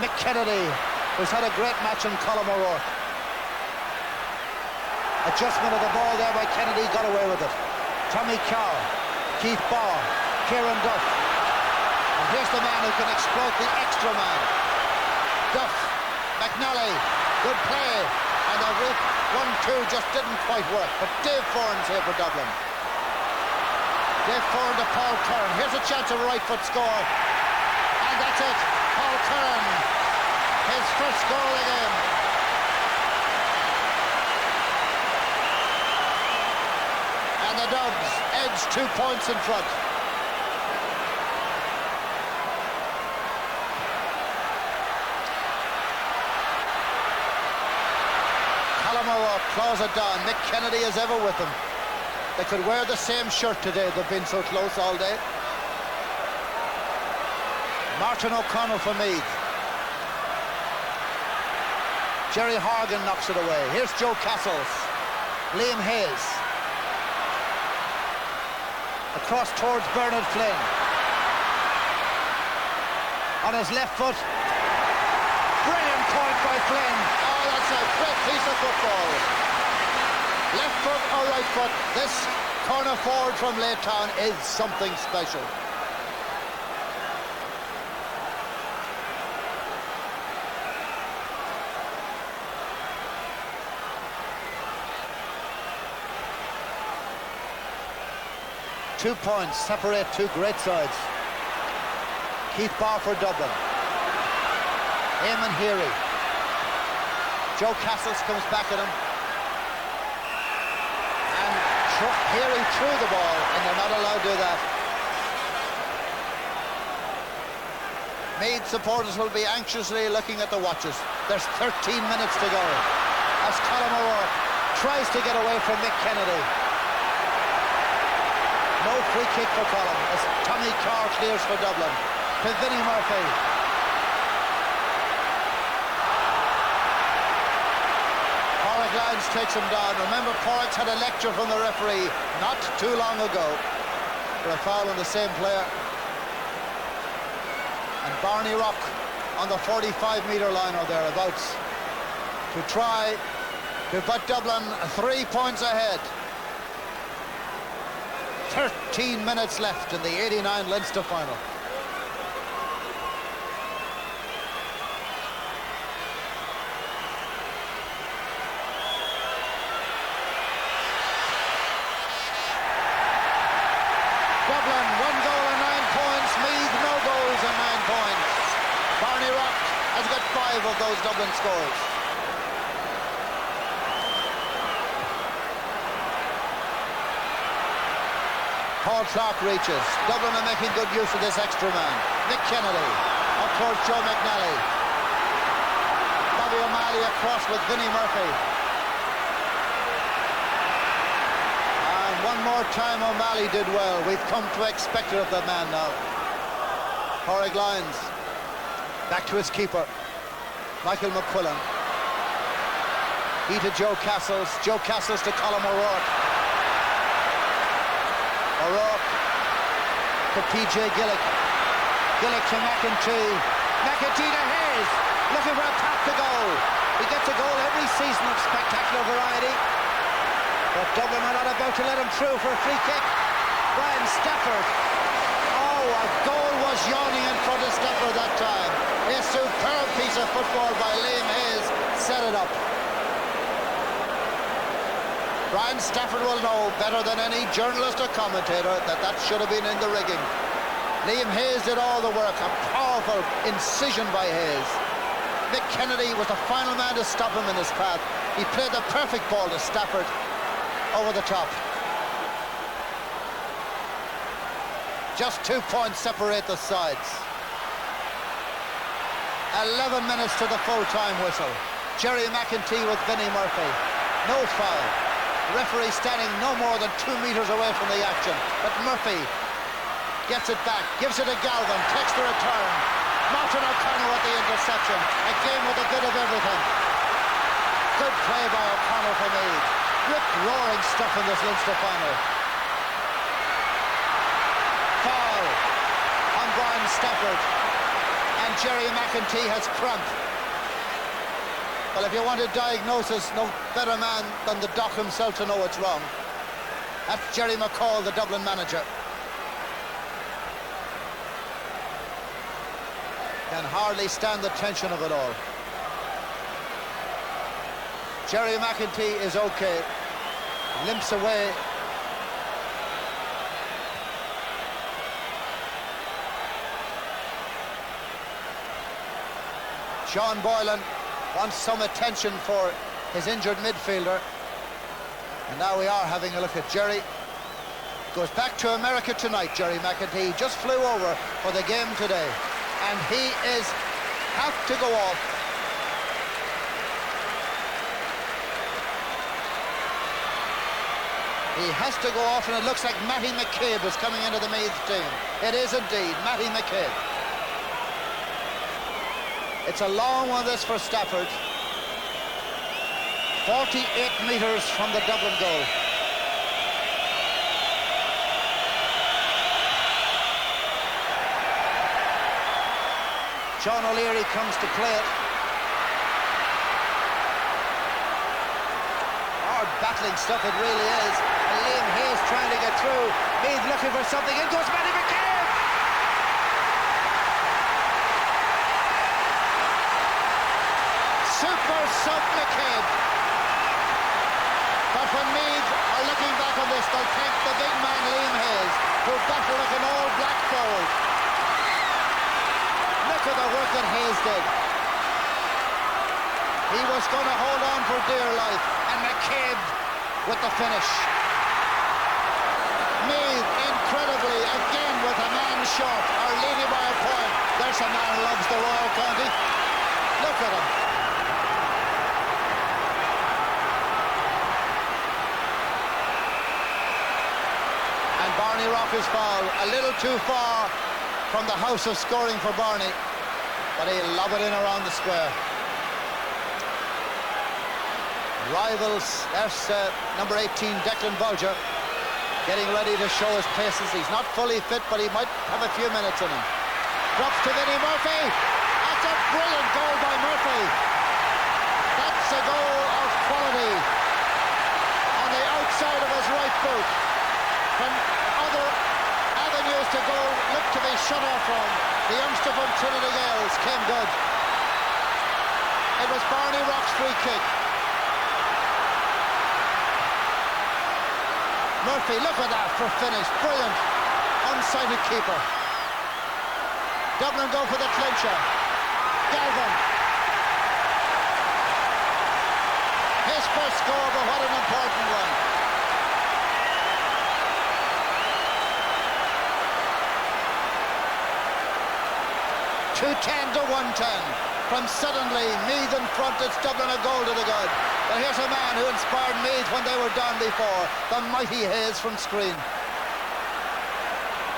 Mick Kennedy, who's had a great match in Colm O'Rourke. Adjustment of the ball there by Kennedy, got away with it. Tommy Carr, Keith Barr, Kieran Duff. And here's the man who can exploit the extra man. Duff, McNally, good play. And the route 1-2 just didn't quite work. But Dave Foran's here for Dublin. Dave Foran to Paul Curran. Here's a chance of a right foot score. And that's it. Paul Curran, his first goal again. And the Dubs edge 2 points in front. Colm O'Rourke claws it down. Mick Kennedy is ever with them. They could wear the same shirt today. They've been so close all day. Martin O'Connell for Meath. Jerry Horgan knocks it away. Here's Joe Castles. Liam Hayes. Across towards Bernard Flynn. On his left foot. Brilliant point by Flynn. Oh, that's a great piece of football. Left foot or right foot. This corner forward from Laytown is something special. Two points separate two great sides. Keith Barr for Dublin. Eamon Heary. Joe Castles comes back at him. And Heary threw the ball, and they're not allowed to do that. Meath supporters will be anxiously looking at the watches. There's 13 minutes to go as Colm O'Rourke tries to get away from Mick Kennedy. No free kick for Colm as Tommy Carr clears for Dublin to Vinnie Murphy. Cork Lions takes him down. Remember, Cork's had a lecture from the referee not too long ago for a foul on the same player. And Barney Rock on the 45-metre line or thereabouts to try to put Dublin 3 points ahead. 13 minutes left in the 89 Leinster final. Dublin, 1 goal and 9 points. Meath, no goals and 9 points. Barney Rock has got 5 of those Dublin scores. Paul Clark reaches. Dublin are making good use of this extra man. Mick Kennedy up towards Joe McNally. Bobby O'Malley across with Vinnie Murphy. And one more time O'Malley did well. We've come to expect it of the man now. Cork Lions back to his keeper, Michael McQuillan. He to Joe Castles. Joe Castles to Colm O'Rourke. O'Rourke to PJ Gillick. Gillick to McEntee. McEntee to Hayes. Looking for a path to goal. He gets a goal every season of spectacular variety. But Dublin are not about to let him through for a free kick. Brian Stafford. Oh, a goal was yawning in front of Stafford that time. A superb piece of football by Liam Hayes set it up. Brian Stafford will know better than any journalist or commentator that should have been in the rigging. Liam Hayes did all the work. A powerful incision by Hayes. Mick Kennedy was the final man to stop him in his path. He played the perfect ball to Stafford over the top. Just 2 points separate the sides. 11 minutes to the full-time whistle. Jerry McEntee with Vinnie Murphy. No foul. Referee standing no more than 2 metres away from the action. But Murphy gets it back, gives it to Galvin, takes the return. Martin O'Connor at the interception. A game with a bit of everything. Good play by O'Connor for Meath. Rip-roaring stuff in this Leinster final. Foul on Brian Stafford. And Jerry McEntee has cramp. Well, if you want a diagnosis, no better man than the doc himself to know it's wrong. That's Jerry McCall, the Dublin manager. Can hardly stand the tension of it all. Jerry McEntee is okay. Limps away. Sean Boylan wants some attention for his injured midfielder. And now we are having a look at Jerry. Goes back to America tonight, Jerry McEntee. Just flew over for the game today. And he have to go off. He has to go off, and it looks like Matty McCabe is coming into the Meath team. It is indeed, Matty McCabe. It's a long one, this, for Stafford. 48 metres from the Dublin goal. Sean O'Leary comes to play it. Hard battling stuff it really is. And Liam Hayes trying to get through. Meath looking for something. In goes Matty McCabe! Super sub McCabe. But when Meath are looking back on this, they'll thank the big man Liam Hayes, who battled like an all-black forward. Look at the work that Hayes did. He was going to hold on for dear life, and McCabe with the finish. Meath, incredibly, again with a man short, are leading by a point. There's a man the Royal County. Look at him. And Barney Rock is fouled. A little too far from the house of scoring for Barney, but he'll lob it in around the square. Rivals, that's number 18, Declan Bulger, getting ready to show his paces. He's not fully fit, but he might have a few minutes in him. Drops to Vinnie Murphy. That's a brilliant goal by Murphy. That's a goal of quality on the outside of his right boot. When other avenues to goal looked to be shut off from, the youngster from Trinity Gales came good. It was Barney Rock's free kick. Murphy, look at that for finish. Brilliant. Unsighted keeper. Dublin go for the clincher. Galvin. His first score, but what an important one. .210 to 110. From suddenly Meath in front, it's Dublin a goal to the good. But here's a man who inspired Meath when they were down before, the mighty Hayes from Screen.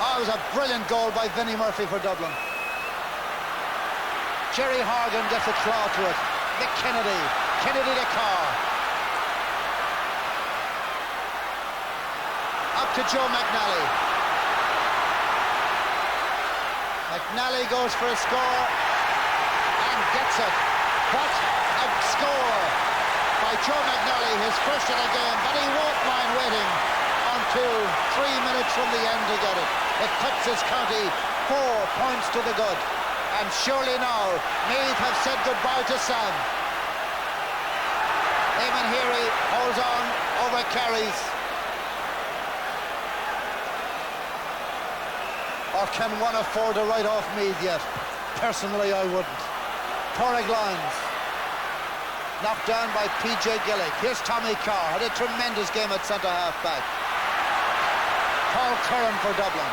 Oh, it was a brilliant goal by Vinnie Murphy for Dublin. Jerry Horgan gets a claw to it. Mick Kennedy, Kennedy to Carr. Up to Joe McNally. McNally goes for a score and gets it. What a score by Joe McNally, his first of the game, but he won't mind waiting until 3 minutes from the end to get it. It puts his county 4 points to the good. And surely now, Meath have said goodbye to Sam. Eamon Heary holds on over Kerry's. Or can one afford to write off Meath yet? Personally, I wouldn't. Torrig Lyons. Knocked down by P.J. Gillick. Here's Tommy Carr. Had a tremendous game at centre half back. Paul Curran for Dublin.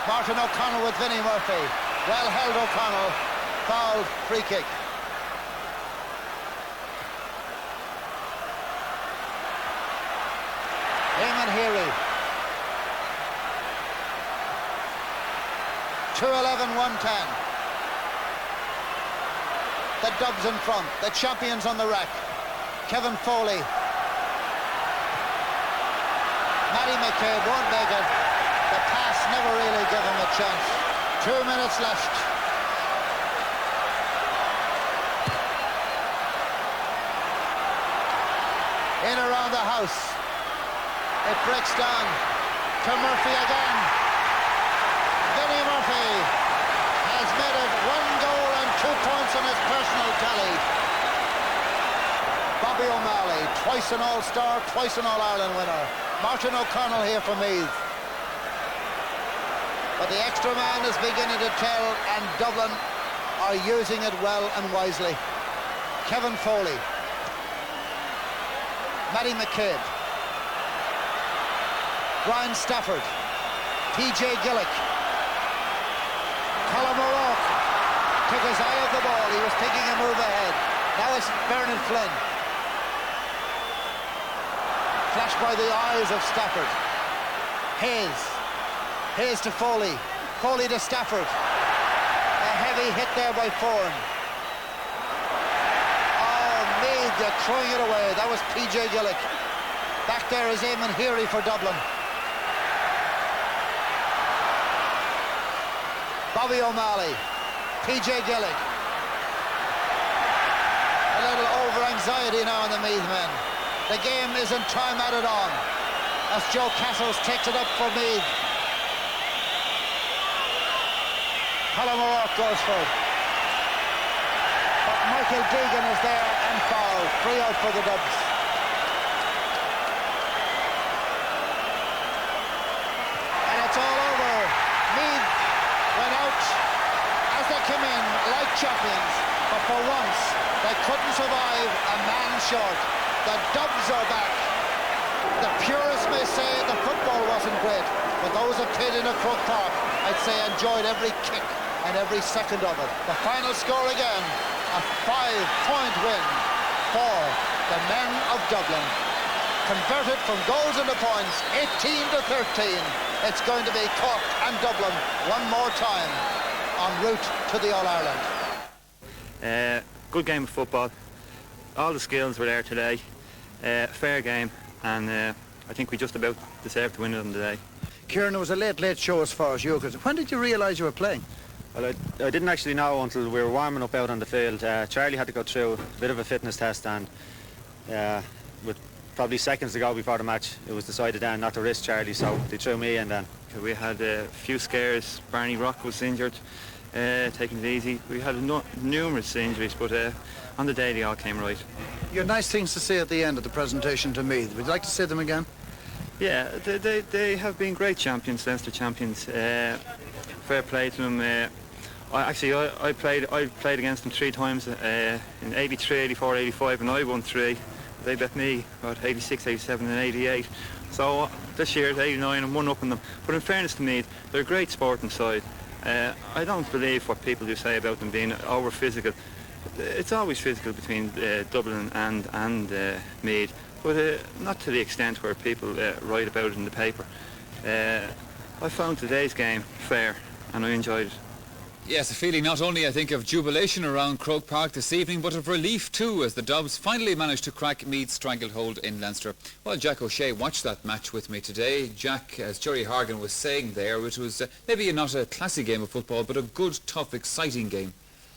Martin O'Connell with Vinnie Murphy. Well held O'Connell. Fouled. Free kick. Eamon Heary. 2-11-1-10. The Dubs in front. The champions on the rack. Kevin Foley. Matty McCabe won't make it. The pass never really gave him a chance. 2 minutes left. In around the house. It breaks down to Murphy again. Vinnie Murphy has made it 1 goal and 2 points on his personal tally. Bobby O'Malley, twice an All-Star, twice an All-Ireland winner. Martin O'Connell here for Meath. But the extra man is beginning to tell, and Dublin are using it well and wisely. Kevin Foley. Matty McCabe. Brian Stafford. P.J. Gillick. Colin O'Rourke took his eye off the ball. He was taking a move ahead. Now it's Bernard Flynn. Flashed by the eyes of Stafford. Hayes. Hayes to Foley. Foley to Stafford. A heavy hit there by Foran. Oh, Meath, they're throwing it away. That was P.J. Gillick. Back there is Eamon Heary for Dublin. Bobby O'Malley. P.J. Gillick. A little over-anxiety now in the Meath men. The game isn't time added on as Joe Castles takes it up for Meath. Colin O'Rourke goes for it. But Michael Deegan is there and fouled. Free out for the Dubs. And it's all over. Meath went out as they came in like champions, but for once they couldn't survive a man short. The Dubs are back. The purists may say the football wasn't great, but those who played in a Croke Park, I'd say enjoyed every kick and every second of it. The final score again, a 5-point win for the men of Dublin. Converted from goals into points, 18-13. It's going to be Cork and Dublin one more time en route to the All-Ireland. Good game of football. All the skills were there today. Fair game, and I think we just about deserved to win it on the day. Kieran, it was a late show as far as you were concerned. When did you realise you were playing? Well, I didn't actually know until we were warming up out on the field. Charlie had to go through a bit of a fitness test, and with probably seconds to go before the match, it was decided then not to risk Charlie, so they threw me in then. We had a few scares. Barney Rock was injured, taking it easy. We had numerous injuries, but on the day they all came right. You had nice things to say at the end of the presentation to Meath. Would you like to say them again? Yeah, they have been great champions, Leinster champions. Fair play to them. I played against them 3 times in 83, 84, 85, and I won 3. They bet me about 86, 87 and 88. So this year it's 89 and 1 up on them. But in fairness to Meath, they're a great sporting side. I don't believe what people do say about them being over physical. It's always physical between Dublin and Meath, but not to the extent where people write about it in the paper. I found today's game fair and I enjoyed it. Yes, a feeling not only, I think, of jubilation around Croke Park this evening, but of relief too, as the Dubs finally managed to crack Meath's stranglehold in Leinster. Well, Jack O'Shea watched that match with me today. Jack, as Jerry Hargan was saying there, it was maybe not a classic game of football, but a good, tough, exciting game.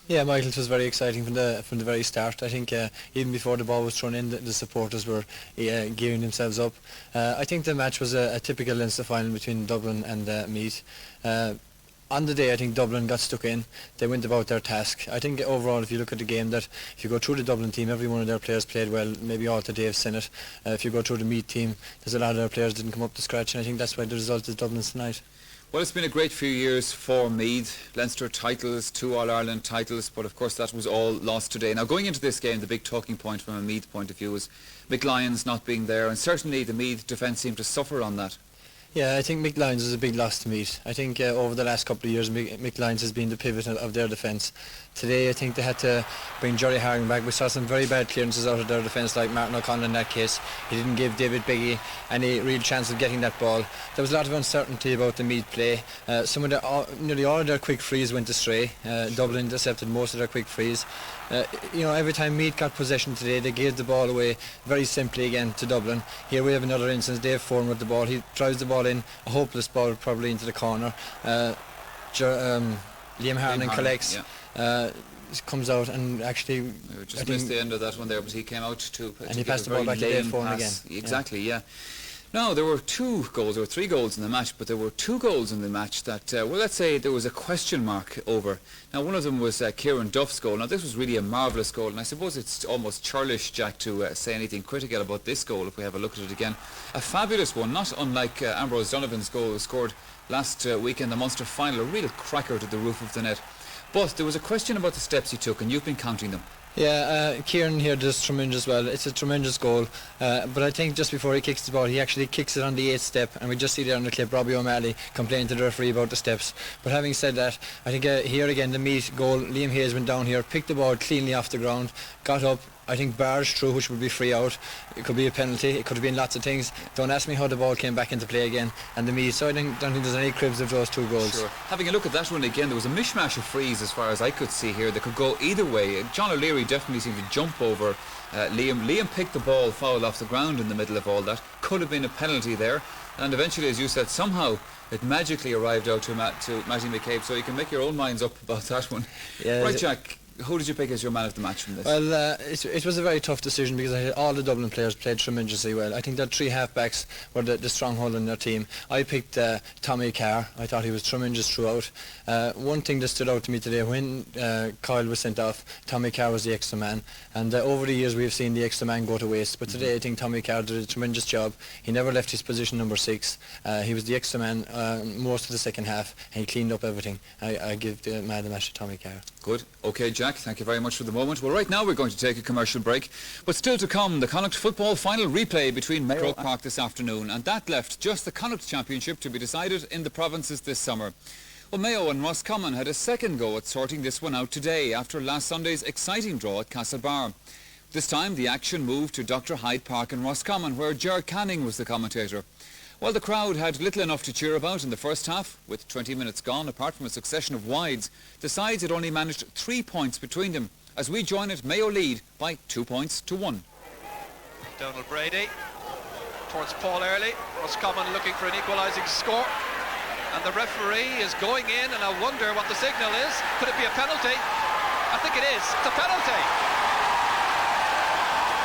Yeah, Michael, it was very exciting from the very start. I think even before the ball was thrown in, the supporters were gearing themselves up. I think the match was a typical Leinster final between Dublin and Meath. On the day, I think Dublin got stuck in. They went about their task. I think overall, if you look at the game, that if you go through the Dublin team, every one of their players played well, maybe all to Dave Sinnott. If you go through the Meath team, there's a lot of their players didn't come up to scratch, and I think that's why the result is Dublin's tonight. Well, it's been a great few years for Meath. Leinster titles, 2 All-Ireland titles, but of course that was all lost today. Now, going into this game, the big talking point from a Meath point of view was Mick Lyons not being there, and certainly the Meath defence seemed to suffer on that. Yeah, I think Mick Lyons is a big loss to Meath. I think over the last couple of years, Mick Lyons has been the pivot of their defence. Today, I think they had to bring Jerry Hargan back. We saw some very bad clearances out of their defence, like Martin O'Connell in that case. He didn't give David Biggie any real chance of getting that ball. There was a lot of uncertainty about the Meath play. Nearly all of their quick frees went astray. Dublin intercepted most of their quick frees. Every time Meath got possession today, they gave the ball away very simply again to Dublin. Here we have another instance. Dave Foran with the ball. He drives the ball in, a hopeless ball probably into the corner. Liam Harnan collects. Yeah. Comes out and actually just missed the end of that one there, but he came out to and he passed the ball back to Dave Foran again. Exactly, yeah. No, there were 2 goals, there were 3 goals in the match, but there were 2 goals in the match that, well, let's say there was a question mark over. Now, one of them was Kieran Duff's goal. Now, this was really a marvellous goal, and I suppose it's almost churlish, Jack, to say anything critical about this goal if we have a look at it again. A fabulous one, not unlike Ambrose Donovan's goal scored last week in the Munster final, a real cracker to the roof of the net. But there was a question about the steps he took, and you've been counting them. Yeah, Kieran here does tremendous well. It's a tremendous goal, but I think just before he kicks the ball, he actually kicks it on the 8th step, and we just see there on the clip Robbie O'Malley complaining to the referee about the steps. But having said that, I think here again the Meath goal, Liam Hayes went down here, picked the ball cleanly off the ground, got up, I think barged through, which would be free out. It could be a penalty, it could have been lots of things. Don't ask me how the ball came back into play again, and the Meath, so I don't think there's any cribs of those 2 goals. Sure. Having a look at that one again, there was a mishmash of frees as far as I could see here. They could go either way. John O'Leary definitely seemed to jump over Liam. Liam picked the ball foul off the ground in the middle of all that. Could have been a penalty there, and eventually, as you said, somehow it magically arrived out to Matty McCabe, so you can make your own minds up about that one. Yeah, right, Jack, who did you pick as your man of the match from this? Well, it was a very tough decision because all the Dublin players played tremendously well. I think their 3 half-backs were the stronghold in their team. I picked Tommy Carr. I thought he was tremendous throughout. One thing that stood out to me today, when Kyle was sent off, Tommy Carr was the extra man. And over the years we've seen the extra man go to waste. But today I think Tommy Carr did a tremendous job. He never left his position number 6. He was the extra man most of the second half, and he cleaned up everything. I give the man of the match to Tommy Carr. Good. Okay, Jack, thank you very much for the moment. Well, right now we're going to take a commercial break, but still to come, the Connacht football final replay between Mayo and Croke Park this afternoon, and that left just the Connacht Championship to be decided in the provinces this summer. Well, Mayo and Roscommon had a second go at sorting this one out today after last Sunday's exciting draw at Castlebar. This time the action moved to Dr. Hyde Park in Roscommon, where Ger Canning was the commentator. Well, the crowd had little enough to cheer about in the first half. With 20 minutes gone, apart from a succession of wides, the sides had only managed 3 points between them, as we join it Mayo lead by 2 points to 1. Donald Brady towards Paul Early. Roscommon looking for an equalising score. And the referee is going in, and I wonder what the signal is. Could it be a penalty? I think it is. It's a penalty.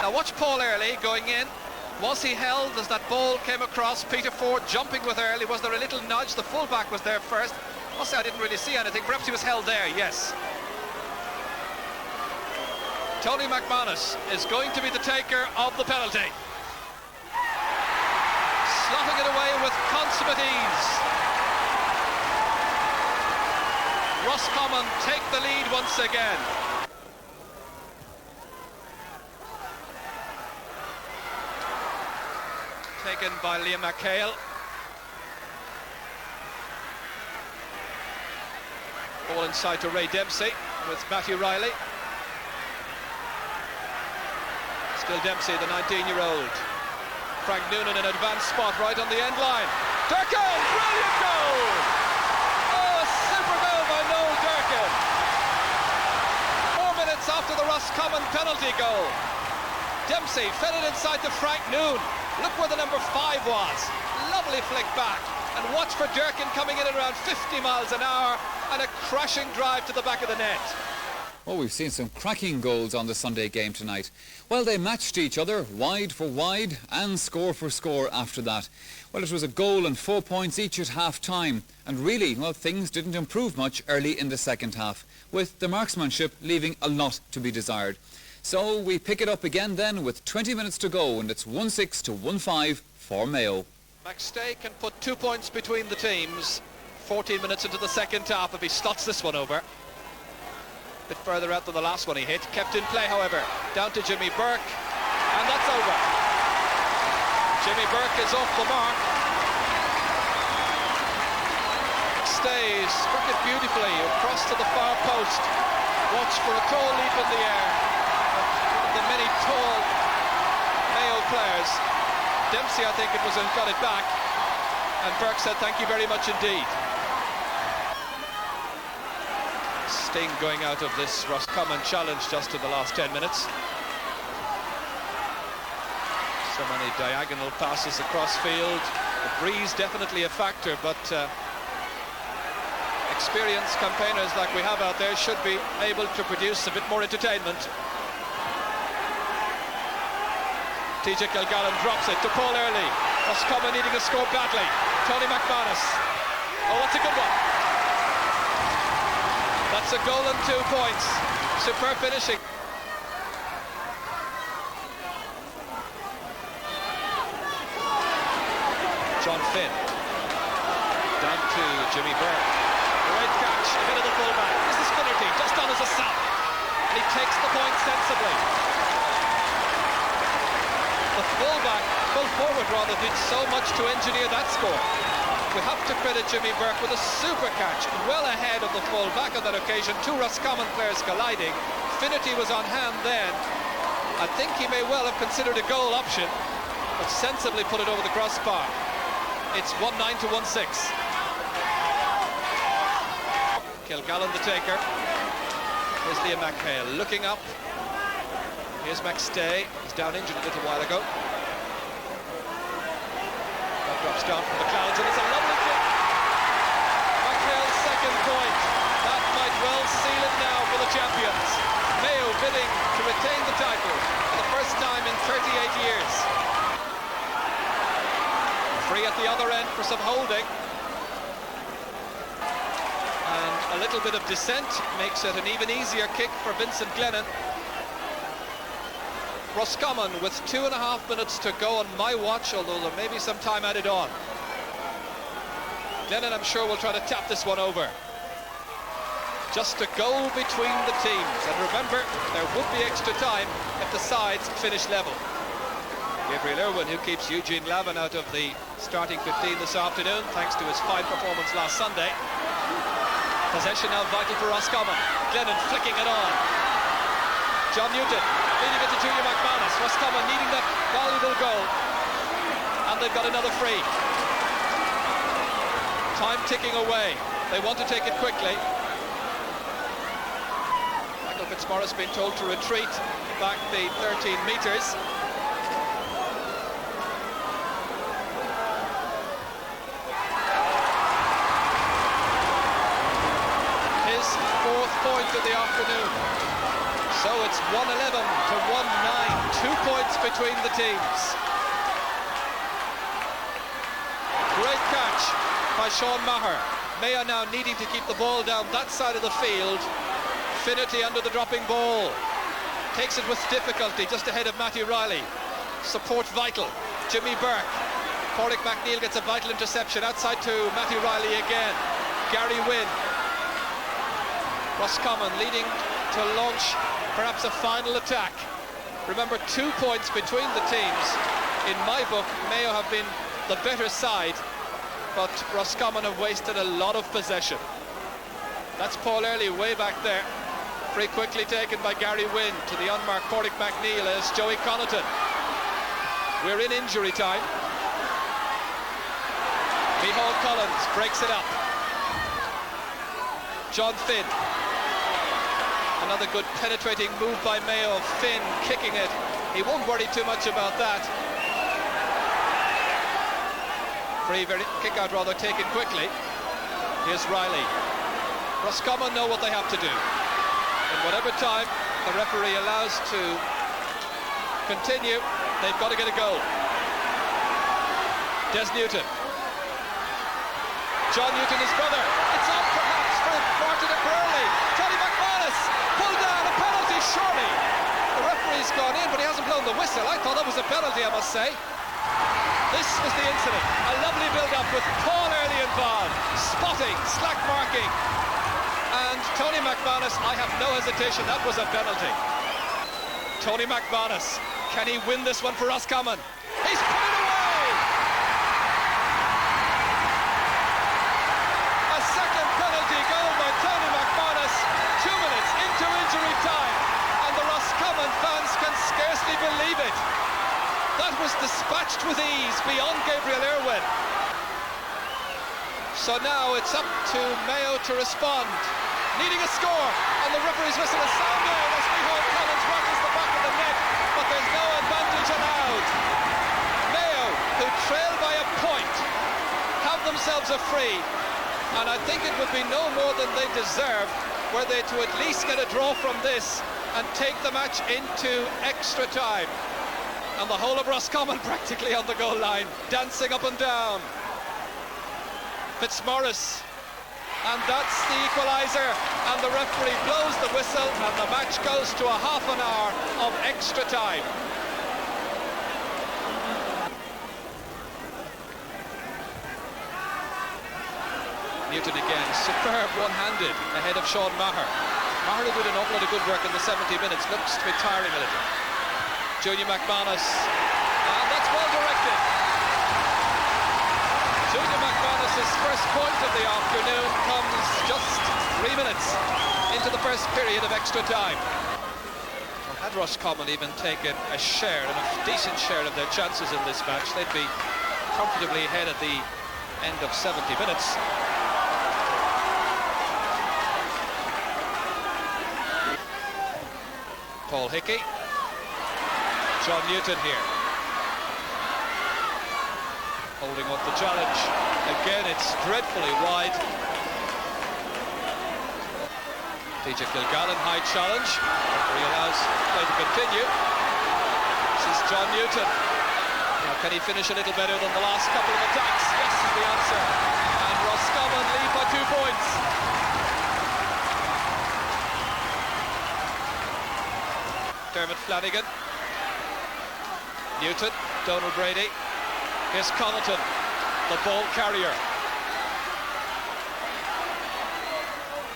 Now watch Paul Early going in. Was he held as that ball came across? Peter Ford jumping with Early. Was there a little nudge? The fullback was there first. Must say I didn't really see anything. Perhaps he was held there, yes. Tony McManus is going to be the taker of the penalty. Slotting it away with consummate ease. Roscommon take the lead once again. Taken by Liam McHale. Ball inside to Ray Dempsey with Matthew Riley. Still Dempsey, the 19-year-old. Frank Noonan in advanced spot right on the end line. Durkin, brilliant goal! Oh, a super goal by Noel Durkin. 4 minutes after the Roscommon penalty goal. Dempsey fed it inside to Frank Noon. Look where the number 5 was. Lovely flick back. And watch for Durkin coming in at around 50 miles an hour and a crashing drive to the back of the net. Oh, we've seen some cracking goals on the Sunday game tonight. Well, they matched each other, wide for wide and score for score after that. Well, it was a goal and 4 points each at half-time. And really, well, things didn't improve much early in the second half, with the marksmanship leaving a lot to be desired. So we pick it up again then with 20 minutes to go, and it's 1-6 to 1-5 for Mayo. McStay can put 2 points between the teams 14 minutes into the second half if he slots this one over. A bit further out than the last one he hit. Kept in play, however. Down to Jimmy Burke, and that's over. Jimmy Burke is off the mark. McStay struck it beautifully across to the far post. Watch for a tall leap in the air. One of the many tall Mayo players. Dempsey, I think it was, got it back, and Burke said thank you very much indeed. Sting going out of this Roscommon challenge just in the last 10 minutes. So many diagonal passes across field. The breeze definitely a factor, but experienced campaigners like we have out there should be able to produce a bit more entertainment. TJ Kilgallen drops it to Paul Early. Roscommon needing a score badly. Tony McManus. Oh, that's a good one. That's a goal and 2 points. Superb finishing. John Finn. Down to Jimmy Burke. Great catch, a bit of the fullback. This is Finnerty, just on as a sap. And he takes the point sensibly. The full forward rather, did so much to engineer that score. We have to credit Jimmy Burke with a super catch, well ahead of the full-back on that occasion. 2 Roscommon players colliding. Finnerty was on hand then. I think he may well have considered a goal option, but sensibly put it over the crossbar. It's 1-9 to 1-6. Kilgallen the taker. Here's Liam McHale looking up. Here's McStay. He's down injured a little while ago. That drops down from the clouds, and it's a lovely kick. McHale's second point. That might well seal it now for the champions. Mayo bidding to retain the title for the first time in 38 years. Free at the other end for some holding. And a little bit of descent makes it an even easier kick for Vincent Glennon. Roscommon with 2.5 minutes to go on my watch, although there may be some time added on. Glennon, I'm sure, will try to tap this one over. Just a goal between the teams. And remember, there would be extra time if the sides finish level. Gabriel Irwin, who keeps Eugene Lavin out of the starting 15 this afternoon, thanks to his fine performance last Sunday. Possession now vital for Roscommon. Glennon flicking it on. John Newton leading it to Junior McManus. Roscommon needing that valuable goal. And they've got another free. Time ticking away. They want to take it quickly. Michael Fitzmaurice being told to retreat back the 13 metres. His fourth point of the afternoon. So it's 111 to 1-9. 2 points between the teams. Great catch by Sean Maher. Mayo now needing to keep the ball down that side of the field. Finnerty under the dropping ball. Takes it with difficulty just ahead of Matthew Riley. Support vital. Jimmy Burke. Pádraig McNeill gets a vital interception outside to Matthew Riley again. Gary Wynn. Roscommon leading to launch perhaps a final attack. Remember, 2 points between the teams. In my book, Mayo have been the better side, but Roscommon have wasted a lot of possession. That's Paul Early way back there. Free quickly taken by Gary Wynn to the unmarked Pádraig McNeill as Joey Connaughton. We're in injury time. Micheál Collins breaks it up. John Finn. Another good penetrating move by Mayo. Finn kicking it. He won't worry too much about that. Free kick out rather taken quickly. Here's Riley. Roscommon know what they have to do. In whatever time the referee allows to continue, they've got to get a goal. Des Newton. John Newton, his brother. It's up perhaps for Martin Early. Tony McManus pulled down a penalty, surely. The referee's gone in, but he hasn't blown the whistle. I thought that was a penalty, I must say. This was the incident. A lovely build-up with Paul Early involved. Spotting, slack marking. And Tony McManus, I have no hesitation, that was a penalty. Tony McManus, can he win this one for Roscommon? He's put it away! A second penalty goal by Tony McManus. 2 minutes into injury time. And the Roscommon fans can scarcely believe it. That was dispatched with ease beyond Gabriel Irwin. So now it's up to Mayo to respond. Needing a score, and the referee's whistle is sounded as Micheál Collins rattles the back of the net, but there's no advantage allowed. Mayo, who trail by a point, have themselves a free, and I think it would be no more than they deserve were they to at least get a draw from this and take the match into extra time. And the whole of Roscommon practically on the goal line, dancing up and down. Fitzmaurice, and that's the equaliser, and the referee blows the whistle, and the match goes to a half an hour of extra time. Newton again, superb one-handed ahead of Sean Maher. Maher did an awful lot of good work in the 70 minutes, looks to be tiring a little. Junior McManus, and that's well directed. Junior McManus' first point of the afternoon comes just 3 minutes into the first period of extra time. Well, had Roscommon even taken a share, and a decent share of their chances in this match, they'd be comfortably ahead at the end of 70 minutes. Paul Hickey. John Newton here. Holding up the challenge. Again, it's dreadfully wide. TJ Kilgallen, high challenge. Referee allows play to continue. This is John Newton. Now, can he finish a little better than the last couple of attacks? Yes, is the answer. And Roscommon lead by 2 points. Dermot Flanagan. Newton, Donald Brady. Here's Connaughton, the ball carrier.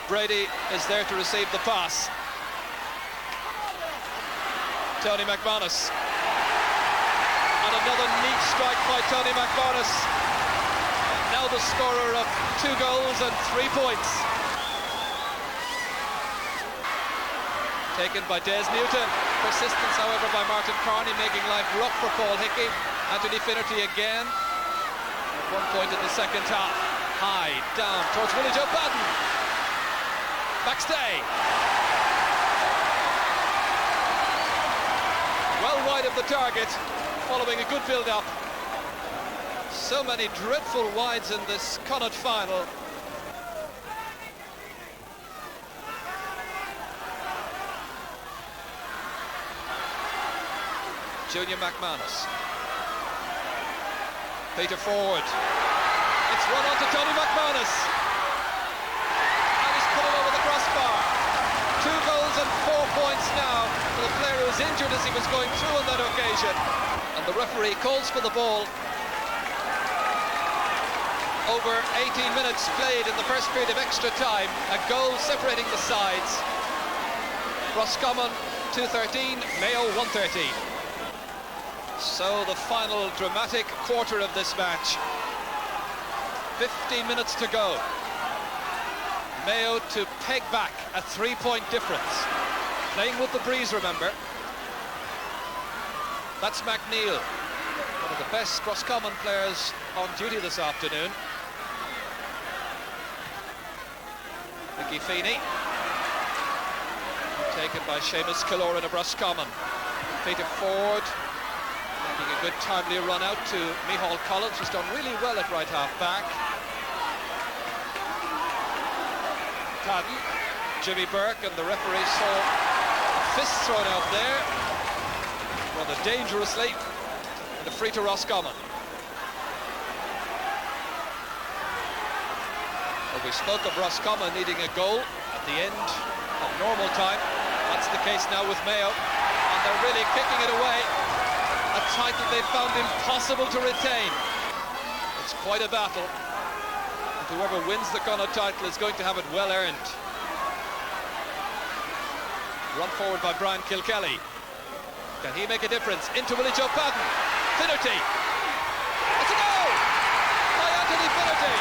Brady is there to receive the pass. Tony McManus. And another neat strike by Tony McManus. Now the scorer of 2 goals and 3 points. Taken by Des Newton. Persistence, however, by Martin Carney, making life rough for Paul Hickey. Anthony Finnerty again. At one point in the second half. High, down, towards Willie Joe Padden. Backstay. Well wide of the target, following a good build-up. So many dreadful wides in this Connacht final. Junior McManus. Peter forward. It's run on to Tony McManus. And he's put it over the crossbar. 2 goals and 4 points now for the player who was injured as he was going through on that occasion. And the referee calls for the ball. Over 18 minutes played in the first period of extra time. A goal separating the sides. Roscommon 2-13, Mayo 1-13. So the final dramatic quarter of this match. 15 minutes to go. Mayo to peg back a 3-point difference. Playing with the breeze, remember. That's McNeil, one of the best Roscommon players on duty this afternoon. Mickey Feeney. Taken by Seamus Killoran of Roscommon. Peter Ford. Making a good timely run out to Micheál Collins, who's done really well at right half back. Padden, Jimmy Burke, and the referee saw a fist thrown out there, rather dangerously, and a free to Roscommon. Well, we spoke of Roscommon needing a goal at the end of normal time. That's the case now with Mayo, and they're really kicking it away. A title they found impossible to retain. It's quite a battle. And whoever wins the Connacht title is going to have it well earned. Run forward by Brian Kilkelly. Can he make a difference? Into Willie Joe Padden. Finnerty. It's a goal by Anthony Finnerty.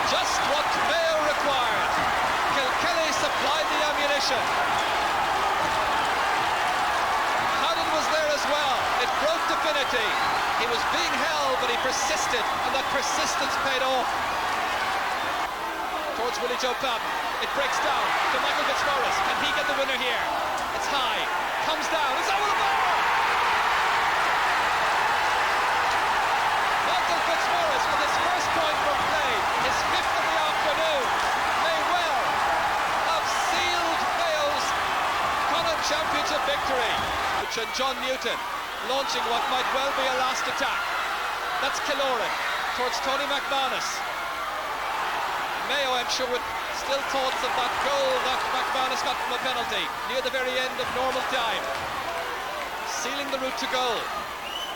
Just what Mayo required. Kilkelly supplied the ammunition. Padden was there as well. It broke to Finnerty. He was being held, but he persisted, and that persistence paid off. Towards Willie Joe Padden. It breaks down to Michael Fitzmaurice. Can he get the winner here? It's high. Comes down. It's over the bar! Michael Fitzmaurice with his first point from play, his 5th of the afternoon, may well have sealed Mayo's Connacht Championship victory. And John Newton launching what might well be a last attack. That's Killoran towards Tony McManus. Mayo, I'm sure, with still thoughts of that goal that McManus got from a penalty near the very end of normal time. Sealing the route to goal.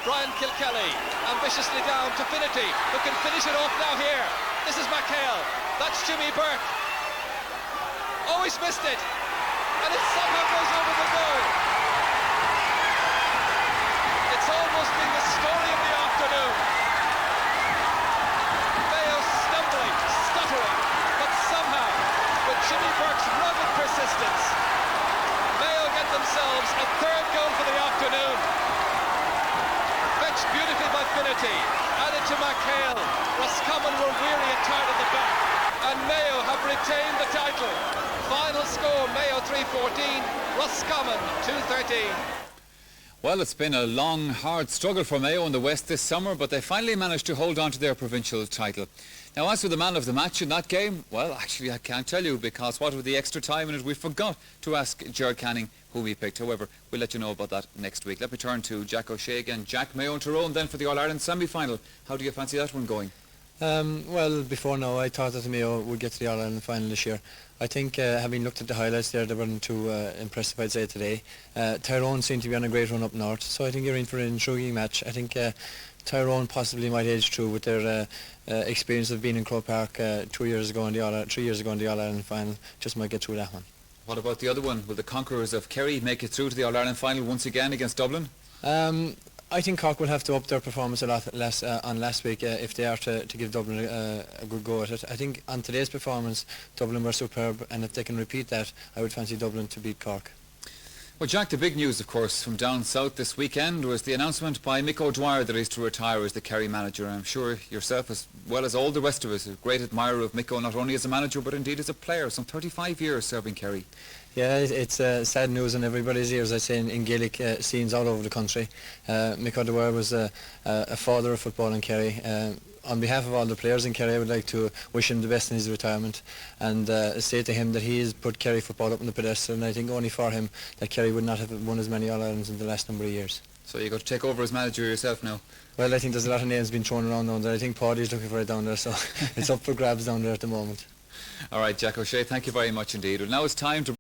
Brian Kilkelly ambitiously down to Finnerty, who can finish it off now here. This is McHale. That's Jimmy Burke. Oh, he's missed it. And it somehow goes over the goal. It's almost been the story of the afternoon. Mayo stumbling, stuttering, but somehow, with Jimmy Burke's rugged persistence, Mayo get themselves a 3rd goal for the afternoon. Fetched beautifully by Finnerty, added to McHale. Roscommon were weary and tired at the back, and Mayo have retained the title. Final score, Mayo 3-14, Roscommon 2-13. Well, it's been a long, hard struggle for Mayo in the West this summer, but they finally managed to hold on to their provincial title. Now, as for the man of the match in that game, well, actually, I can't tell you, because what with the extra time in it, we forgot to ask Gerard Canning who he picked. However, we'll let you know about that next week. Let me turn to Jack O'Shea again. Jack, Mayo and Tyrone then for the All-Ireland semi-final. How do you fancy that one going? Well, before now, I thought that Mayo would get to the All-Ireland final this year. I think, having looked at the highlights there, they weren't too impressive, I'd say, today. Tyrone seemed to be on a great run up north, so I think you're in for an intriguing match. I think Tyrone possibly might edge through with their experience of being in Croke Park 3 years ago in the All-Ireland final. Just might get through that one. What about the other one? Will the conquerors of Kerry make it through to the All-Ireland final once again against Dublin? I think Cork will have to up their performance a lot less on last week if they are to give Dublin a good go at it. I think on today's performance, Dublin were superb, and if they can repeat that, I would fancy Dublin to beat Cork. Well, Jack, the big news, of course, from down south this weekend was the announcement by Mick O'Dwyer that he's to retire as the Kerry manager. I'm sure yourself, as well as all the rest of us, a great admirer of Mick, not only as a manager but indeed as a player. Some 35 years serving Kerry. Yeah, it's sad news in everybody's ears, I say, in Gaelic scenes all over the country. Mick O'Dwyer was a father of football in Kerry. On behalf of all the players in Kerry, I would like to wish him the best in his retirement and say to him that he has put Kerry football up on the pedestal, and I think only for him that Kerry would not have won as many All-Irelands in the last number of years. So you're going to take over as manager yourself now? Well, I think there's a lot of names being thrown around down there. I think Paddy's looking for it down there, so it's up for grabs down there at the moment. All right, Jack O'Shea, thank you very much indeed. Well, now it's time to